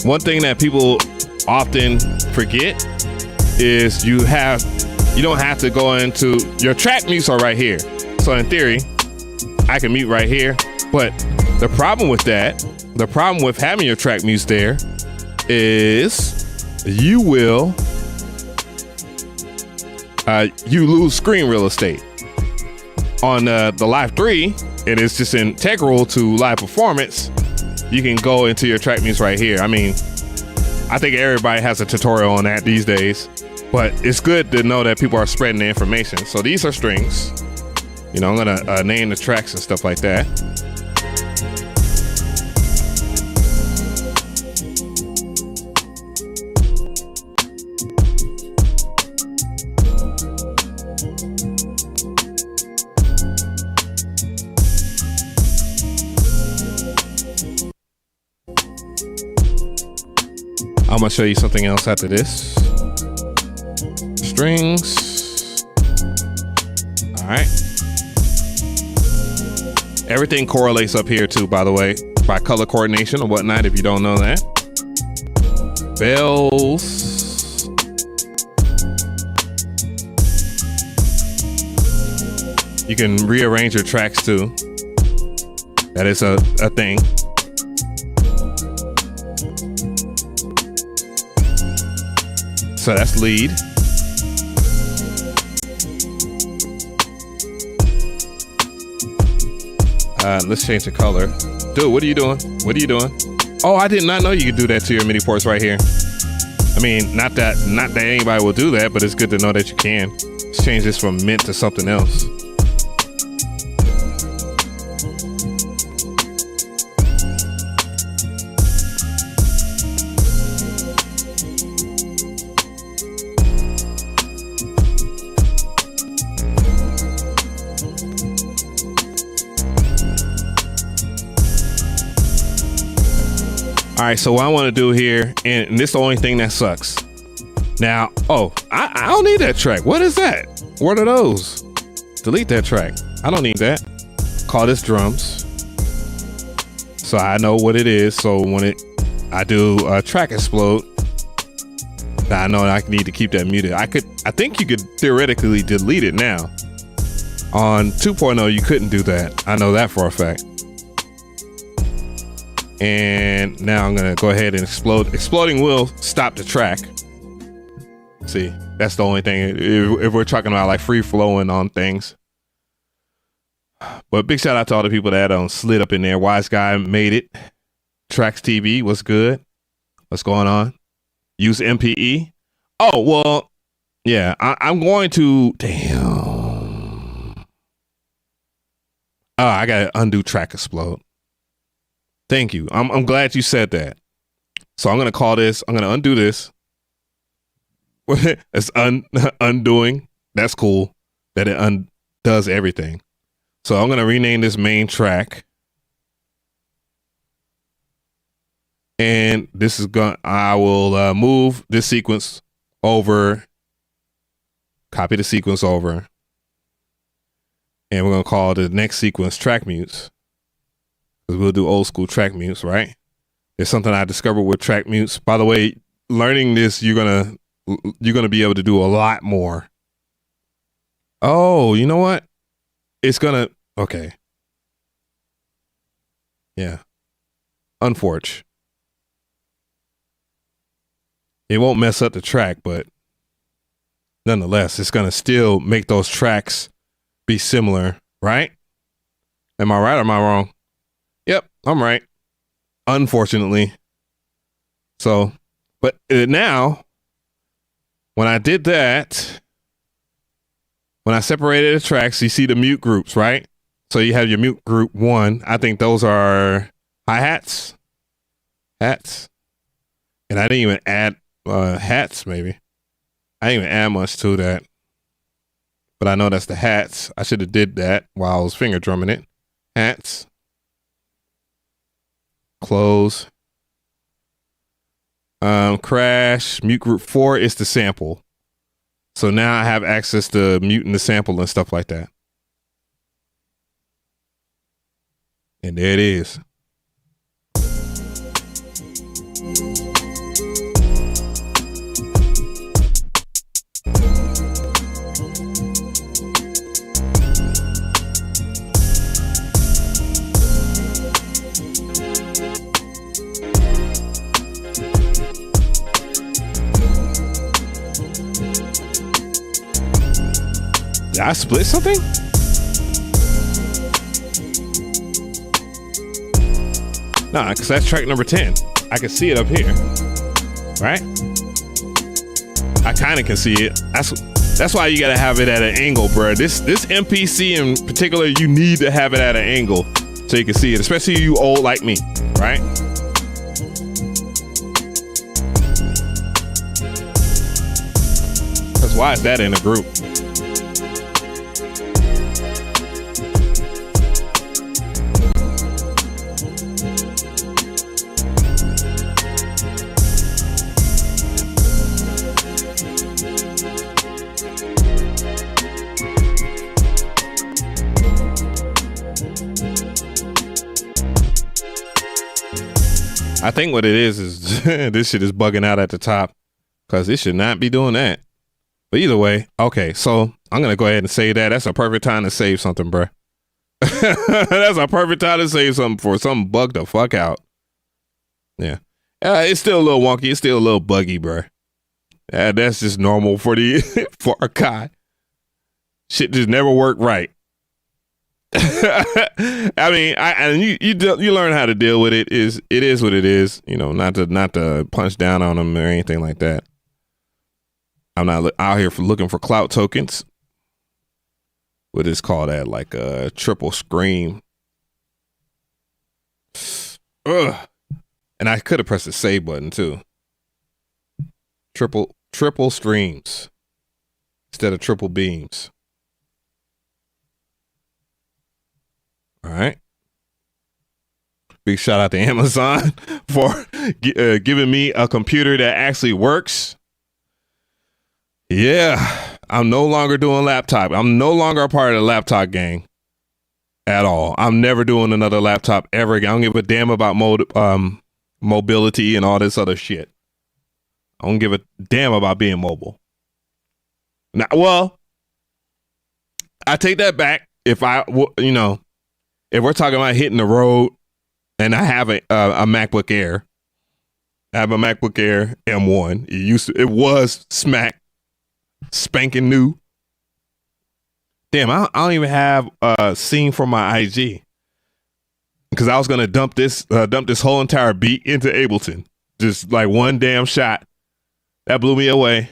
One thing that people often forget is you don't have to go into your track mutes are right here. So in theory, I can mute right here. But the problem with that, the problem with having your track mutes there is you will you lose screen real estate. On the Live 3, it is just integral to live performance. You can go into your track mutes right here. I mean, I think everybody has a tutorial on that these days, but it's good to know that people are spreading the information. So these are strings. You know, I'm gonna name the tracks and stuff like that. I'm gonna show you something else after this. Strings. All right. Everything correlates up here too, by the way, by color coordination or whatnot, if you don't know that. Bells. You can rearrange your tracks too. That is a thing. So that's lead. Let's change the color. Dude, what are you doing? What are you doing? Oh, I did not know you could do that to your MIDI ports right here. I mean, not that anybody will do that, but it's good to know that you can. Let's change this from mint to something else. right, so what I want to do here, and this is the only thing that sucks. Now, I don't need that track. What is that? What are those? Delete that track. I don't need that. Call this drums. So I know what it is. So when I do a track explode, I know I need to keep that muted. I think you could theoretically delete it now. On 2.0, you couldn't do that. I know that for a fact. And now I'm gonna go ahead and explode. Exploding will stop the track. See, that's the only thing. If we're talking about like free flowing on things. But big shout out to all the people that slid up in there. Wise Guy made it. Tracks TV, what's good? What's going on? Use MPE. Oh, well, yeah, I'm going to, damn. Oh, I got to undo track explode. Thank you. I'm glad you said that. So I'm going to call this, I'm going to undo this. It's undoing. That's cool that it undoes everything. So I'm going to rename this main track. And this is I will move this sequence over, copy the sequence over. And we're going to call the next sequence track mutes. Because we'll do old school track mutes, right? There's something I discovered with track mutes. By the way, learning this, you're going to be able to do a lot more. Oh, you know what? It's going to, okay. Yeah. Unforge. It won't mess up the track, but nonetheless, it's going to still make those tracks be similar, right? Am I right or am I wrong? Yep, I'm right. Unfortunately. So, but now, when I did that, when I separated the tracks, you see the mute groups, right? So you have your mute group 1. I think those are hi-hats. Hats. And I didn't even add hats, maybe. I didn't even add much to that. But I know that's the hats. I should have did that while I was finger drumming it. Hats. Close. Crash. Mute group 4 is the sample. So now I have access to muting the sample and stuff like that. And there it is. Did I split something? Nah, because that's track number 10. I can see it up here. Right? I kind of can see it. That's why you got to have it at an angle, bro. This MPC in particular, you need to have it at an angle so you can see it, especially you old like me, right? Because why is that in a group? I think what it is this shit is bugging out at the top because it should not be doing that. But either way, okay, so I'm going to go ahead and say that. That's a perfect time to save something, bro. That's a perfect time to save something for something bugged the fuck out. Yeah. It's still a little wonky. It's still a little buggy, bro. That's just normal for for a guy. Shit just never worked right. I mean, you learn how to deal with it. It is what it is. You know, not to punch down on them or anything like that. I'm not out here looking for clout tokens. What is called that? Like a triple scream. Ugh. And I could have pressed the save button too. Triple streams instead of triple beams. All right. Big shout out to Amazon for giving me a computer that actually works. Yeah, I'm no longer doing laptop. I'm no longer a part of the laptop gang at all. I'm never doing another laptop ever again. I don't give a damn about mobility and all this other shit. I don't give a damn about being mobile. Now, well, I take that back. If if we're talking about hitting the road, and I have a MacBook Air. I have a MacBook Air M1. It was spanking new. Damn, I don't even have a scene from my IG because I was gonna dump this whole entire beat into Ableton, just like one damn shot. That blew me away.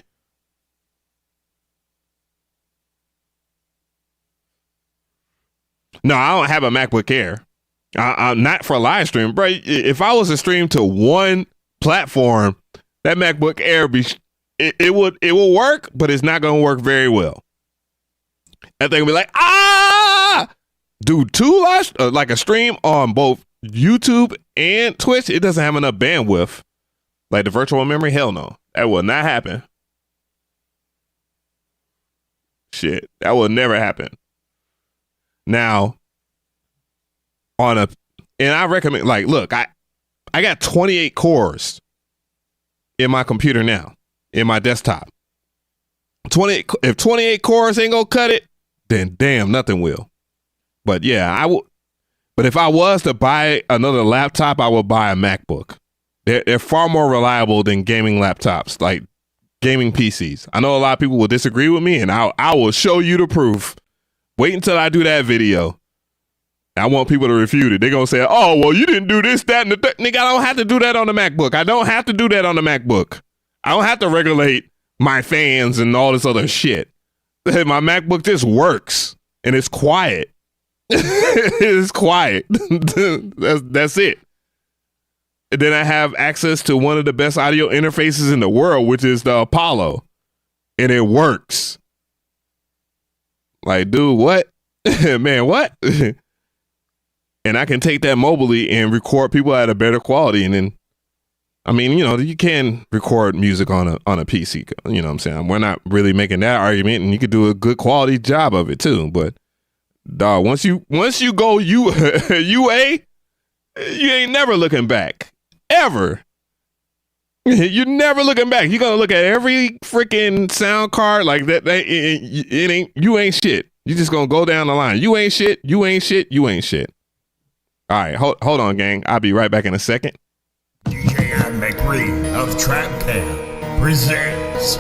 No, I don't have a MacBook Air. I'm not for live stream, bro. If I was to stream to one platform, that MacBook Air it will work, but it's not gonna work very well. That thing will be like, dude, like a stream on both YouTube and Twitch, it doesn't have enough bandwidth. Like the virtual memory, hell no, that will not happen. Shit, that will never happen. Now, and I recommend, like, look, I got 28 cores in my computer now, in my desktop. If 28 cores ain't gonna cut it, then damn, nothing will. But yeah, I will. But if I was to buy another laptop, I would buy a MacBook. They're far more reliable than gaming laptops, like gaming PCs. I know a lot of people will disagree with me, and I will show you the proof. Wait until I do that video. I want people to refute it. They're going to say, oh, well, you didn't do this, that, and the third. Nigga, I don't have to do that on the MacBook. I don't have to do that on the MacBook. I don't have to regulate my fans and all this other shit. My MacBook just works, and it's quiet. It's quiet. That's it. And then I have access to one of the best audio interfaces in the world, which is the Apollo, and it works. Like, dude, what? Man, what? And I can take that mobily and record people at a better quality. And then, I mean, you can record music on a PC. You know what I'm saying? We're not really making that argument, and you could do a good quality job of it too. But dog, once you go UA, you ain't never looking back. Ever. You're never looking back. You're gonna look at every freaking sound card like that. You ain't shit. You just gonna go down the line. You ain't shit. You ain't shit. You ain't shit. All right, hold on, gang. I'll be right back in a second. DJ Mcree of Trap Camp presents.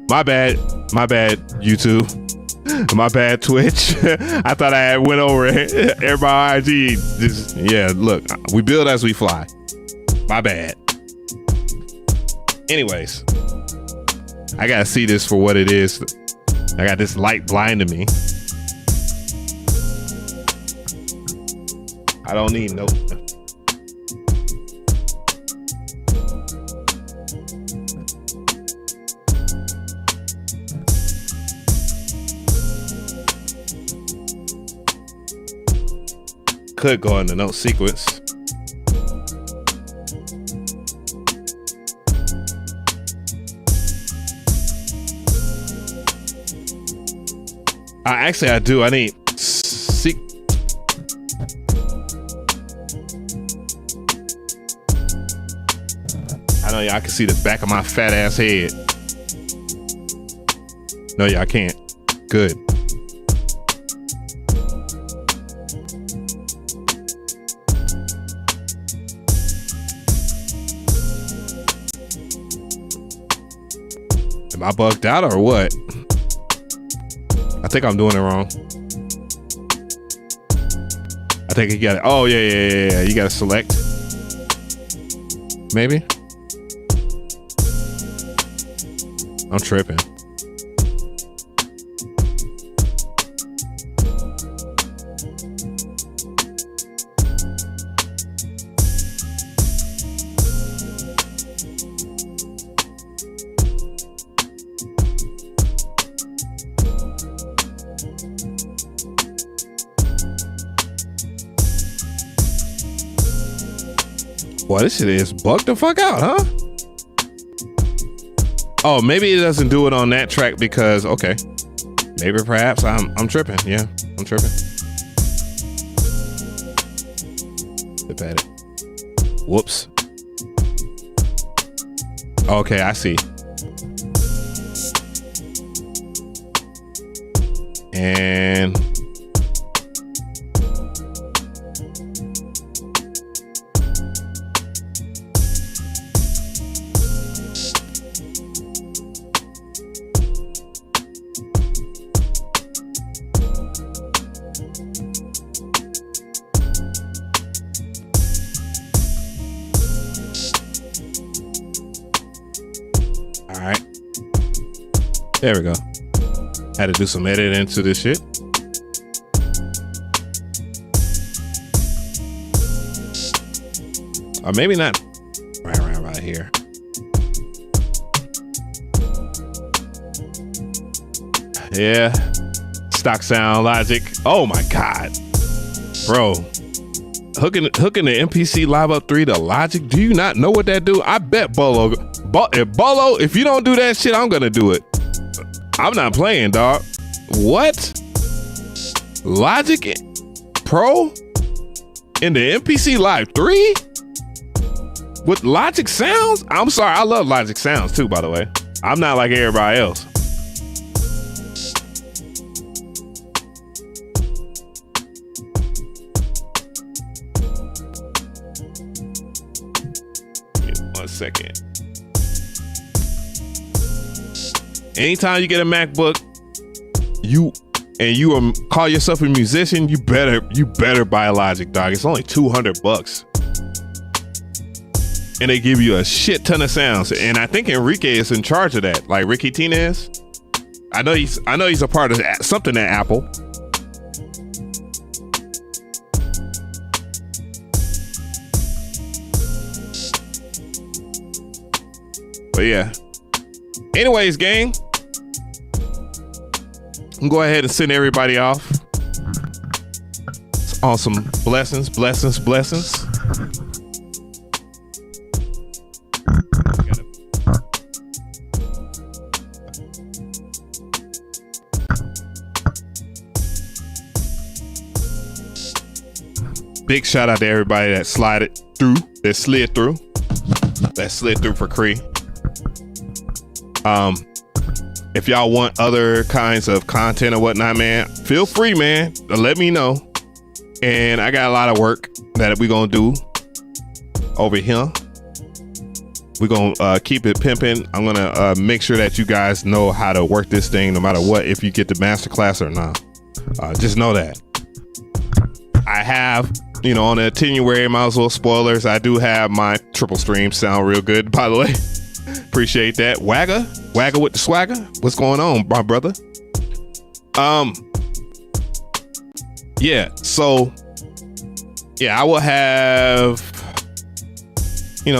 My bad, YouTube. My bad, Twitch. I thought I had went over it. Everybody IG. Yeah, look, we build as we fly. My bad. Anyways, I gotta see this for what it is. I got this light blinding me. I don't need no. Could go in the note sequence. Actually, I do. I need I know y'all can see the back of my fat ass head. No, y'all can't. Good. Am I bugged out or what? I think I'm doing it wrong. I think you got it. Oh, yeah. You got to select. Maybe. I'm tripping. Boy, this shit is bugged the fuck out, huh? Oh, maybe it doesn't do it on that track because, okay. Maybe perhaps I'm tripping. Yeah, I'm tripping. Flip at it. Whoops. Okay, I see. And there we go. Had to do some editing to this shit. Or maybe not right here. Yeah. Stock sound logic. Oh my God. Bro. Hooking the MPC Live Up 3 to Logic. Do you not know what that do? I bet Bolo, if you don't do that shit, I'm gonna do it. I'm not playing, dog. What? Logic Pro in the MPC Live 3 with Logic sounds? I'm sorry, I love Logic sounds too, by the way. I'm not like everybody else. Give me 1 second. Anytime you get a MacBook, you call yourself a musician, you better buy Logic, dog. It's only $200, and they give you a shit ton of sounds. And I think Enrique is in charge of that, like Ricky Tinez. I know he's a part of something at Apple. But yeah. Anyways, gang. I'm go ahead and send everybody off. It's awesome. Blessings. Big shout out to everybody that slid through for Cree. If y'all want other kinds of content or whatnot, man, feel free, man, to let me know. And I got a lot of work that we gonna do over here. We're gonna keep it pimping. I'm gonna make sure that you guys know how to work this thing no matter what, if you get the masterclass or not. Just know that. I have, on the itinerary, might as well spoilers, I do have my triple stream sound real good, by the way. Appreciate that. Wagga with the swagger. What's going on, my brother? Yeah, so I will have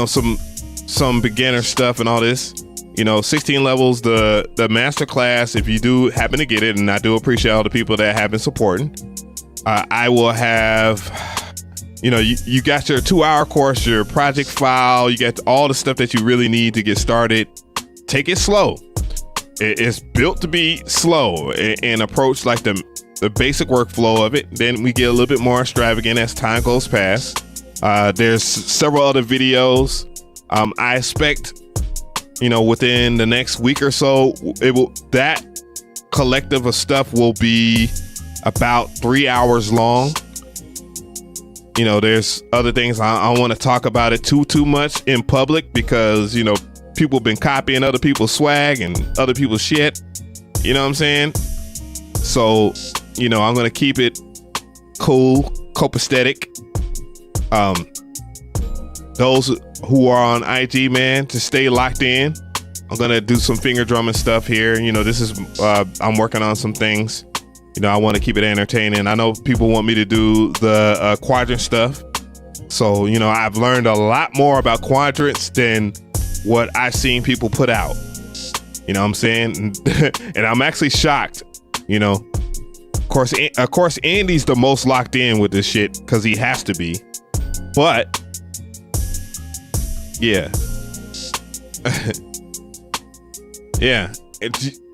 some beginner stuff and all this. 16 levels, the masterclass, if you do happen to get it, and I do appreciate all the people that have been supporting. I will have, you got your 2-hour course, your project file, you got all the stuff that you really need to get started. Take it slow. It's built to be slow and approach like the basic workflow of it. Then we get a little bit more extravagant as time goes past. There's several other videos. I expect, within the next week or so, that collective of stuff will be about 3 hours long. There's other things I don't want to talk about it too much in public because, people have been copying other people's swag and other people's shit. You know what I'm saying? So, I'm going to keep it cool, copacetic. Those who are on IG, man, to stay locked in. I'm going to do some finger drumming stuff here. This is, I'm working on some things. I want to keep it entertaining. I know people want me to do the quadrant stuff. So, I've learned a lot more about quadrants than what I've seen people put out. You know what I'm saying? And I'm actually shocked, Of course, Andy's the most locked in with this shit because he has to be. But, yeah. Yeah.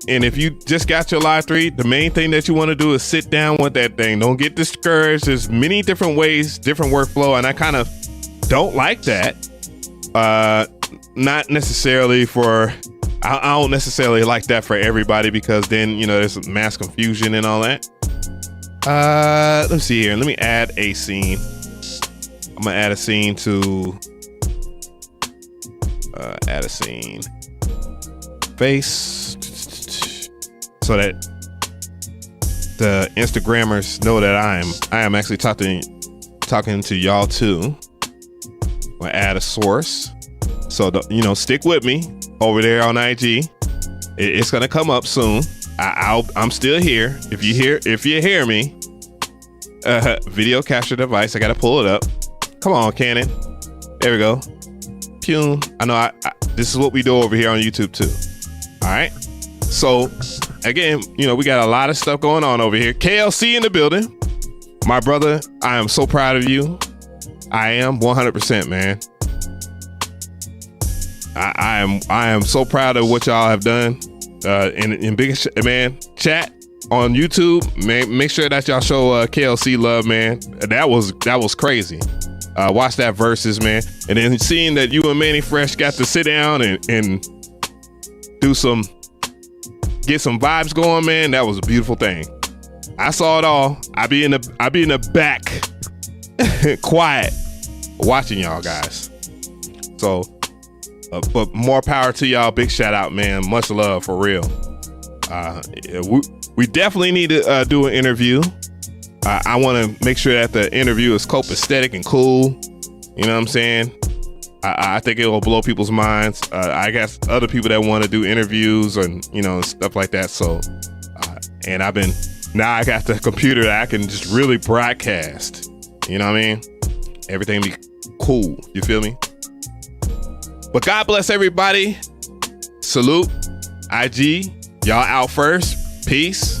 And if you just got your live 3, the main thing that you want to do is sit down with that thing. Don't get discouraged. There's many different ways, different workflow, and I kind of don't like that. Not necessarily for, I don't necessarily like that for everybody because then, there's mass confusion and all that. Let's see here. Let me add a scene. I'm gonna add a scene to add a scene. Face. So that the Instagrammers know that I am actually talking to y'all too. We'll add a source. So stick with me over there on IG. It's gonna come up soon. I'm still here. If you hear me, video capture device. I gotta pull it up. Come on, Canon. There we go. Pew. I know. This is what we do over here on YouTube too. All right. So again, we got a lot of stuff going on over here. KLC in the building. My brother, I am so proud of you. I am 100%, man. I am so proud of what y'all have done. And big man, chat on YouTube, man, make sure that y'all show KLC love, man. That was crazy. Watch that versus, man. And then seeing that you and Manny Fresh got to sit down and get some vibes going, man. That was a beautiful thing. I saw it all. I be in the back, quiet, watching y'all guys. So, but more power to y'all. Big shout out, man. Much love for real. We definitely need to do an interview. I want to make sure that the interview is copacetic and cool. You know what I'm saying? I think it will blow people's minds. I guess other people that want to do interviews and stuff like that. So, and now I got the computer that I can just really broadcast. You know what I mean? Everything be cool. You feel me? But God bless everybody. Salute. IG. Y'all out first. Peace.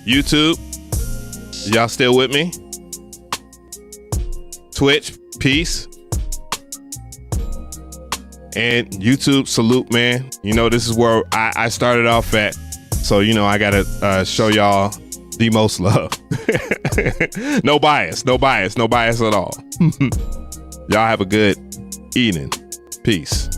YouTube, y'all still with me? Twitch, peace. And YouTube, salute, man. This is where I started off at. So, I gotta show y'all the most love. No bias at all. Y'all have a good evening. Peace.